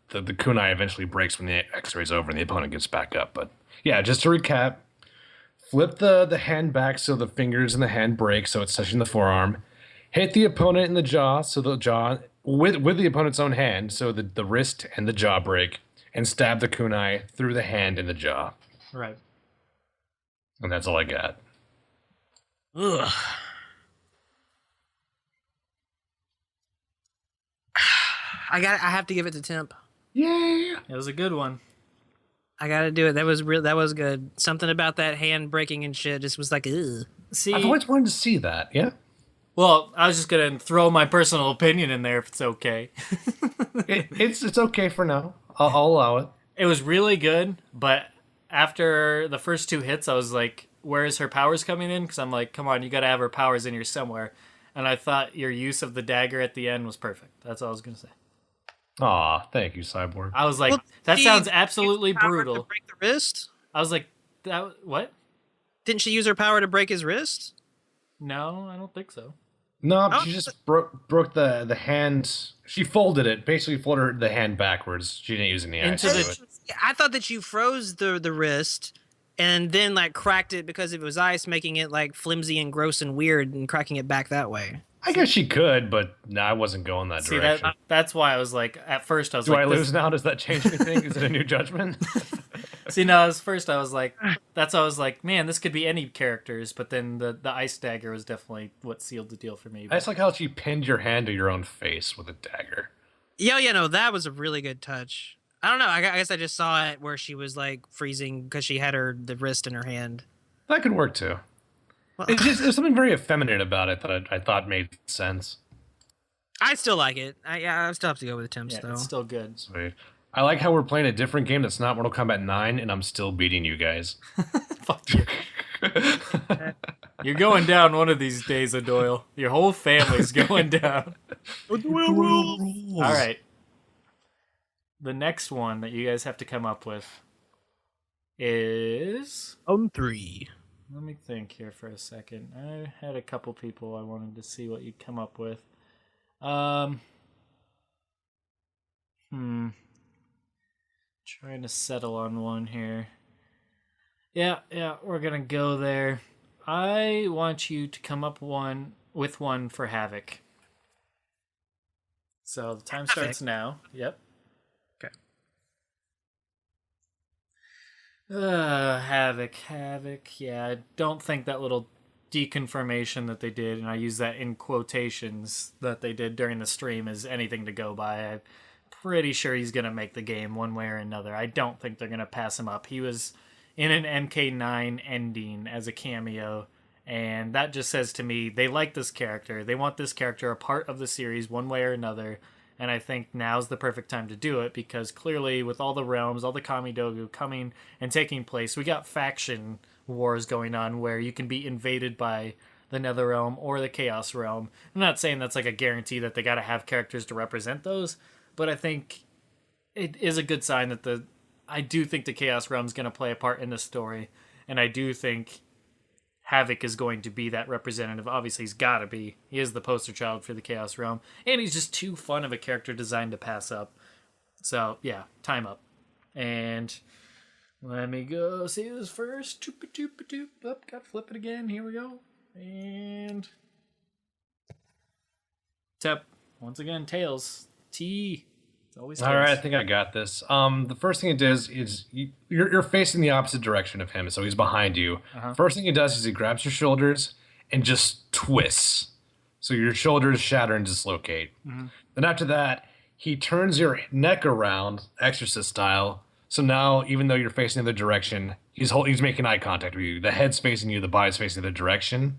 Speaker 2: kunai eventually breaks when the X-ray's over and the opponent gets back up. But yeah, just to recap, flip the hand back so the fingers and the hand break so it's touching the forearm. Hit the opponent in the jaw so the jaw with the opponent's own hand so the wrist and the jaw break, and stab the kunai through the hand and the jaw.
Speaker 3: Right.
Speaker 2: And that's all I got.
Speaker 1: Ugh. I have to give it to Temp.
Speaker 2: Yay!
Speaker 3: It was a good one.
Speaker 1: I gotta do it. That was real. That was good. Something about that hand breaking and shit just was like, ugh.
Speaker 3: See,
Speaker 2: I've always wanted to see that. Yeah.
Speaker 3: well, I was just gonna throw my personal opinion in there if it's okay.
Speaker 2: It's okay for now. I'll allow it.
Speaker 3: It was really good, but after the first 2 hits, I was like, where is her powers coming in? Because I'm like, come on, you gotta have her powers in here somewhere. And I thought your use of the dagger at the end was perfect. That's all I was gonna say.
Speaker 2: Aw, thank you, Cyborg.
Speaker 3: I was like,
Speaker 1: Well,
Speaker 3: that
Speaker 1: she
Speaker 3: sounds
Speaker 1: used
Speaker 3: absolutely
Speaker 1: her power to
Speaker 3: brutal.
Speaker 1: break the wrist?
Speaker 3: I was like, what?
Speaker 1: Didn't she use her power to break his wrist?
Speaker 3: No, I don't think so.
Speaker 2: No,
Speaker 1: Oh.
Speaker 2: she just broke the hand. She folded it, basically folded the hand backwards. She didn't use any ice
Speaker 3: Into
Speaker 2: to
Speaker 3: the-
Speaker 2: do it.
Speaker 1: I thought that you froze the wrist and then like cracked it because it was ice, making it like flimsy and gross and weird, and cracking it back that way.
Speaker 2: I guess she could, but no, I wasn't going that
Speaker 3: See,
Speaker 2: direction.
Speaker 3: that's why I was like, at first I was
Speaker 2: Do
Speaker 3: like,
Speaker 2: I
Speaker 3: this-
Speaker 2: lose now? Does that change anything? Is it a new judgment?
Speaker 3: See, no, first I was like, that's why I was like, man, this could be any characters, but then the ice dagger was definitely what sealed the deal for me.
Speaker 2: I just like how she pinned your hand to your own face with a dagger.
Speaker 1: Yeah, no, that was a really good touch. I don't know. I guess I just saw it where she was like freezing because she had the wrist in her hand.
Speaker 2: That could work too.
Speaker 1: Well,
Speaker 2: There's something very effeminate about it that I thought made sense.
Speaker 1: I still like it. I still have to go with the Temps
Speaker 3: Yeah,
Speaker 1: though.
Speaker 3: it's still good.
Speaker 2: Sweet. I like how we're playing a different game that's not Mortal Kombat 9, and I'm still beating you guys.
Speaker 3: Fuck you. You're going down one of these days, O'Doyle. Your whole family's going down. All right. The next one that you guys have to come up with is...
Speaker 1: On 3.
Speaker 3: Let me think here for a second. I had a couple people I wanted to see what you'd come up with. Trying to settle on one here. Yeah, we're gonna go there. I want you to come up with one for Havoc. So the time starts now. Yep.
Speaker 1: Okay.
Speaker 3: Havoc. Yeah, I don't think that little deconfirmation that they did, and I use that in quotations, that they did during the stream is anything to go by. I'm pretty sure he's going to make the game one way or another. I don't think they're going to pass him up. He was in an MK9 ending as a cameo, and that just says to me they like this character. They want this character a part of the series one way or another, and I think now's the perfect time to do it, because clearly with all the realms, all the Kamidogu coming and taking place, we got faction wars going on where you can be invaded by the Nether Realm or the Chaos Realm. I'm not saying that's like a guarantee that they got to have characters to represent those, but I think it is a good sign that I do think the Chaos Realm is going to play a part in the story, and I do think Havoc is going to be that representative. Obviously, he's got to be. He is the poster child for the Chaos Realm, and he's just too fun of a character design to pass up. So, yeah, time up. And let me go see this first. Doop. Oh, gotta flip it again. Here we go. And Temp. Once again, Tails. T. It's always Tails.
Speaker 2: All right, I think I got this. The first thing it does is you're facing the opposite direction of him, so he's behind you. First thing he does is he grabs your shoulders and just twists, so your shoulders shatter and dislocate. Then after that, he turns your neck around, Exorcist style. So now, even though you're facing the other direction, he's making eye contact with you. The head's facing you, the body's facing the other direction,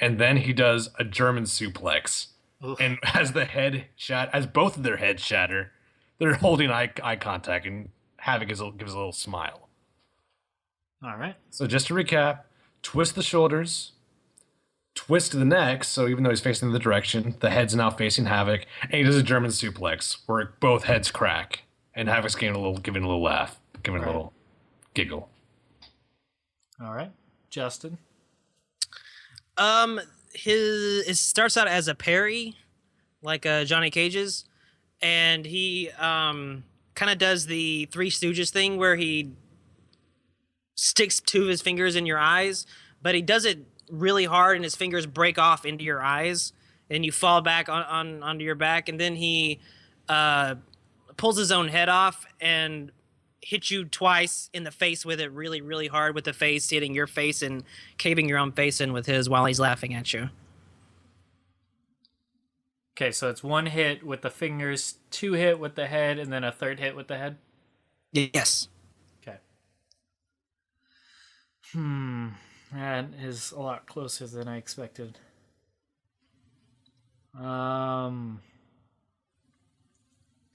Speaker 2: and then he does a German suplex. Oof. And as both of their heads shatter, they're holding eye contact, and Havoc gives a little smile.
Speaker 3: All right.
Speaker 2: So just to recap, twist the shoulders, twist the neck, so even though he's facing the direction, the head's now facing Havoc, and he does a German suplex, where both heads crack, and Havoc's giving a little laugh, giving a little giggle.
Speaker 3: All right, Justin.
Speaker 1: It starts out as a parry, like Johnny Cage's, and he kind of does the Three Stooges thing where he sticks two of his fingers in your eyes, but he does it really hard, and his fingers break off into your eyes, and you fall back onto your back, and then he pulls his own head off and hits you twice in the face with it, really, really hard, with the face hitting your face and caving your own face in with his while he's laughing at you.
Speaker 3: Okay, so it's one hit with the fingers, two hit with the head, and then a third hit with the head?
Speaker 1: Yes.
Speaker 3: Okay. That is a lot closer than I expected.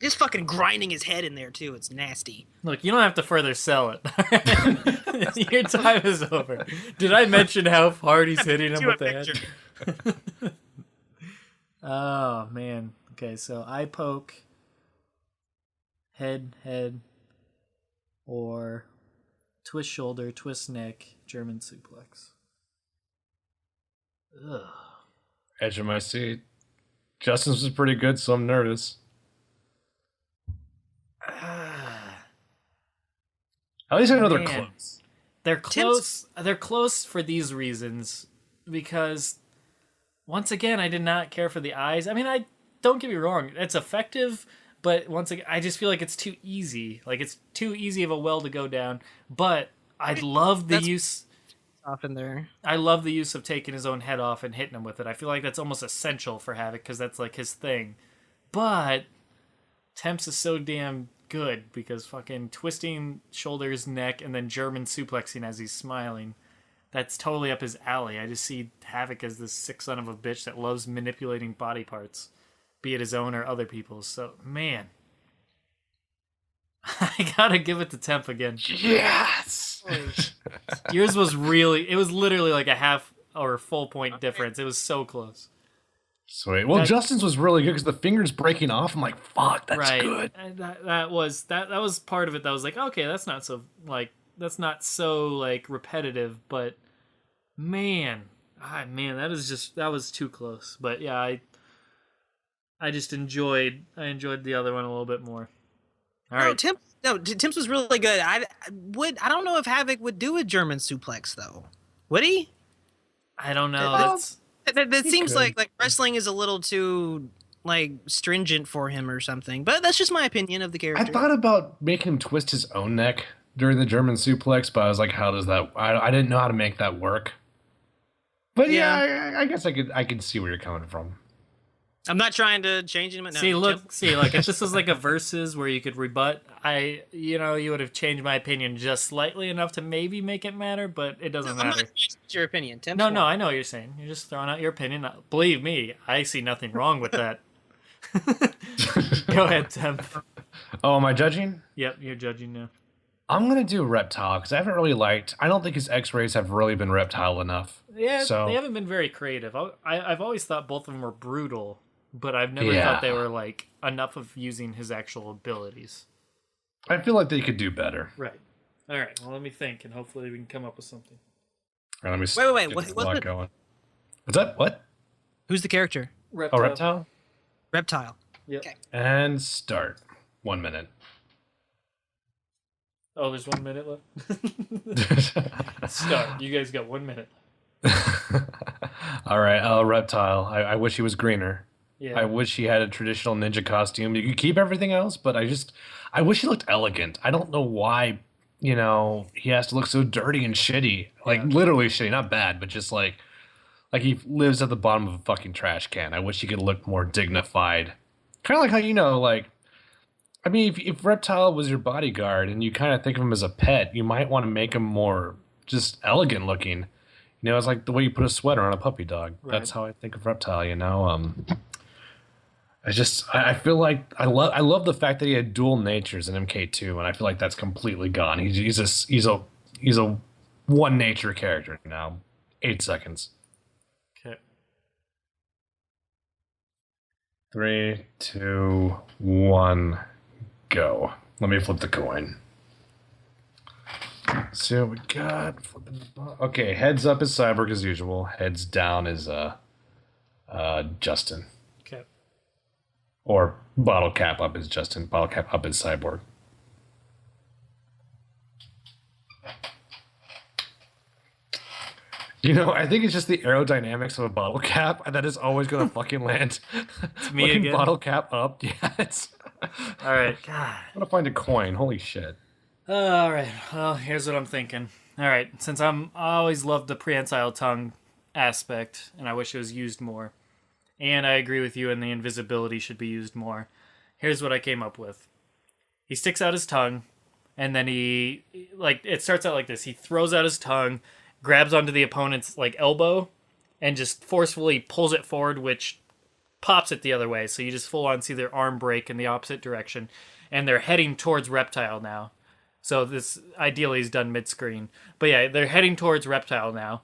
Speaker 1: Just fucking grinding his head in there, too. It's nasty.
Speaker 3: Look, you don't have to further sell it. Your time is over. Did I mention how hard he's hitting him with the head? Oh, man. Okay, so eye poke, head, or twist shoulder, twist neck, German suplex. Ugh.
Speaker 2: Edge of my seat. Justin's was pretty good, so I'm nervous. At least I know they're close.
Speaker 3: They're close. They're close for these reasons, because once again, I did not care for the eyes. I mean, don't get me wrong, it's effective, but once again, I just feel like it's too easy. Like, it's too easy of a well to go down. But I love the use.
Speaker 1: Off in there.
Speaker 3: I love the use of taking his own head off and hitting him with it. I feel like that's almost essential for Havoc, because that's like his thing. But Temps is so damn good, because fucking twisting shoulders, neck, and then German suplexing as he's smiling, that's totally up his alley. I just see Havoc as this sick son of a bitch that loves manipulating body parts, be it his own or other people's. So, man, I gotta give it to Temp again.
Speaker 2: Yes!
Speaker 3: Yours was it was literally like a half or full point difference. It was so close.
Speaker 2: Sweet. Well, Justin's was really good because the fingers breaking off. I'm like, fuck, that's good.
Speaker 3: And that was part of it. That was like, okay, that's not so repetitive. But man, that was too close. But yeah, I just enjoyed the other one a little bit more. All right.
Speaker 1: Tim's was really good. I don't know if Havoc would do a German suplex though. Would he?
Speaker 3: I don't know.
Speaker 1: That seems like wrestling is a little too stringent for him or something. But that's just my opinion of the character.
Speaker 2: I thought about making him twist his own neck during the German suplex, but I was like, how does that? I didn't know how to make that work. But yeah, I guess I could see where you're coming from.
Speaker 1: I'm not trying to change him. No,
Speaker 3: see, if this was like a versus where you could rebut, you would have changed my opinion just slightly enough to maybe make it matter, but it doesn't matter.
Speaker 1: It's your opinion, Tim.
Speaker 3: No, I know what you're saying. You're just throwing out your opinion. Believe me, I see nothing wrong with that. Go ahead, Temp.
Speaker 2: Oh, am I judging?
Speaker 3: Yep, you're judging now.
Speaker 2: I'm going to do Reptile because I don't think his X-rays have really been Reptile enough.
Speaker 3: Yeah, so they haven't been very creative. I've always thought both of them were brutal, but I've never thought they were enough of using his actual abilities.
Speaker 2: I feel like they could do better.
Speaker 3: Right. All right. Well, let me think, and hopefully we can come up with something.
Speaker 2: All right, let me
Speaker 1: wait. What's
Speaker 2: going? What's that? What?
Speaker 1: Who's the character?
Speaker 3: Reptile.
Speaker 2: Oh, Reptile?
Speaker 1: Reptile.
Speaker 3: Yep.
Speaker 1: Okay.
Speaker 2: And start. 1 minute.
Speaker 3: Oh, there's 1 minute left? Start. You guys got 1 minute.
Speaker 2: All right. Reptile. I wish he was greener.
Speaker 3: Yeah.
Speaker 2: I wish he had a traditional ninja costume. You could keep everything else, but I wish he looked elegant. I don't know why, he has to look so dirty and shitty. Literally shitty. Not bad, but just like he lives at the bottom of a fucking trash can. I wish he could look more dignified. Kind of like how, if Reptile was your bodyguard and you kind of think of him as a pet, you might want to make him more just elegant looking. It's like the way you put a sweater on a puppy dog. Right. That's how I think of Reptile, I feel like I love the fact that he had dual natures in MK2, and I feel like that's completely gone. He's a one nature character now. 8 seconds.
Speaker 3: Okay.
Speaker 2: 3, 2, 1, go. Let me flip the coin. See what we got. Okay, heads up is Cyborg as usual. Heads down is Justin.
Speaker 3: Okay.
Speaker 2: Or bottle cap up is Justin. Bottle cap up is Cyborg. You know, I think it's just the aerodynamics of a bottle cap that is always going to fucking land.
Speaker 3: It's me again.
Speaker 2: Bottle cap up. Yeah, it's...
Speaker 3: All right. God.
Speaker 2: I'm going to find a coin. Holy shit.
Speaker 3: All right. Well, here's what I'm thinking. All right. Since I always loved the prehensile tongue aspect, and I wish it was used more, and I agree with you, and the invisibility should be used more. Here's what I came up with. He sticks out his tongue, and then it starts out like this. He throws out his tongue, grabs onto the opponent's elbow, and just forcefully pulls it forward, which pops it the other way. So you just full on see their arm break in the opposite direction, and they're heading towards Reptile now. So this ideally is done mid-screen. But yeah, they're heading towards Reptile now.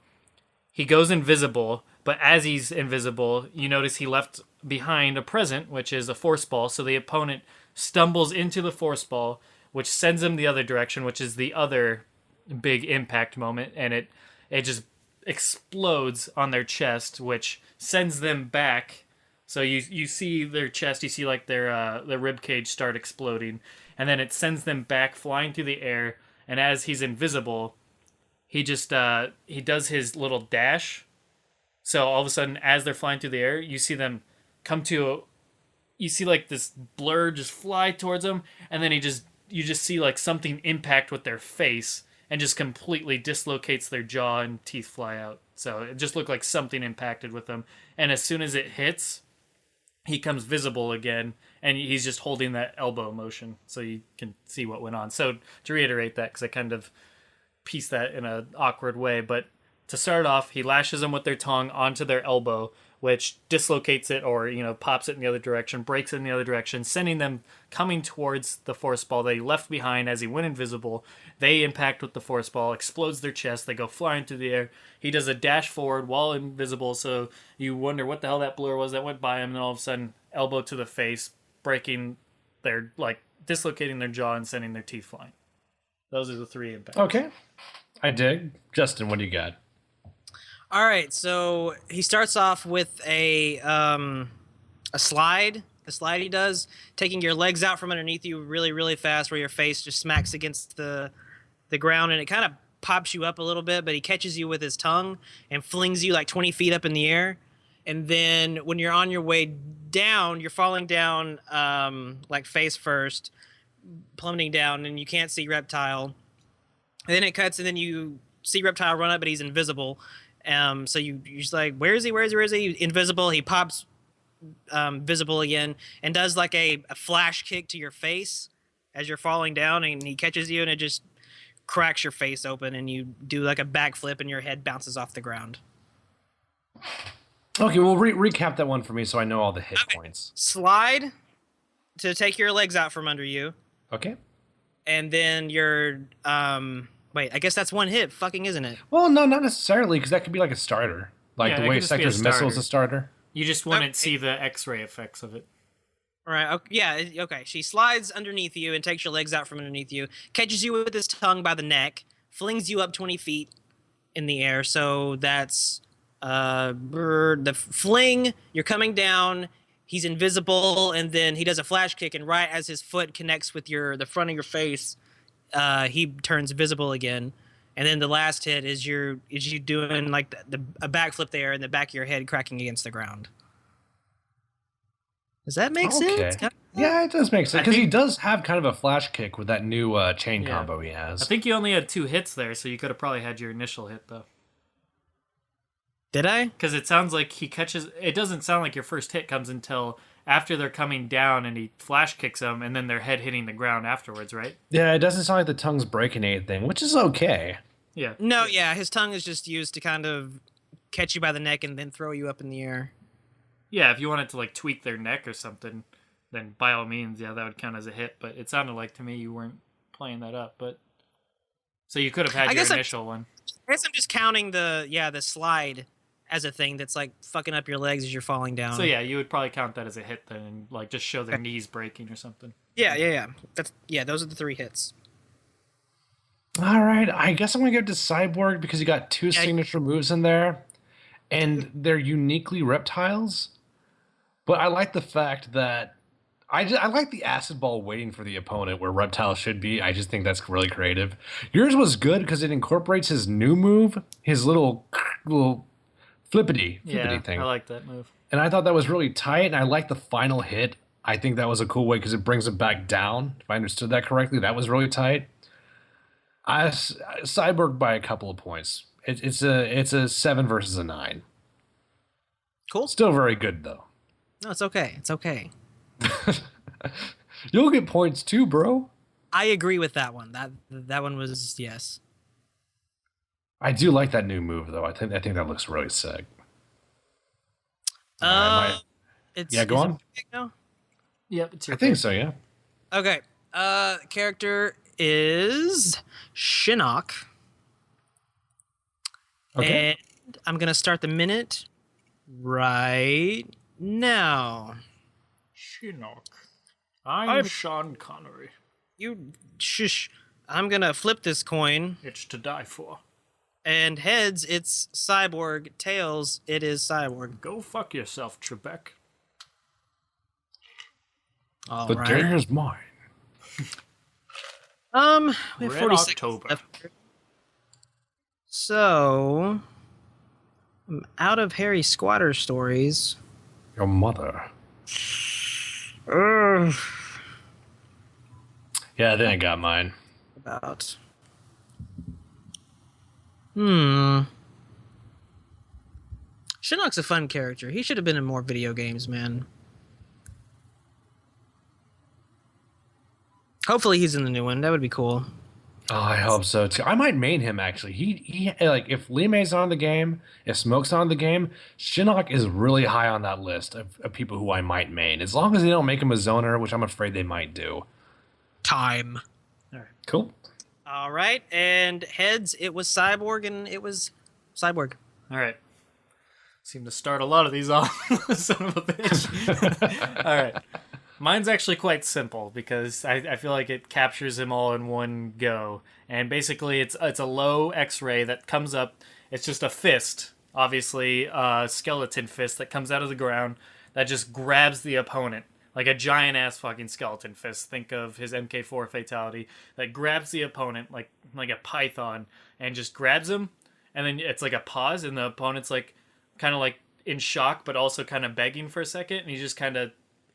Speaker 3: He goes invisible, but as he's invisible, you notice he left behind a present, which is a force ball. So the opponent stumbles into the force ball, which sends him the other direction, which is the other big impact moment, and it just explodes on their chest, which sends them back. So you see their chest, you see their rib cage start exploding, and then it sends them back flying through the air. And as he's invisible, he just he does his little dash. So all of a sudden, as they're flying through the air, you see them come to you see this blur just fly towards them, and then you just see something impact with their face and just completely dislocates their jaw and teeth fly out. So it just looked like something impacted with them. And as soon as it hits, he comes visible again, and he's just holding that elbow motion so you can see what went on. So to reiterate that, because I kind of pieced that in an awkward way, but to start off, he lashes them with their tongue onto their elbow, which dislocates it or, pops it in the other direction, breaks it in the other direction, sending them coming towards the force ball that he left behind as he went invisible. They impact with the force ball, explodes their chest, they go flying through the air. He does a dash forward while invisible, so you wonder what the hell that blur was that went by him, and then all of a sudden, elbow to the face, breaking their, dislocating their jaw and sending their teeth flying. Those are the three impacts.
Speaker 2: Okay. I dig. Justin, what do you got?
Speaker 1: All right, so he starts off with a slide. A slide he does, taking your legs out from underneath you really, really fast, where your face just smacks against the ground, and it kind of pops you up a little bit, but he catches you with his tongue and flings you 20 feet up in the air. And then when you're on your way down, you're falling down face first, plummeting down, and you can't see Reptile. And then it cuts, and then you see Reptile run up, but he's invisible. So you're just where is he? Where is he? Invisible. He pops visible again and does a flash kick to your face as you're falling down, and he catches you, and it just cracks your face open, and you do a backflip, and your head bounces off the ground.
Speaker 2: Okay, well, recap that one for me so I know all the hit points.
Speaker 1: Slide to take your legs out from under you.
Speaker 2: Okay.
Speaker 1: And then your wait, I guess that's one hit, fucking, isn't it?
Speaker 2: Well, no, not necessarily, because that could be a starter. The way Sector's missile is a starter.
Speaker 3: You just wouldn't see the X-ray effects of it.
Speaker 1: All right, okay. She slides underneath you and takes your legs out from underneath you, catches you with his tongue by the neck, flings you up 20 feet in the air. So that's the fling, you're coming down, he's invisible, and then he does a flash kick, and right as his foot connects with the front of your face, he turns visible again. And then the last hit is you doing a backflip there in the back of your head, cracking against the ground. Does that make sense?
Speaker 2: Yeah, it does make sense, because he does have kind of a flash kick with that new chain combo he has.
Speaker 3: I think you only had 2 hits there, so you could have probably had your initial hit, though.
Speaker 1: Did I?
Speaker 3: Because it sounds like he catches... It doesn't sound like your first hit comes until after they're coming down and he flash kicks them, and then their head hitting the ground afterwards, right?
Speaker 2: Yeah, it doesn't sound like the tongue's breaking anything, which is okay.
Speaker 3: Yeah.
Speaker 1: No, yeah, his tongue is just used to kind of catch you by the neck and then throw you up in the air.
Speaker 3: Yeah, if you wanted to tweak their neck or something, then by all means, yeah, that would count as a hit. But it sounded like to me you weren't playing that up. But so you could have had your initial one.
Speaker 1: I guess I'm just counting the slide as a thing that's like fucking up your legs as you're falling down.
Speaker 3: So yeah, you would probably count that as a hit then, and like just show their knees breaking or something.
Speaker 1: Yeah. Those are the 3 hits.
Speaker 2: All right, I guess I'm gonna go to Cyborg because you got 2 signature moves in there, and they're uniquely reptiles. But I like the fact that I like the acid ball waiting for the opponent where reptile should be. I just think that's really creative. Yours was good because it incorporates his new move, his little flippity thing.
Speaker 3: I like that move.
Speaker 2: And I thought that was really tight, and I like the final hit. I think that was a cool way because it brings him back down. If I understood that correctly, that was really tight. Cyborg by a couple of points. It's a 7 versus a 9.
Speaker 1: Cool.
Speaker 2: Still very good though.
Speaker 1: No, it's okay. It's okay.
Speaker 2: You'll get points too, bro.
Speaker 1: I agree with that one. That one was yes.
Speaker 2: I do like that new move though. I think that looks really sick.
Speaker 1: Go
Speaker 2: on.
Speaker 1: Yep,
Speaker 3: it's your
Speaker 2: I think so. Yeah.
Speaker 1: Okay. Character is Shinnok.
Speaker 2: Okay.
Speaker 1: And I'm gonna start the minute right now.
Speaker 3: Shinnok. I'm Sean Connery.
Speaker 1: You shush. I'm gonna flip this coin.
Speaker 3: It's to die for.
Speaker 1: And heads, it's Cyborg. Tails, it is Cyborg.
Speaker 3: Go fuck yourself, Trebek.
Speaker 1: All
Speaker 2: the dare is mine.
Speaker 1: We have
Speaker 3: Red
Speaker 1: 46
Speaker 3: October.
Speaker 1: left. So, I'm out of Harry Squatter stories.
Speaker 2: Your mother. Yeah, I think I got mine.
Speaker 1: About. Shinnok's a fun character. He should have been in more video games, man. Hopefully he's in the new one. That would be cool.
Speaker 2: Oh, I hope so too. I might main him actually. He like if Lee May's on the game, if Smoke's on the game, Shinnok is really high on that list of people who I might main. As long as they don't make him a zoner, which I'm afraid they might do.
Speaker 1: Time.
Speaker 2: All right. Cool.
Speaker 1: All right, and heads, it was Cyborg, and it was Cyborg.
Speaker 3: All right. Seem to start a lot of these off. Son of a bitch. All right. Mine's actually quite simple because I feel like it captures them all in one go. And basically, it's a low X-ray that comes up. It's just a fist, obviously a skeleton fist that comes out of the ground that just grabs the opponent. Like a giant-ass fucking skeleton fist. Think of his MK4 fatality. That grabs the opponent like a python and just grabs him. And then it's like a pause and the opponent's like kind of like in shock but also kind of begging for a second. And he just kind of,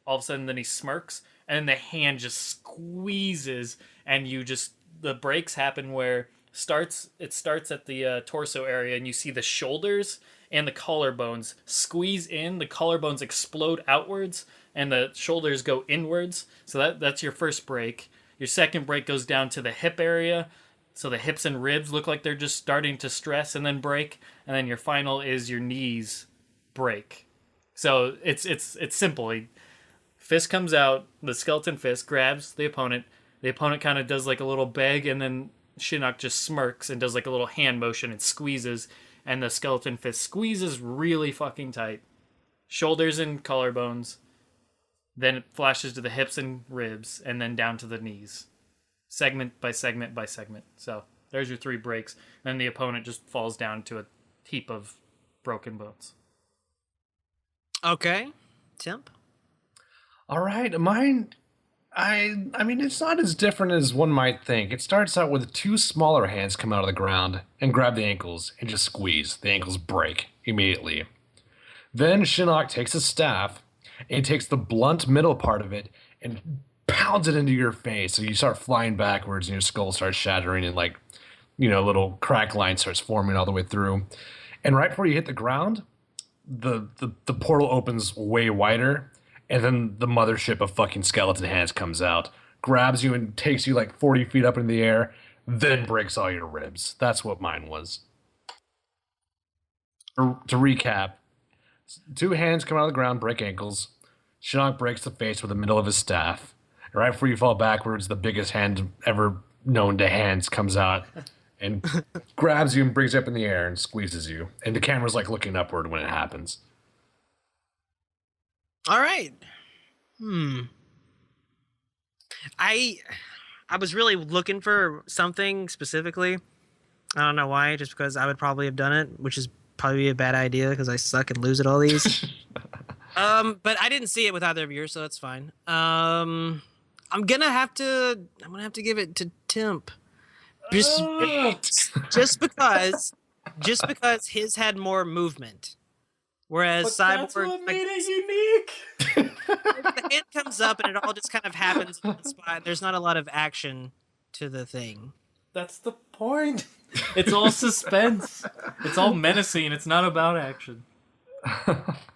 Speaker 3: all of a sudden, then he smirks. And the hand just squeezes and the breaks happen where it starts at the torso area and you see the shoulders and the collarbones squeeze in. The collarbones explode outwards and the shoulders go inwards. So that's your first break. Your second break goes down to the hip area. So the hips and ribs look like they're just starting to stress and then break. And then your final is your knees break. So it's simple. Fist comes out, the skeleton fist grabs the opponent. The opponent kind of does like a little beg, and then Shinnok just smirks and does like a little hand motion and squeezes. And the skeleton fist squeezes really fucking tight. Shoulders and collarbones. Then it flashes to the hips and ribs, and then down to the knees. Segment by segment by segment. So there's your 3 breaks. Then the opponent just falls down to a heap of broken bones.
Speaker 1: Okay. Temp?
Speaker 2: All right, mine. I mean, it's not as different as one might think. It starts out with 2 smaller hands come out of the ground and grab the ankles and just squeeze. The ankles break immediately. Then Shinnok takes a staff and takes the blunt middle part of it and pounds it into your face. So you start flying backwards and your skull starts shattering and little crack line starts forming all the way through. And right before you hit the ground, the portal opens way wider. And then the mothership of fucking skeleton hands comes out, grabs you and takes you like 40 feet up in the air, then breaks all your ribs. That's what mine was. To recap, 2 hands come out of the ground, break ankles. Shinnok breaks the face with the middle of his staff. And right before you fall backwards, the biggest hand ever known to hands comes out and grabs you and brings you up in the air and squeezes you. And the camera's like looking upward when it happens.
Speaker 1: All right. I was really looking for something specifically. I don't know why, just because I would probably have done it, which is probably a bad idea because I suck and lose at all these. But I didn't see it with either of yours, so that's fine. I'm gonna have to give it to Temp. Just because his had more movement. Whereas Cyborg,
Speaker 3: that's what made it unique.
Speaker 1: the hand comes up and it all just kind of happens in one spot. There's not a lot of action to the thing.
Speaker 3: That's the point. It's all suspense. It's all menacing. It's not about action.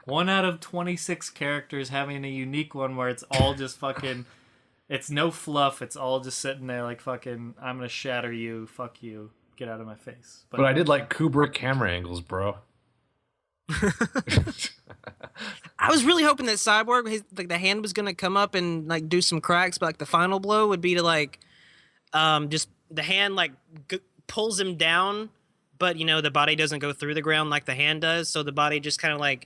Speaker 3: 1 out of 26 characters having a unique one where it's all just fucking... It's no fluff. It's all just sitting there like fucking, I'm gonna shatter you. Fuck you. Get out of my face.
Speaker 2: But I did like Kubrick camera angles, bro.
Speaker 1: I was really hoping that Cyborg, like the hand was gonna come up and like do some cracks, but like the final blow would be to like, just the hand like pulls him down, but you know the body doesn't go through the ground like the hand does, so the body just kind of like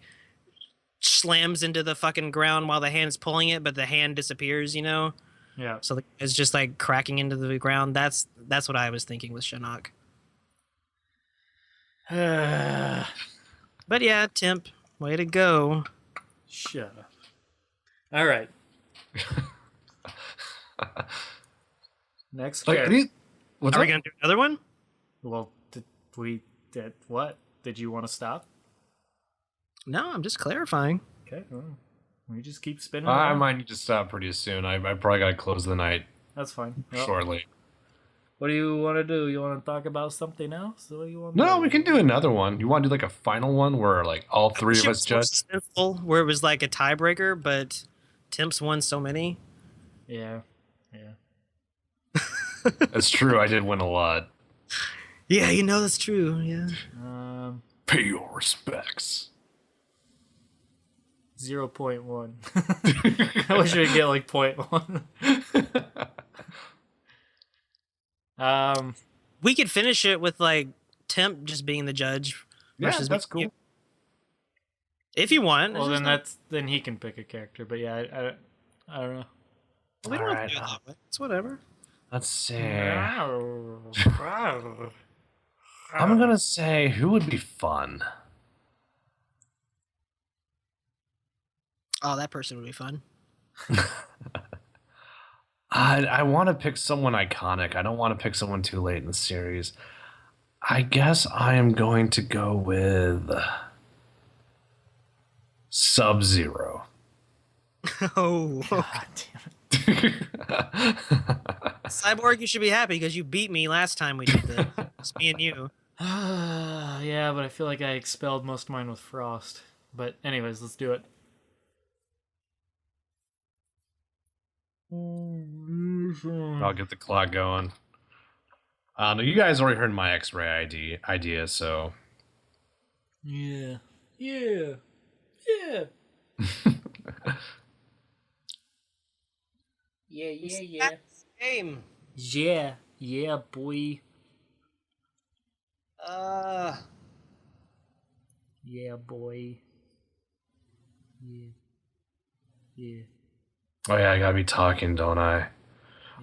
Speaker 1: slams into the fucking ground while the hand's pulling it, but the hand disappears, you know.
Speaker 3: Yeah.
Speaker 1: So it's just like cracking into the ground. That's what I was thinking with Shinnok. But yeah, Temp, way to go.
Speaker 3: Shut up. All right. Next.
Speaker 2: Like,
Speaker 1: are we gonna do another one?
Speaker 3: Well, did what? Did you want to stop?
Speaker 1: No, I'm just clarifying.
Speaker 3: Okay. Well, we just keep spinning.
Speaker 2: I might need to stop pretty soon. I probably gotta close the night.
Speaker 3: That's fine. Well,
Speaker 2: shortly.
Speaker 3: What do you want to do? You want to talk about something else? What do you want?
Speaker 2: No, we can do another one. You want to do like a final one where like all three of us judge?
Speaker 1: Where it was like a tiebreaker, but Temp's won so many.
Speaker 3: Yeah.
Speaker 2: That's true. I did win a lot.
Speaker 1: Yeah, you know that's true. Yeah.
Speaker 2: Pay your respects.
Speaker 3: 0.1. I wish we'd get like 0.1.
Speaker 1: We could finish it with like Temp just being the judge.
Speaker 2: Yeah, that's cool.
Speaker 1: If you want.
Speaker 3: Well, then he can pick a character. But yeah, I don't know.
Speaker 1: Well, we don't have to do it that way. It's whatever.
Speaker 2: Let's see. I'm gonna say who would be fun.
Speaker 1: Oh, that person would be fun.
Speaker 2: I want to pick someone iconic. I don't want to pick someone too late in the series. I guess I am going to go with Sub-Zero.
Speaker 1: Oh,
Speaker 3: God damn it.
Speaker 1: Cyborg, you should be happy because you beat me last time we did this. It's me and you.
Speaker 3: Yeah, but I feel like I expelled most of mine with Frost. But anyways, let's do it.
Speaker 2: I'll get the clock going. No, you guys already heard my X-ray idea, so
Speaker 3: Yeah. Yeah.
Speaker 1: Game.
Speaker 3: Yeah, boy. Yeah, boy. Yeah.
Speaker 2: Oh yeah, I gotta be talking, don't I? Yeah.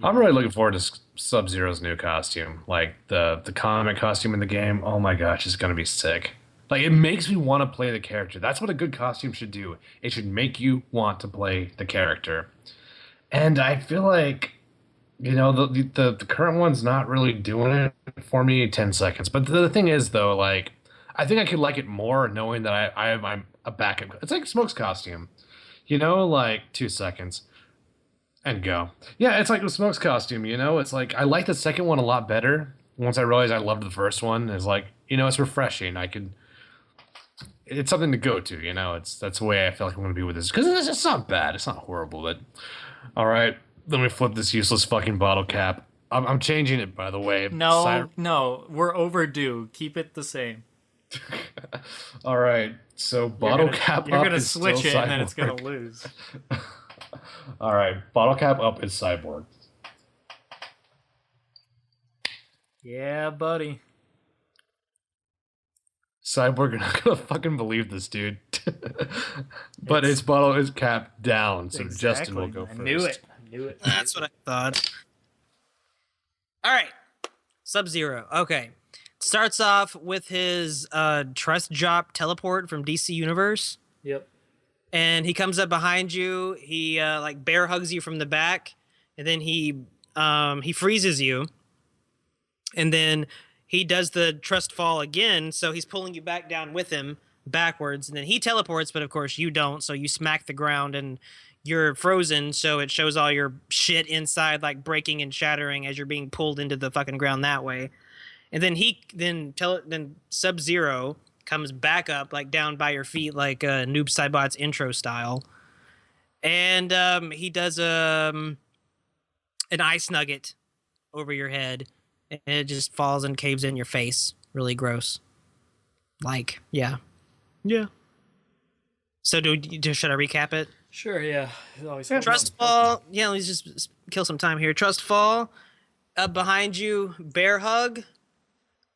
Speaker 2: I'm really looking forward to Sub-Zero's new costume. Like the comic costume in the game. Oh my gosh, it's gonna be sick. Like it makes me want to play the character. That's what a good costume should do. It should make you want to play the character. And I feel like, you know, the current one's not really doing it for me. 10 seconds. But the thing is, though, like I think I could like it more knowing that I'm a backup. It's like Smoke's costume. You know, like 2 seconds. And go. Yeah, it's like with Smoke's costume, you know? It's like, I like the second one a lot better. Once I realized I loved the first one, it's like, you know, it's refreshing. It's something to go to, you know? That's the way I feel like I'm going to be with this. Because it's not bad. It's not horrible, but... All right, let me flip this useless fucking bottle cap. I'm changing it, by the way.
Speaker 3: No, we're overdue. Keep it the same.
Speaker 2: All right, so bottle cap up.
Speaker 3: You're going to switch it, and then it's going to lose.
Speaker 2: All right, bottle cap up is Cyborg.
Speaker 3: Yeah, buddy.
Speaker 2: Cyborg, you're not gonna fucking believe this, dude. But his bottle is capped down, so Justin will go first.
Speaker 3: I knew it.
Speaker 1: That's what I thought. All right. Sub-Zero. Okay. Starts off with his trust drop teleport from DC Universe.
Speaker 3: Yep.
Speaker 1: And he comes up behind you. He like bear hugs you from the back, and then he freezes you. And then he does the trust fall again, so he's pulling you back down with him backwards. And then he teleports, but of course you don't, so you smack the ground and you're frozen, so it shows all your shit inside like breaking and shattering as you're being pulled into the fucking ground that way. And then then Sub-Zero comes back up like down by your feet like Noob Saibot's intro style. And he does an ice nugget over your head, and it just falls and caves in your face. Really gross. Like, yeah. So should I recap it?
Speaker 3: Sure, yeah.
Speaker 1: Trust fall. Yeah, let's just kill some time here. Trust fall. Up behind you, bear hug.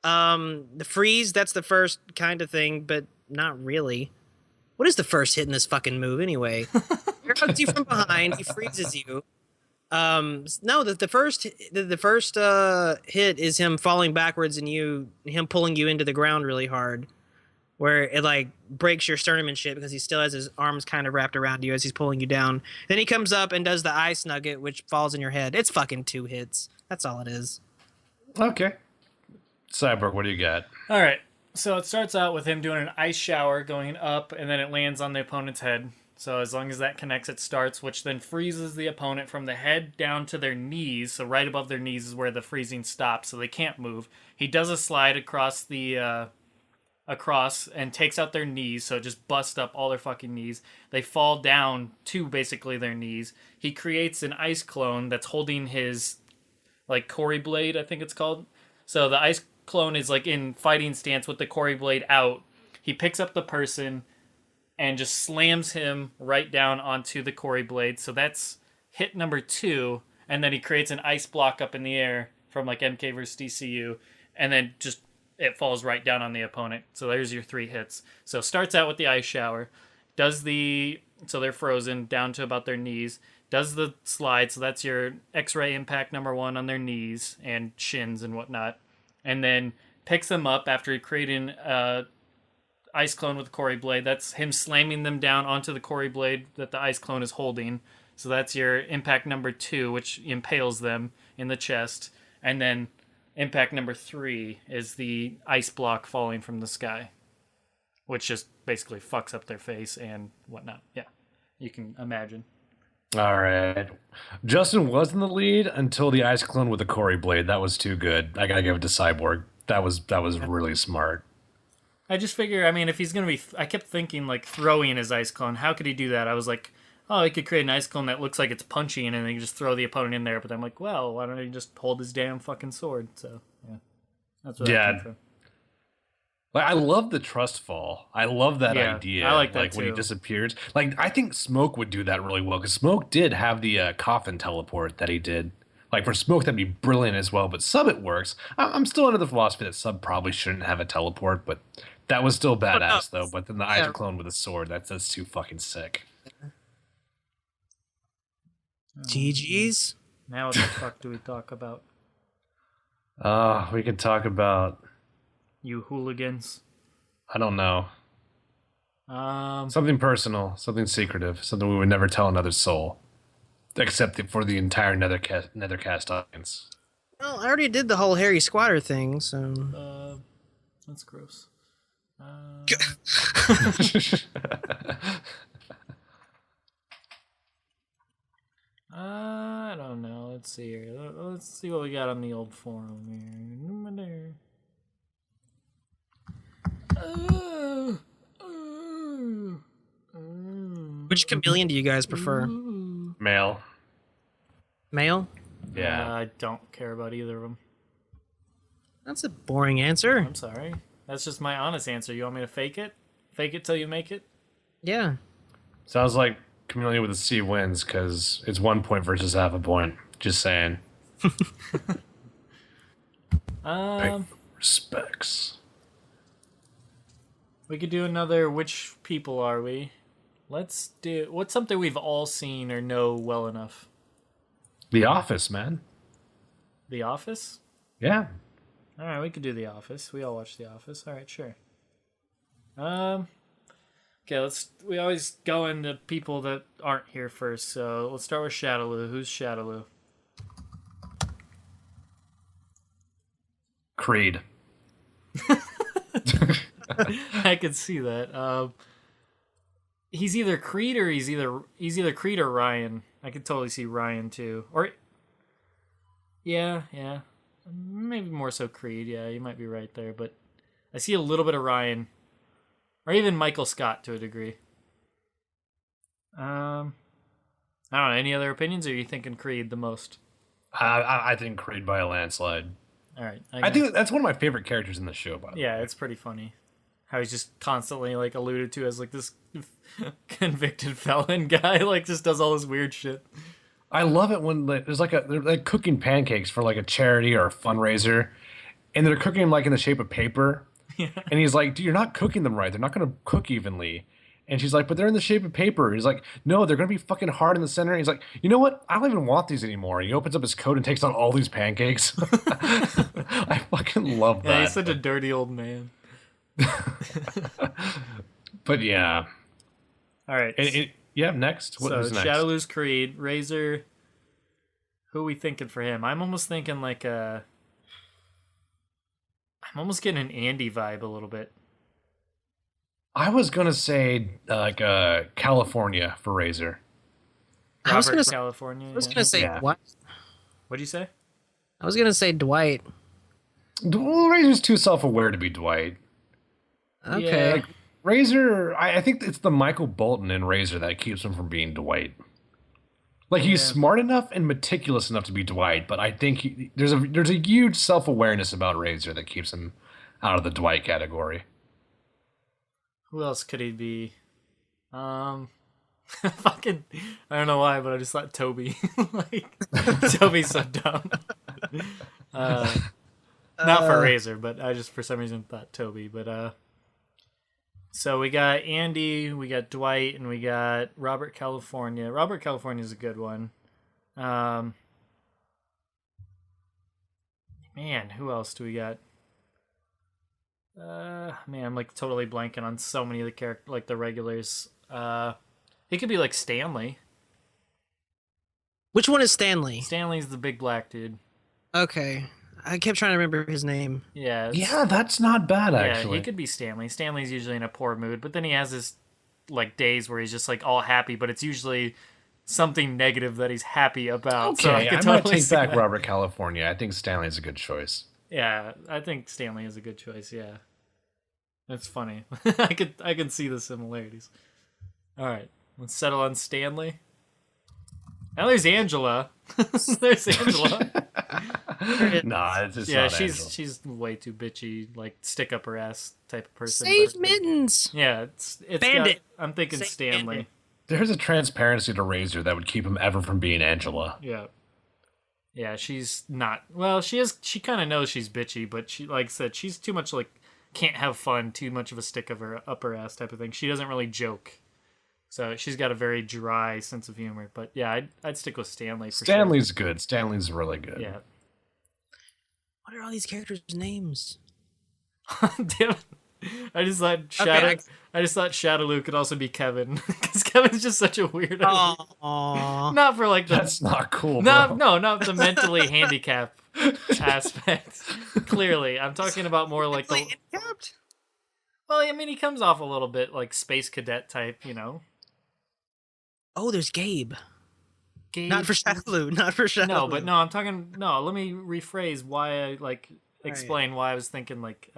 Speaker 1: The freeze, that's the first kind of thing, but not really. What is the first hit in this fucking move anyway? Bear hugs you from behind, he freezes you. No, the first hit is him falling backwards and him pulling you into the ground really hard, where it like breaks your sternum and shit because he still has his arms kind of wrapped around you as he's pulling you down. Then he comes up and does the ice nugget, which falls in your head. It's fucking 2 hits. That's all it is.
Speaker 2: Okay. Cyborg, what do you got?
Speaker 3: All right. So it starts out with him doing an ice shower going up, and then it lands on the opponent's head. So as long as that connects, it starts, which then freezes the opponent from the head down to their knees. So right above their knees is where the freezing stops, so they can't move. He does a slide across and takes out their knees, so it just busts up all their fucking knees. They fall down to basically their knees. He creates an ice clone that's holding his like Cory blade, I think it's called. So the ice clone is like in fighting stance with the Cory blade out. He picks up the person and just slams him right down onto the Cory blade. So that's hit number 2. And then he creates an ice block up in the air from like MK versus DCU. And then just it falls right down on the opponent. So there's your 3 hits. So starts out with the ice shower. So they're frozen down to about their knees. Does the slide. So that's your X-ray impact number 1 on their knees and shins and whatnot. And then picks them up after creating ice clone with the Cory blade. That's him slamming them down onto the Cory blade that the ice clone is holding. So that's your impact number 2, which impales them in the chest. And then impact number 3 is the ice block falling from the sky, which just basically fucks up their face and whatnot. Yeah, you can imagine.
Speaker 2: All right. Justin was in the lead until the ice clone with the Cory blade. That was too good. I gotta give it to Cyborg. That was really smart.
Speaker 3: I just figure, I mean, if he's going to be... I kept thinking, like, throwing his ice clone. How could he do that? I was like, oh, he could create an ice clone that looks like it's punchy, and then he just throw the opponent in there. But I'm like, well, why don't he just hold his damn fucking sword? So, yeah. That's what that came from.
Speaker 2: Like, I love the trust fall. I love that idea.
Speaker 3: I like that,
Speaker 2: like,
Speaker 3: too.
Speaker 2: when he disappears. Like, I think Smoke would do that really well, because Smoke did have the coffin teleport that he did. Like, for Smoke, that'd be brilliant as well, but Sub, it works. I'm still under the philosophy that Sub probably shouldn't have a teleport, but that was still badass, though. But then the ice clone with a sword, that's too fucking sick.
Speaker 1: GG's?
Speaker 3: Now what the fuck do we talk about?
Speaker 2: We could talk about...
Speaker 3: You hooligans.
Speaker 2: I don't know. Something personal, something secretive, something we would never tell another soul. Except for the entire Nethercast audience.
Speaker 1: Well, I already did the whole Harry Squatter thing, so...
Speaker 3: That's gross. I don't know. Let's see here. Let's see what we got on the old forum here.
Speaker 1: Which chameleon do you guys prefer?
Speaker 2: Male.
Speaker 1: Male?
Speaker 2: Yeah.
Speaker 3: I don't care about either of them.
Speaker 1: That's a boring answer.
Speaker 3: I'm sorry. That's just my honest answer. You want me to fake it? Fake it till you make it?
Speaker 1: Yeah.
Speaker 2: Sounds like Chameleon with a C wins because it's 1 point versus half a point. Just saying. Respects.
Speaker 3: We could do another. Which people are we? Let's do. What's something we've all seen or know well enough?
Speaker 2: The Office, man.
Speaker 3: The Office?
Speaker 2: Yeah.
Speaker 3: All right, we could do The Office. We all watch The Office. All right, sure. Okay, we always go into people that aren't here first, so let's start with Shadaloo. Who's Shadaloo?
Speaker 2: Creed.
Speaker 3: I could see that. He's either Creed or he's either Creed or Ryan. I could totally see Ryan too. Or yeah. Maybe more so Creed. Yeah, you might be right there, but I see a little bit of Ryan. Or even Michael Scott to a degree. I don't know. Any other opinions, or are you thinking Creed the most?
Speaker 2: I think Creed by a landslide.
Speaker 3: All right.
Speaker 2: I think that's one of my favorite characters in the show, by the way.
Speaker 3: Yeah, it's pretty funny. How he's just constantly like alluded to as like this convicted felon guy, like just does all this weird shit.
Speaker 2: I love it when there's they're like cooking pancakes for like a charity or a fundraiser, and they're cooking them like in the shape of paper. Yeah. And he's like, dude, you're not cooking them right. They're not going to cook evenly. And she's like, but they're in the shape of paper. He's like, no, they're going to be fucking hard in the center. And he's like, you know what? I don't even want these anymore. And he opens up his coat and takes out all these pancakes. I fucking love that.
Speaker 3: Yeah, he's such a dirty old man.
Speaker 2: But yeah.
Speaker 3: All right.
Speaker 2: Yeah, next. Who's next?
Speaker 3: Shadaloo's Creed. Razor. Who are we thinking for him? I'm almost thinking like I'm almost getting an Andy vibe a little bit.
Speaker 2: I was gonna say California for Razor.
Speaker 1: I was gonna
Speaker 3: California.
Speaker 1: I was gonna say what?
Speaker 3: What'd you say?
Speaker 1: I was gonna say Dwight.
Speaker 2: Well, Razor's too self-aware to be Dwight.
Speaker 1: Okay.
Speaker 2: Like, Razor, I think it's the Michael Bolton in Razor that keeps him from being Dwight. Like, he's smart enough and meticulous enough to be Dwight, but I think there's a huge self-awareness about Razor that keeps him out of the Dwight category.
Speaker 3: Who else could he be? Fucking, I don't know why, but I just thought Toby. Like, Toby's so dumb. Not for Razor, but I just for some reason thought Toby. But so we got Andy, we got Dwight, and we got Robert California. Robert California is a good one. Man, who else do we got? Man, I'm like totally blanking on so many of the characters, like the regulars. He could be like Stanley.
Speaker 1: Which one is Stanley?
Speaker 3: Stanley's the big black dude.
Speaker 1: Okay. I kept trying to remember his name.
Speaker 3: Yeah.
Speaker 2: Yeah, that's not bad, actually.
Speaker 3: Yeah, he could be Stanley. Stanley's usually in a poor mood, but then he has his like days where he's just like all happy, but it's usually something negative that he's happy about.
Speaker 2: Okay,
Speaker 3: so
Speaker 2: I might take back Robert California. I think Stanley's a good choice.
Speaker 3: Yeah, I think Stanley is a good choice, yeah. That's funny. I can see the similarities. All right, let's settle on Stanley. Now there's Angela. There's Angela.
Speaker 2: Nah, it's just
Speaker 3: yeah,
Speaker 2: not Angela.
Speaker 3: she's way too bitchy, like stick up her ass type of person.
Speaker 1: Save Mittens.
Speaker 3: Yeah, it's
Speaker 1: Bandit.
Speaker 3: I'm thinking
Speaker 1: Save
Speaker 3: Stanley.
Speaker 1: Bandit.
Speaker 2: There's a transparency to Razor that would keep him ever from being Angela.
Speaker 3: Yeah. Yeah, she's not. Well, she kind of knows she's bitchy, but she, like I said, she's too much like can't have fun, too much of a stick of her up her ass type of thing. She doesn't really joke, so she's got a very dry sense of humor. But yeah, I'd stick with Stanley. For
Speaker 2: Stanley's
Speaker 3: sure.
Speaker 2: good. Stanley's really good.
Speaker 3: Yeah.
Speaker 1: What are all these characters' names?
Speaker 3: Damn it. I just thought Shadaloo could also be Kevin because Kevin's just such a weirdo.
Speaker 1: Aww.
Speaker 3: Not for like the
Speaker 2: That's not cool. Bro.
Speaker 3: not the mentally handicapped aspect. Clearly, I'm talking about more like the.
Speaker 1: Handicapped?
Speaker 3: Well, I mean, he comes off a little bit like space cadet type, you know.
Speaker 1: Oh, there's Gabe.
Speaker 3: Gabe.
Speaker 1: Not for Shadaloo. Not for Shadaloo.
Speaker 3: No, but no, I'm talking. No, let me rephrase why I like explain why I was thinking like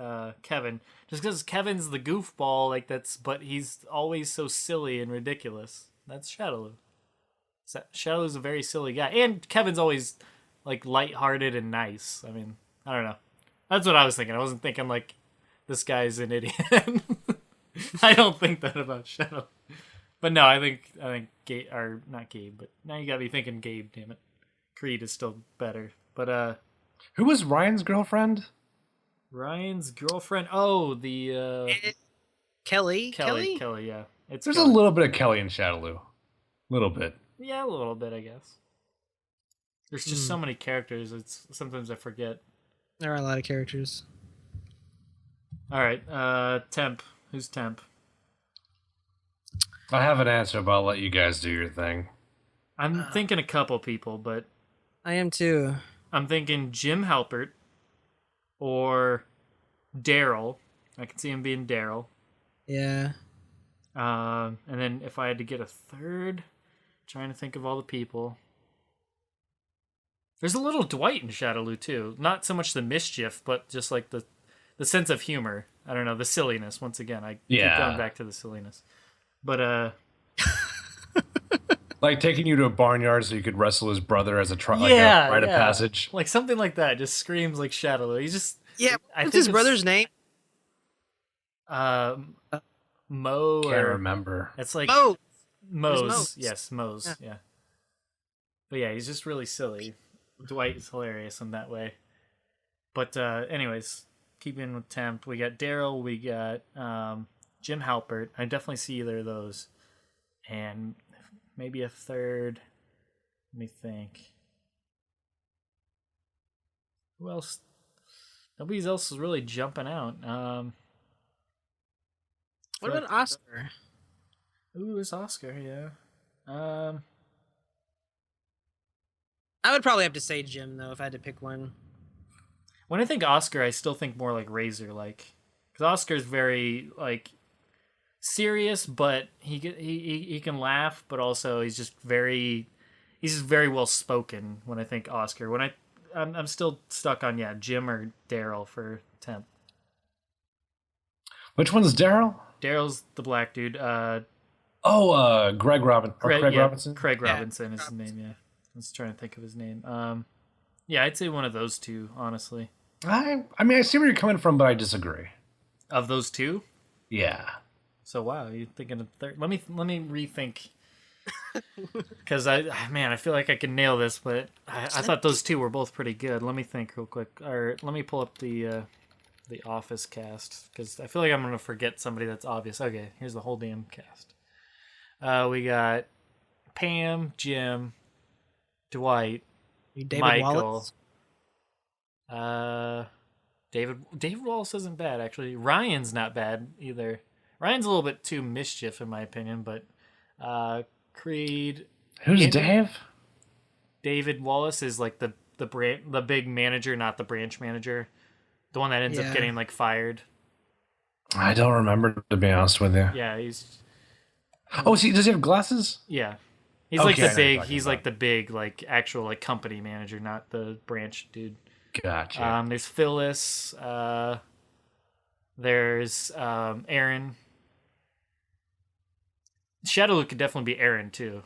Speaker 3: Kevin. Just because Kevin's the goofball, like but he's always so silly and ridiculous. That's Shadaloo. Shadaloo's a very silly guy, and Kevin's always like lighthearted and nice. I mean, I don't know. That's what I was thinking. I wasn't thinking like this guy's an idiot. I don't think that about Shadaloo. But no, I think Gabe, or not Gabe, but now you got me thinking Gabe. Damn it, Creed is still better. But
Speaker 2: who was Ryan's girlfriend?
Speaker 3: Ryan's girlfriend. Oh, the
Speaker 1: Kelly.
Speaker 3: Kelly. Yeah,
Speaker 2: There's
Speaker 3: Kelly.
Speaker 2: a little bit of Kelly in Shadaloo. A little bit.
Speaker 3: Yeah, a little bit, I guess. There's just so many characters. It's sometimes I forget.
Speaker 1: There are a lot of characters.
Speaker 3: All right, Temp. Who's Temp?
Speaker 2: I have an answer, but I'll let you guys do your thing.
Speaker 3: I'm thinking a couple people, but
Speaker 1: I am too.
Speaker 3: I'm thinking Jim Halpert or Daryl. I can see him being Daryl.
Speaker 1: Yeah.
Speaker 3: And then if I had to get a third, trying to think of all the people. There's a little Dwight in Shadaloo too. Not so much the mischief, but just like the sense of humor. I don't know, the silliness. Once again, I keep going back to the silliness. But
Speaker 2: like taking you to a barnyard so you could wrestle his brother as a rite of passage.
Speaker 3: Like something like that. Just screams like Shadaloo. He's just
Speaker 1: What's his brother's name?
Speaker 3: Mo.
Speaker 2: Can't remember.
Speaker 3: It's like
Speaker 1: Mo.
Speaker 3: Mose. Yes, Mose. Yeah. But yeah, he's just really silly. Dwight is hilarious in that way. But anyways, keeping with Temp, we got Daryl, we got Jim Halpert. I definitely see either of those. And maybe a third. Let me think. Who else? Nobody else is really jumping out.
Speaker 1: What about Oscar?
Speaker 3: Ooh, it's Oscar, yeah.
Speaker 1: I would probably have to say Jim, though, if I had to pick one.
Speaker 3: When I think Oscar, I still think more like Razor, like, because Oscar's very like serious, but he can laugh, but also he's just very well spoken. When I think Oscar, I'm still stuck on Jim or Daryl for Temp.
Speaker 2: Which one's Daryl?
Speaker 3: Daryl's the black dude.
Speaker 2: Greg Robinson.
Speaker 3: Craig Robinson is his name. Yeah, I was trying to think of his name. I'd say one of those two, honestly.
Speaker 2: I mean, I see where you're coming from, but I disagree.
Speaker 3: Of those two?
Speaker 2: Yeah.
Speaker 3: So wow, you're thinking of third. Let me rethink. Because I feel like I can nail this, but I thought those two were both pretty good. Let me think real quick, or let me pull up the Office cast, because I feel like I'm gonna forget somebody that's obvious. Okay, here's the whole damn cast. We got Pam, Jim, Dwight,
Speaker 1: David
Speaker 3: Michael.
Speaker 1: Wallace?
Speaker 3: David Wallace isn't bad, actually. Ryan's not bad either. Ryan's a little bit too mischief in my opinion, but Creed.
Speaker 2: Who's Dave?
Speaker 3: David Wallace is like the big manager, not the branch manager. The one that ends up getting like fired.
Speaker 2: I don't remember, to be honest with you.
Speaker 3: Yeah, he's.
Speaker 2: Oh, does he have glasses?
Speaker 3: Yeah, he's like the big. He's like the big, like actual like company manager, not the branch dude.
Speaker 2: Gotcha.
Speaker 3: There's Phyllis. There's Aaron. Shadowloo could definitely be Aaron too.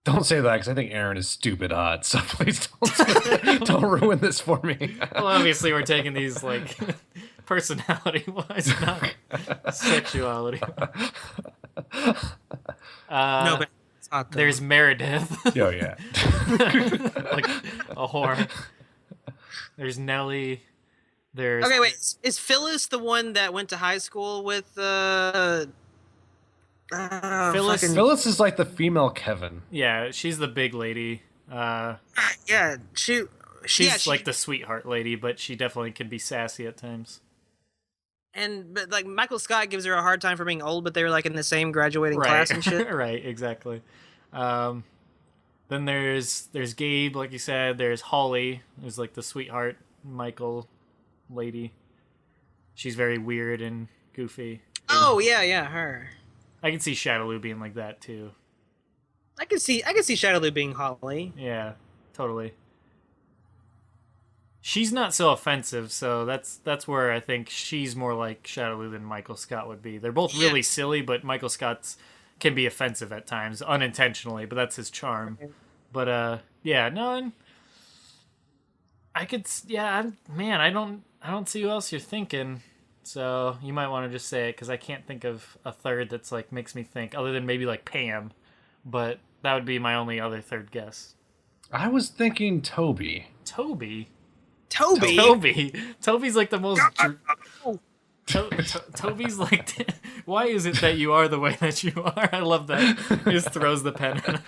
Speaker 2: Don't say that, because I think Aaron is stupid hot. So please don't ruin this for me.
Speaker 3: Well, obviously we're taking these like personality-wise, not sexuality.
Speaker 1: No, but it's hot, though.
Speaker 3: There's Meredith.
Speaker 2: Oh yeah.
Speaker 3: Like a whore. There's Nellie. There's
Speaker 1: Okay, wait. Is Phyllis the one that went to high school with
Speaker 2: Phyllis is like the female Kevin.
Speaker 3: Yeah, she's the big lady. She's like the sweetheart lady, but she definitely can be sassy at times.
Speaker 1: But like Michael Scott gives her a hard time for being old, but they were like in the same graduating class and shit.
Speaker 3: Right, exactly. Then there's Gabe, like you said. There's Holly, who's like the sweetheart Michael lady. She's very weird and goofy.
Speaker 1: Oh yeah, her.
Speaker 3: I can see Shadowloo being like that too.
Speaker 1: I can see Shadowloo being Holly.
Speaker 3: Yeah, totally. She's not so offensive, so that's where I think she's more like Shadowloo than Michael Scott would be. They're both really silly, but Michael Scott's can be offensive at times, unintentionally, but that's his charm. But I don't see who else you're thinking. So you might want to just say it, because I can't think of a third that's like makes me think, other than maybe like Pam, but that would be my only other third guess.
Speaker 2: I was thinking Toby.
Speaker 3: Toby? Toby's like the most. Toby's like, why is it that you are the way that you are? I love that. He just throws the pen at him.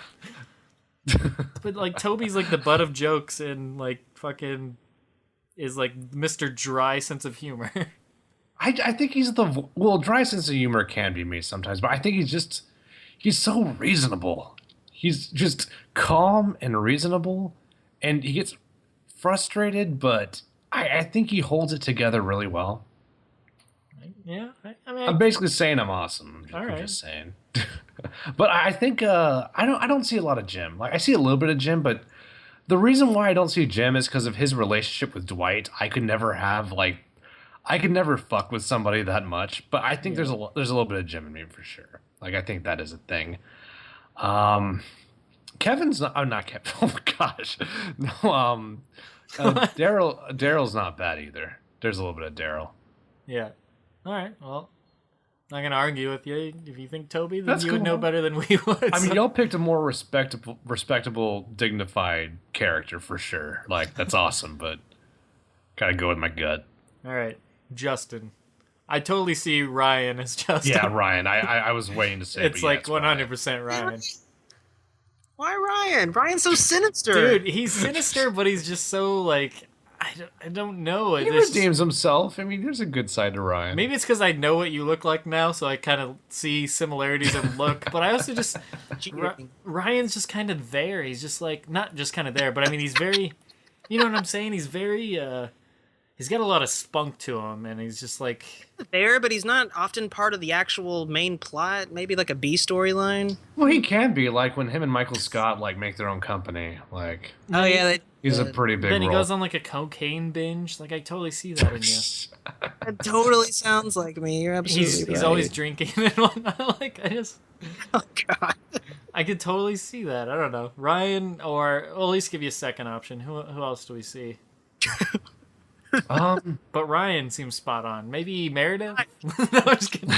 Speaker 3: But like Toby's like the butt of jokes and like fucking is like Mr. Dry sense of humor.
Speaker 2: I think he's dry sense of humor can be me sometimes, but I think he's so reasonable. He's just calm and reasonable, and he gets frustrated, but I think he holds it together really well.
Speaker 3: Yeah,
Speaker 2: I'm basically saying I'm awesome. I'm just saying. But I think I don't see a lot of Jim. Like I see a little bit of Jim, but the reason why I don't see Jim is because of his relationship with Dwight. I could never fuck with somebody that much. But I think there's a little bit of Jim in me for sure. Like I think that is a thing. Kevin's not. I'm not Kevin. Oh my gosh. No. Daryl's not bad either. There's a little bit of Daryl.
Speaker 3: Yeah. All right. Well, I'm not gonna argue with you. If you think Toby, then you would know better than we would.
Speaker 2: I mean, y'all picked a more respectable, dignified character for sure. Like that's awesome, but gotta go with my gut.
Speaker 3: All right, Justin. I totally see Ryan as Justin.
Speaker 2: Yeah, Ryan. I was waiting to say
Speaker 3: it's like 100% Ryan.
Speaker 1: Why Ryan? Ryan's so sinister.
Speaker 3: Dude, he's sinister, but he's just so like I don't know.
Speaker 2: He redeems himself. I mean, there's a good side to Ryan.
Speaker 3: Maybe it's because I know what you look like now, so I kind of see similarities in look. But I also just Ryan's just kind of there. He's just like not just kind of there, but I mean he's very. You know what I'm saying? He's very. He's got a lot of spunk to him, and he's just like
Speaker 1: there, but he's not often part of the actual main plot. Maybe like a B storyline.
Speaker 2: Well, he can be like when him and Michael Scott like make their own company. Like,
Speaker 1: oh yeah,
Speaker 2: he's a pretty big.
Speaker 3: Then he
Speaker 2: role.
Speaker 3: goes on like a cocaine binge. Like I totally see that in you.
Speaker 1: That totally sounds like me. You're absolutely right.
Speaker 3: He's always drinking and whatnot. Like I just.
Speaker 1: Oh God.
Speaker 3: I could totally see that. I don't know, Ryan, or at least give you a second option. Who else do we see? But Ryan seems spot on. Maybe Meredith? No, I'm just kidding.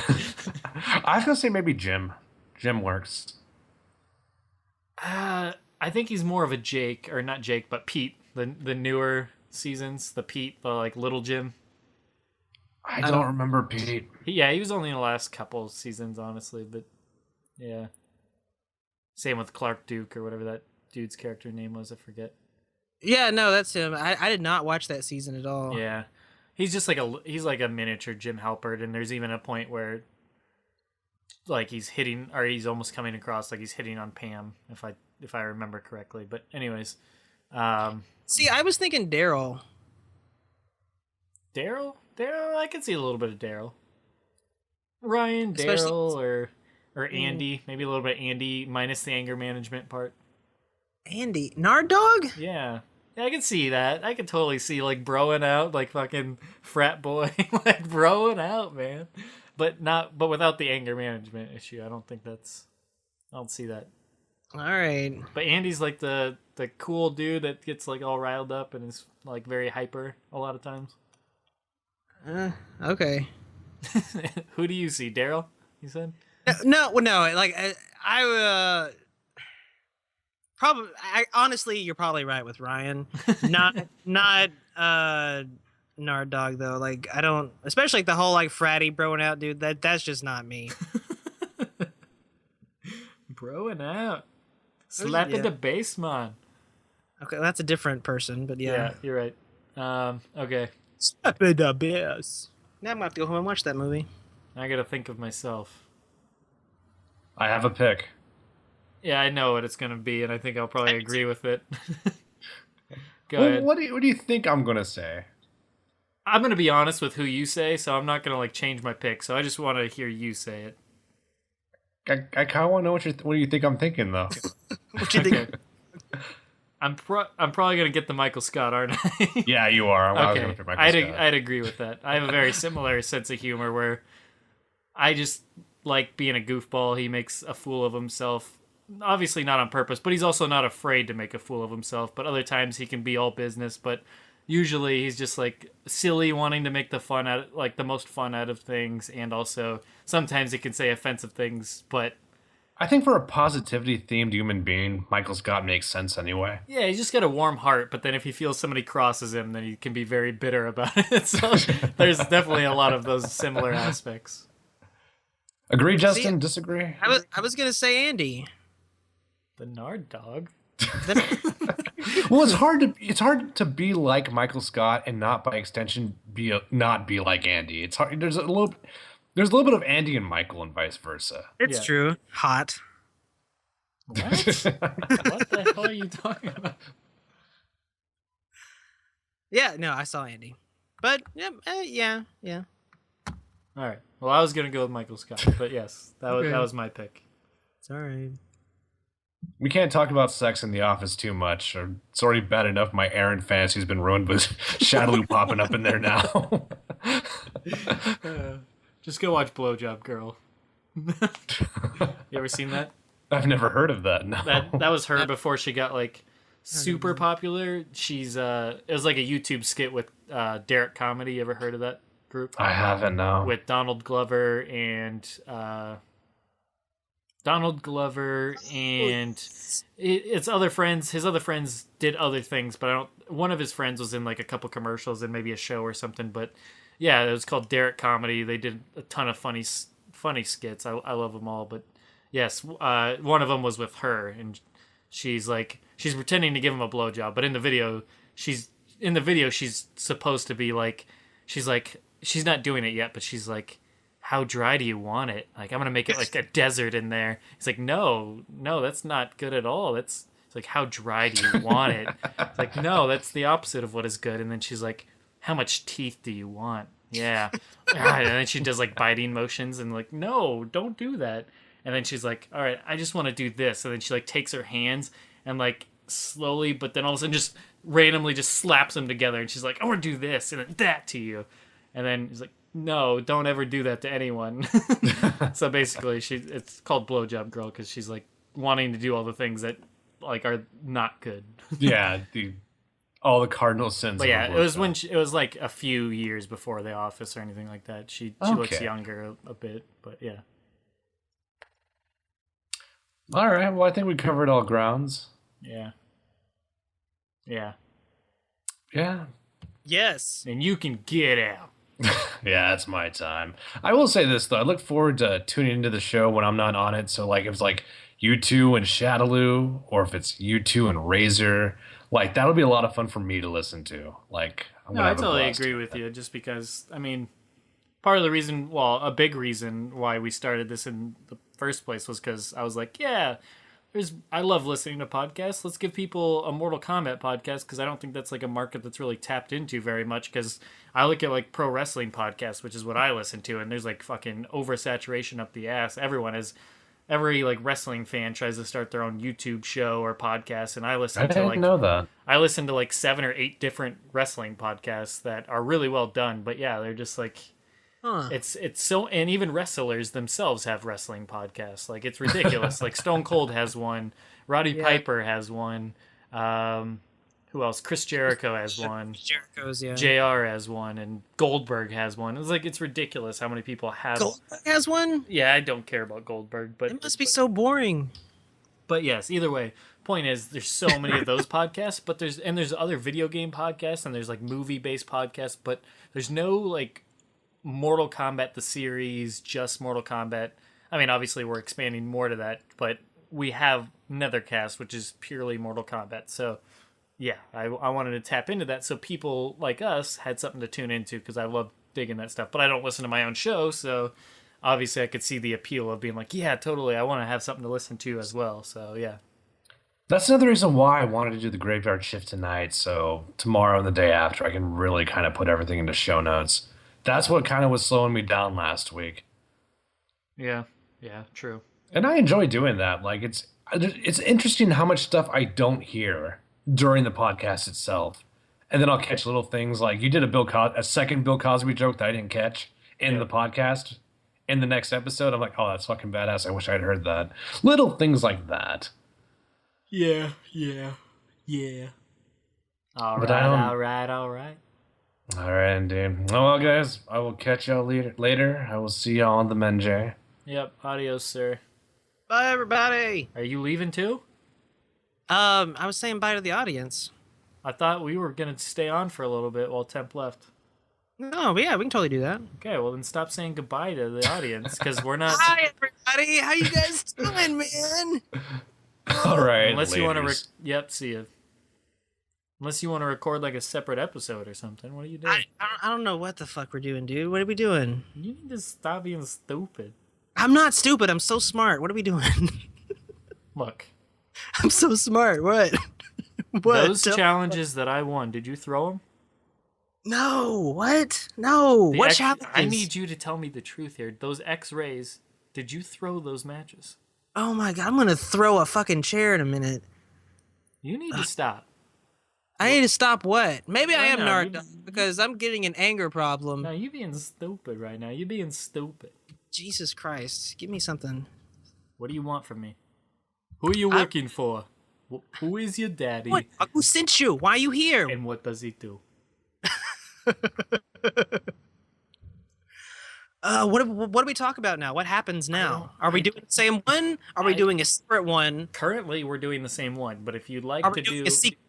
Speaker 2: I was gonna say maybe Jim. Jim works.
Speaker 3: I think he's more of a Jake, or not Jake, but Pete. The newer seasons, the Pete, the like little Jim.
Speaker 2: I don't remember Pete.
Speaker 3: He was only in the last couple seasons, honestly. But yeah, same with Clark Duke or whatever that dude's character name was. I forget.
Speaker 1: Yeah, no, that's him. I did not watch that season at all.
Speaker 3: Yeah, he's just like a miniature Jim Halpert, and there's even a point where like he's hitting, or he's almost coming across like he's hitting on Pam, if I remember correctly. But anyways,
Speaker 1: see, I was thinking Daryl.
Speaker 3: Daryl, I can see a little bit of Daryl. Ryan, Daryl, or Andy, maybe a little bit of Andy minus the anger management part.
Speaker 1: Andy, Nard Dog?
Speaker 3: Yeah, I can see that. I can totally see like broing out, like fucking frat boy, like broing out, man. But without the anger management issue. I don't see that.
Speaker 1: All right.
Speaker 3: But Andy's like the cool dude that gets like all riled up and is like very hyper a lot of times.
Speaker 1: Okay.
Speaker 3: Who do you see, Daryl? You said?
Speaker 1: No. Like I probably. Honestly, you're probably right with Ryan. Not Nard Dog though. Like I don't, especially like the whole like fratty broing out dude. That's just not me.
Speaker 3: Broing out, slapping the bass, man.
Speaker 1: Okay, that's a different person, but yeah.
Speaker 3: Yeah, you're right. Okay.
Speaker 1: Slapping the bass. Now I'm gonna have to go home and watch that movie.
Speaker 3: I gotta think of myself.
Speaker 2: I have a pick.
Speaker 3: Yeah, I know what it's gonna be, and I think I'll probably agree with it. Go ahead.
Speaker 2: What do you think I'm gonna say?
Speaker 3: I'm gonna be honest with who you say, so I'm not gonna like change my pick. So I just want to hear you say it.
Speaker 2: I kind of want to know what do you think I'm thinking though.
Speaker 1: What you think?
Speaker 3: Okay. I'm probably gonna get the Michael Scott, aren't I?
Speaker 2: Yeah, you are. I was
Speaker 3: okay,
Speaker 2: gonna pick Michael Scott.
Speaker 3: I'd agree with that. I have a very similar sense of humor where I just like being a goofball. He makes a fool of himself. Obviously not on purpose, but he's also not afraid to make a fool of himself. But other times he can be all business, but usually he's just like silly, wanting to make the most fun out of things, and also sometimes he can say offensive things, but
Speaker 2: I think for a positivity-themed human being, Michael Scott makes sense anyway.
Speaker 3: Yeah, he's just got a warm heart, but then if he feels somebody crosses him, then he can be very bitter about it. So there's definitely a lot of those similar aspects.
Speaker 2: Agree, Justin? Disagree?
Speaker 1: I was gonna say Andy.
Speaker 3: The Nard Dog.
Speaker 2: Well, it's hard to be like Michael Scott and not by extension not be like Andy. It's hard. There's a little bit of Andy and Michael and vice versa.
Speaker 1: It's true. Hot.
Speaker 3: What? What the hell are you talking about?
Speaker 1: Yeah, no, I saw Andy. But yeah.
Speaker 3: All right. Well, I was gonna go with Michael Scott, but yes, that was my pick.
Speaker 1: It's all right.
Speaker 2: We can't talk about sex in the office too much. Or it's already bad enough my Aaron fantasy's been ruined with Shadaloo popping up in there now.
Speaker 3: Just go watch Blowjob Girl. You ever seen that?
Speaker 2: I've never heard of that. No.
Speaker 3: That was her before she got like super popular. She's it was like a YouTube skit with Derek Comedy. You ever heard of that group?
Speaker 2: I haven't, no.
Speaker 3: With Donald Glover and it's other friends. His other friends did other things, but one of his friends was in like a couple commercials and maybe a show or something. But yeah, it was called Derek Comedy. They did a ton of funny skits. I love them all. But yes, one of them was with her, and she's pretending to give him a blowjob, but in the video she's supposed to be like, she's not doing it yet, but she's like, how dry do you want it? Like, I'm gonna make it like a desert in there. It's like, no, that's not good at all. It's like, how dry do you want it? It's like, no, that's the opposite of what is good. And then she's like, how much teeth do you want? Yeah. And then she does like biting motions and like, no, don't do that. And then she's like, all right, I just want to do this. And then she like takes her hands and like slowly, but then all of a sudden just randomly just slaps them together. And she's like, I want to do this and then that to you. And then he's like, no, don't ever do that to anyone. So basically it's called Blowjob Girl because she's like wanting to do all the things that like are not good.
Speaker 2: Yeah. All the cardinal sins.
Speaker 3: But yeah, it was like a few years before The Office or anything like that. She looks younger a bit, but yeah.
Speaker 2: All right. Well, I think we covered all grounds.
Speaker 3: Yeah.
Speaker 1: Yes.
Speaker 3: And you can get out.
Speaker 2: Yeah, it's my time. I will say this, though. I look forward to tuning into the show when I'm not on it. So, like, if it's like you two and Shadaloo, or if it's you two and Razor, like, that'll be a lot of fun for me to listen to. Like,
Speaker 3: I totally agree with you. Just because, I mean, part of the reason, well, a big reason why we started this in the first place was because I was like, yeah, I love listening to podcasts. Let's give people a Mortal Kombat podcast because I don't think that's like a market that's really tapped into very much. Because I look at like pro wrestling podcasts, which is what I listen to, and there's like fucking oversaturation up the ass. Every like wrestling fan tries to start their own YouTube show or podcast, and I didn't know that. I listen to like 7 or 8 different wrestling podcasts that are really well done. But yeah, they're just like. Huh. It's so, and even wrestlers themselves have wrestling podcasts. Like, it's ridiculous. Like, Stone Cold has one, Roddy Piper has one, who else? Chris Jericho has one.
Speaker 1: Jericho's, yeah.
Speaker 3: JR has one, and Goldberg has one. It's like, it's ridiculous how many people have.
Speaker 1: Goldberg has one?
Speaker 3: Yeah, I don't care about Goldberg, but
Speaker 1: it must be so boring.
Speaker 3: But yes, either way, point is, there's so many of those podcasts, but there's other video game podcasts, and there's like movie based podcasts, but there's no like Mortal Kombat the series, just Mortal Kombat. I mean, obviously we're expanding more to that, but we have Netherkast, which is purely Mortal Kombat. So yeah, I wanted to tap into that so people like us had something to tune into because I love digging that stuff. But I don't listen to my own show, so obviously I could see the appeal of being like, yeah, totally, I want to have something to listen to as well. So yeah.
Speaker 2: That's another reason why I wanted to do the graveyard shift tonight, so tomorrow and the day after I can really kind of put everything into show notes. That's what kind of was slowing me down last week.
Speaker 3: Yeah, true.
Speaker 2: And I enjoy doing that. Like, it's interesting how much stuff I don't hear during the podcast itself. And then I'll catch little things like you did a second Bill Cosby joke that I didn't catch in the podcast. In the next episode, I'm like, oh, that's fucking badass. I wish I'd heard that. Little things like that.
Speaker 3: Yeah. All right.
Speaker 2: All right, indeed. Well, guys, I will catch y'all later. I will see y'all on the Menjay.
Speaker 3: Yep. Adios, sir.
Speaker 1: Bye, everybody.
Speaker 3: Are you leaving too?
Speaker 1: I was saying bye to the audience.
Speaker 3: I thought we were gonna stay on for a little bit while Temp left.
Speaker 1: No, but yeah, we can totally do that.
Speaker 3: Okay, well then stop saying goodbye to the audience because we're not.
Speaker 1: Hi, everybody. How you guys doing, man?
Speaker 2: All right.
Speaker 3: Unless you want to.
Speaker 2: ladies.
Speaker 3: Yep. See you. Unless you want to record like a separate episode or something. What are you doing?
Speaker 1: I don't know what the fuck we're doing, dude. What are we doing?
Speaker 3: You need to stop being stupid.
Speaker 1: I'm not stupid. I'm so smart. What are we doing?
Speaker 3: Look.
Speaker 1: I'm so smart. What? What?
Speaker 3: Those challenges that I won, did you throw them?
Speaker 1: No. What? No. What challenges?
Speaker 3: I need you to tell me the truth here. Those X-rays, did you throw those matches?
Speaker 1: Oh my god, I'm gonna throw a fucking chair in a minute.
Speaker 3: You need to stop.
Speaker 1: I need to stop what? Maybe I am
Speaker 3: now,
Speaker 1: narked because I'm getting an anger problem.
Speaker 3: No, you being stupid right now. You being stupid.
Speaker 1: Jesus Christ. Give me something.
Speaker 3: What do you want from me? Who are you working for? Who is your daddy?
Speaker 1: What? Who sent you? Why are you here?
Speaker 3: And what does he do?
Speaker 1: What do we talk about now? What happens now? Are we doing the same one? Are we doing a separate one?
Speaker 3: Currently, we're doing the same one, but if you'd like
Speaker 1: Are
Speaker 3: to
Speaker 1: we doing
Speaker 3: do,
Speaker 1: a sequel?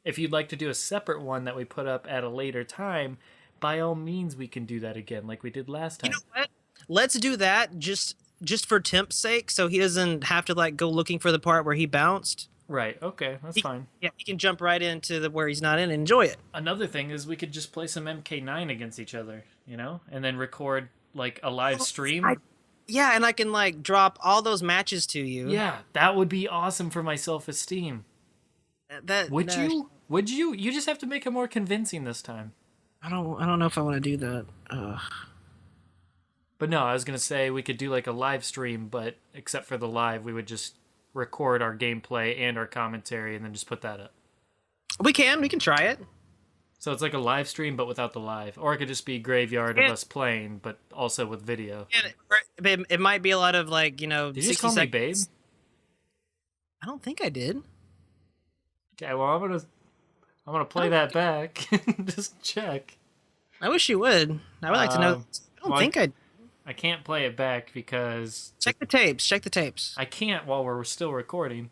Speaker 3: if you'd like to do a separate one that we put up at a later time, by all means, we can do that again, like we did last time.
Speaker 1: You know what? Let's do that just for Temp's sake, so he doesn't have to like go looking for the part where he bounced.
Speaker 3: Right. Okay, that's fine.
Speaker 1: Yeah, he can jump right into the where he's not in and enjoy it.
Speaker 3: Another thing is we could just play some MK9 against each other, you know, and then record like a live stream.
Speaker 1: Yeah, and I can like drop all those matches to you.
Speaker 3: Yeah, that would be awesome for my self-esteem. Would you? Would you? You just have to make it more convincing this time.
Speaker 1: I don't know if I want to do that.
Speaker 3: But no, I was gonna say we could do like a live stream, but except for the live, we would just record our gameplay and our commentary, and then just put that up.
Speaker 1: We can try it.
Speaker 3: So it's like a live stream, but without the live, or it could just be graveyard of us playing, but also with video.
Speaker 1: And it might be a lot of like, you know.
Speaker 3: Did you just call me babe?
Speaker 1: I don't think I did.
Speaker 3: Okay, well I'm gonna play that back and just check.
Speaker 1: I wish you would. I would like to know. I don't think
Speaker 3: I can't play it back because
Speaker 1: check the tapes. Check the tapes.
Speaker 3: I can't while we're still recording.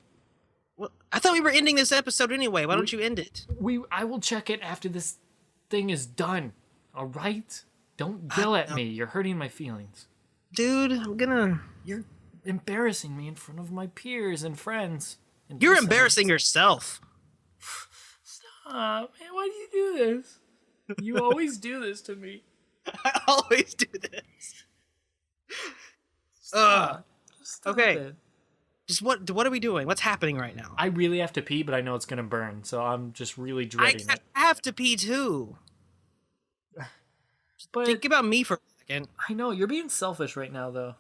Speaker 1: Well, I thought we were ending this episode anyway. Why don't you end it?
Speaker 3: I will check it after this thing is done. All right? Don't yell at me. You're hurting my feelings.
Speaker 1: Dude, I'm gonna...
Speaker 3: You're embarrassing me in front of my peers and friends. And
Speaker 1: You're embarrassing yourself.
Speaker 3: Stop, man. Why do you do this? You always do this to me.
Speaker 1: I always do this.
Speaker 3: Stop
Speaker 1: okay.
Speaker 3: it.
Speaker 1: Just what are we doing? What's happening right now?
Speaker 3: I really have to pee, but I know it's gonna burn, so I'm just really dreading it.
Speaker 1: I have to pee too.
Speaker 3: But
Speaker 1: think about me for a second.
Speaker 3: I know you're being selfish right now, though.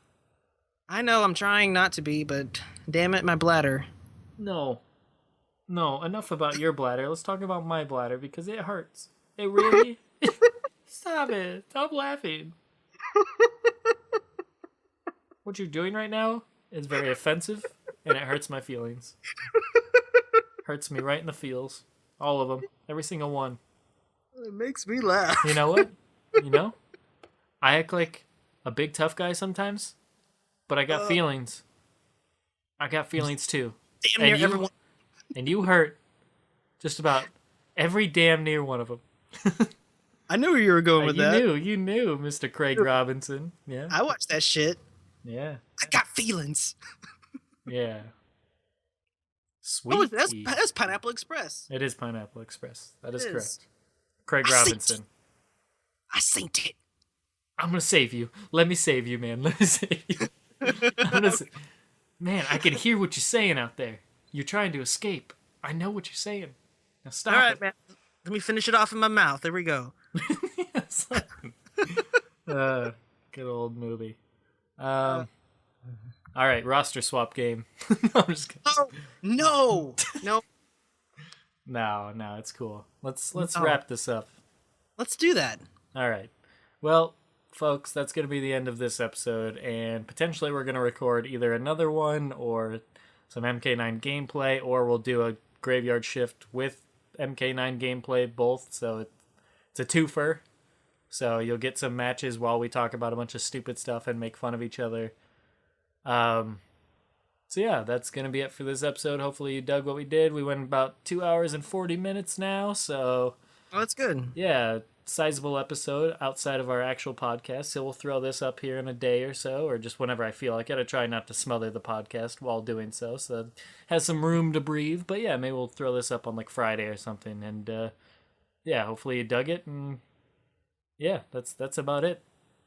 Speaker 1: I know I'm trying not to be, but damn it, my bladder.
Speaker 3: No, enough about your bladder. Let's talk about my bladder because it hurts. It really. Stop it! Stop laughing. What you're doing right now is very offensive, and it hurts my feelings. Hurts me right in the feels. All of them. Every single one.
Speaker 1: It makes me laugh.
Speaker 3: You know what? You know? I act like a big tough guy sometimes, but I got feelings. I got feelings too.
Speaker 1: Damn near everyone.
Speaker 3: And you hurt just about every damn near one of them.
Speaker 1: I knew where you were going with that.
Speaker 3: You knew, Mr. Craig Robinson. Yeah.
Speaker 1: I watched that shit.
Speaker 3: Yeah.
Speaker 1: I got feelings.
Speaker 3: Yeah. Sweet.
Speaker 1: That's Pineapple Express.
Speaker 3: It is Pineapple Express. That is correct. Craig Robinson.
Speaker 1: I synced it.
Speaker 3: I'm gonna save you. Let me save you, man. Let me save you. Man, I can hear what you're saying out there. You're trying to escape. I know what you're saying. Now stop.
Speaker 1: All right, man. Let me finish it off in my mouth. There we go.
Speaker 3: Yes. Good old movie. All right, roster swap game. No, I'm just kidding.
Speaker 1: No.
Speaker 3: No, it's cool. Let's wrap this up.
Speaker 1: Let's do that.
Speaker 3: All right. Well, folks, that's going to be the end of this episode, and potentially we're going to record either another one or some MK9 gameplay, or we'll do a graveyard shift with MK9 gameplay both, so it's a twofer. So you'll get some matches while we talk about a bunch of stupid stuff and make fun of each other. So yeah, that's going to be it for this episode. Hopefully you dug what we did. We went about 2 hours and 40 minutes now, so...
Speaker 1: Oh, that's good.
Speaker 3: Yeah, sizable episode outside of our actual podcast. So we'll throw this up here in a day or so, or just whenever I feel like it. I try not to smother the podcast while doing so it has some room to breathe. But yeah, maybe we'll throw this up on like Friday or something. And yeah, hopefully you dug it. And yeah, that's about it.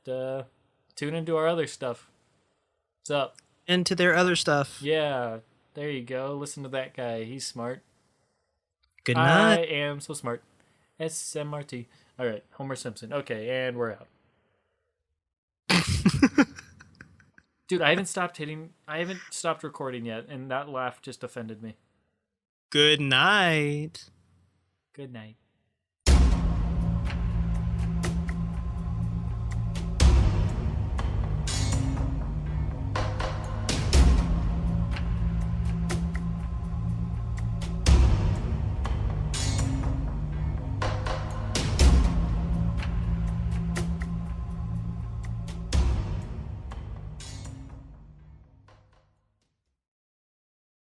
Speaker 3: Tune into our other stuff. What's up?
Speaker 1: Into their other stuff.
Speaker 3: Yeah, there you go. Listen to that guy. He's smart.
Speaker 1: Good night.
Speaker 3: I am so smart. SMRT. All right, Homer Simpson. Okay, and we're out. Dude, I haven't stopped recording yet, and that laugh just offended me.
Speaker 1: Good night.
Speaker 3: Good night.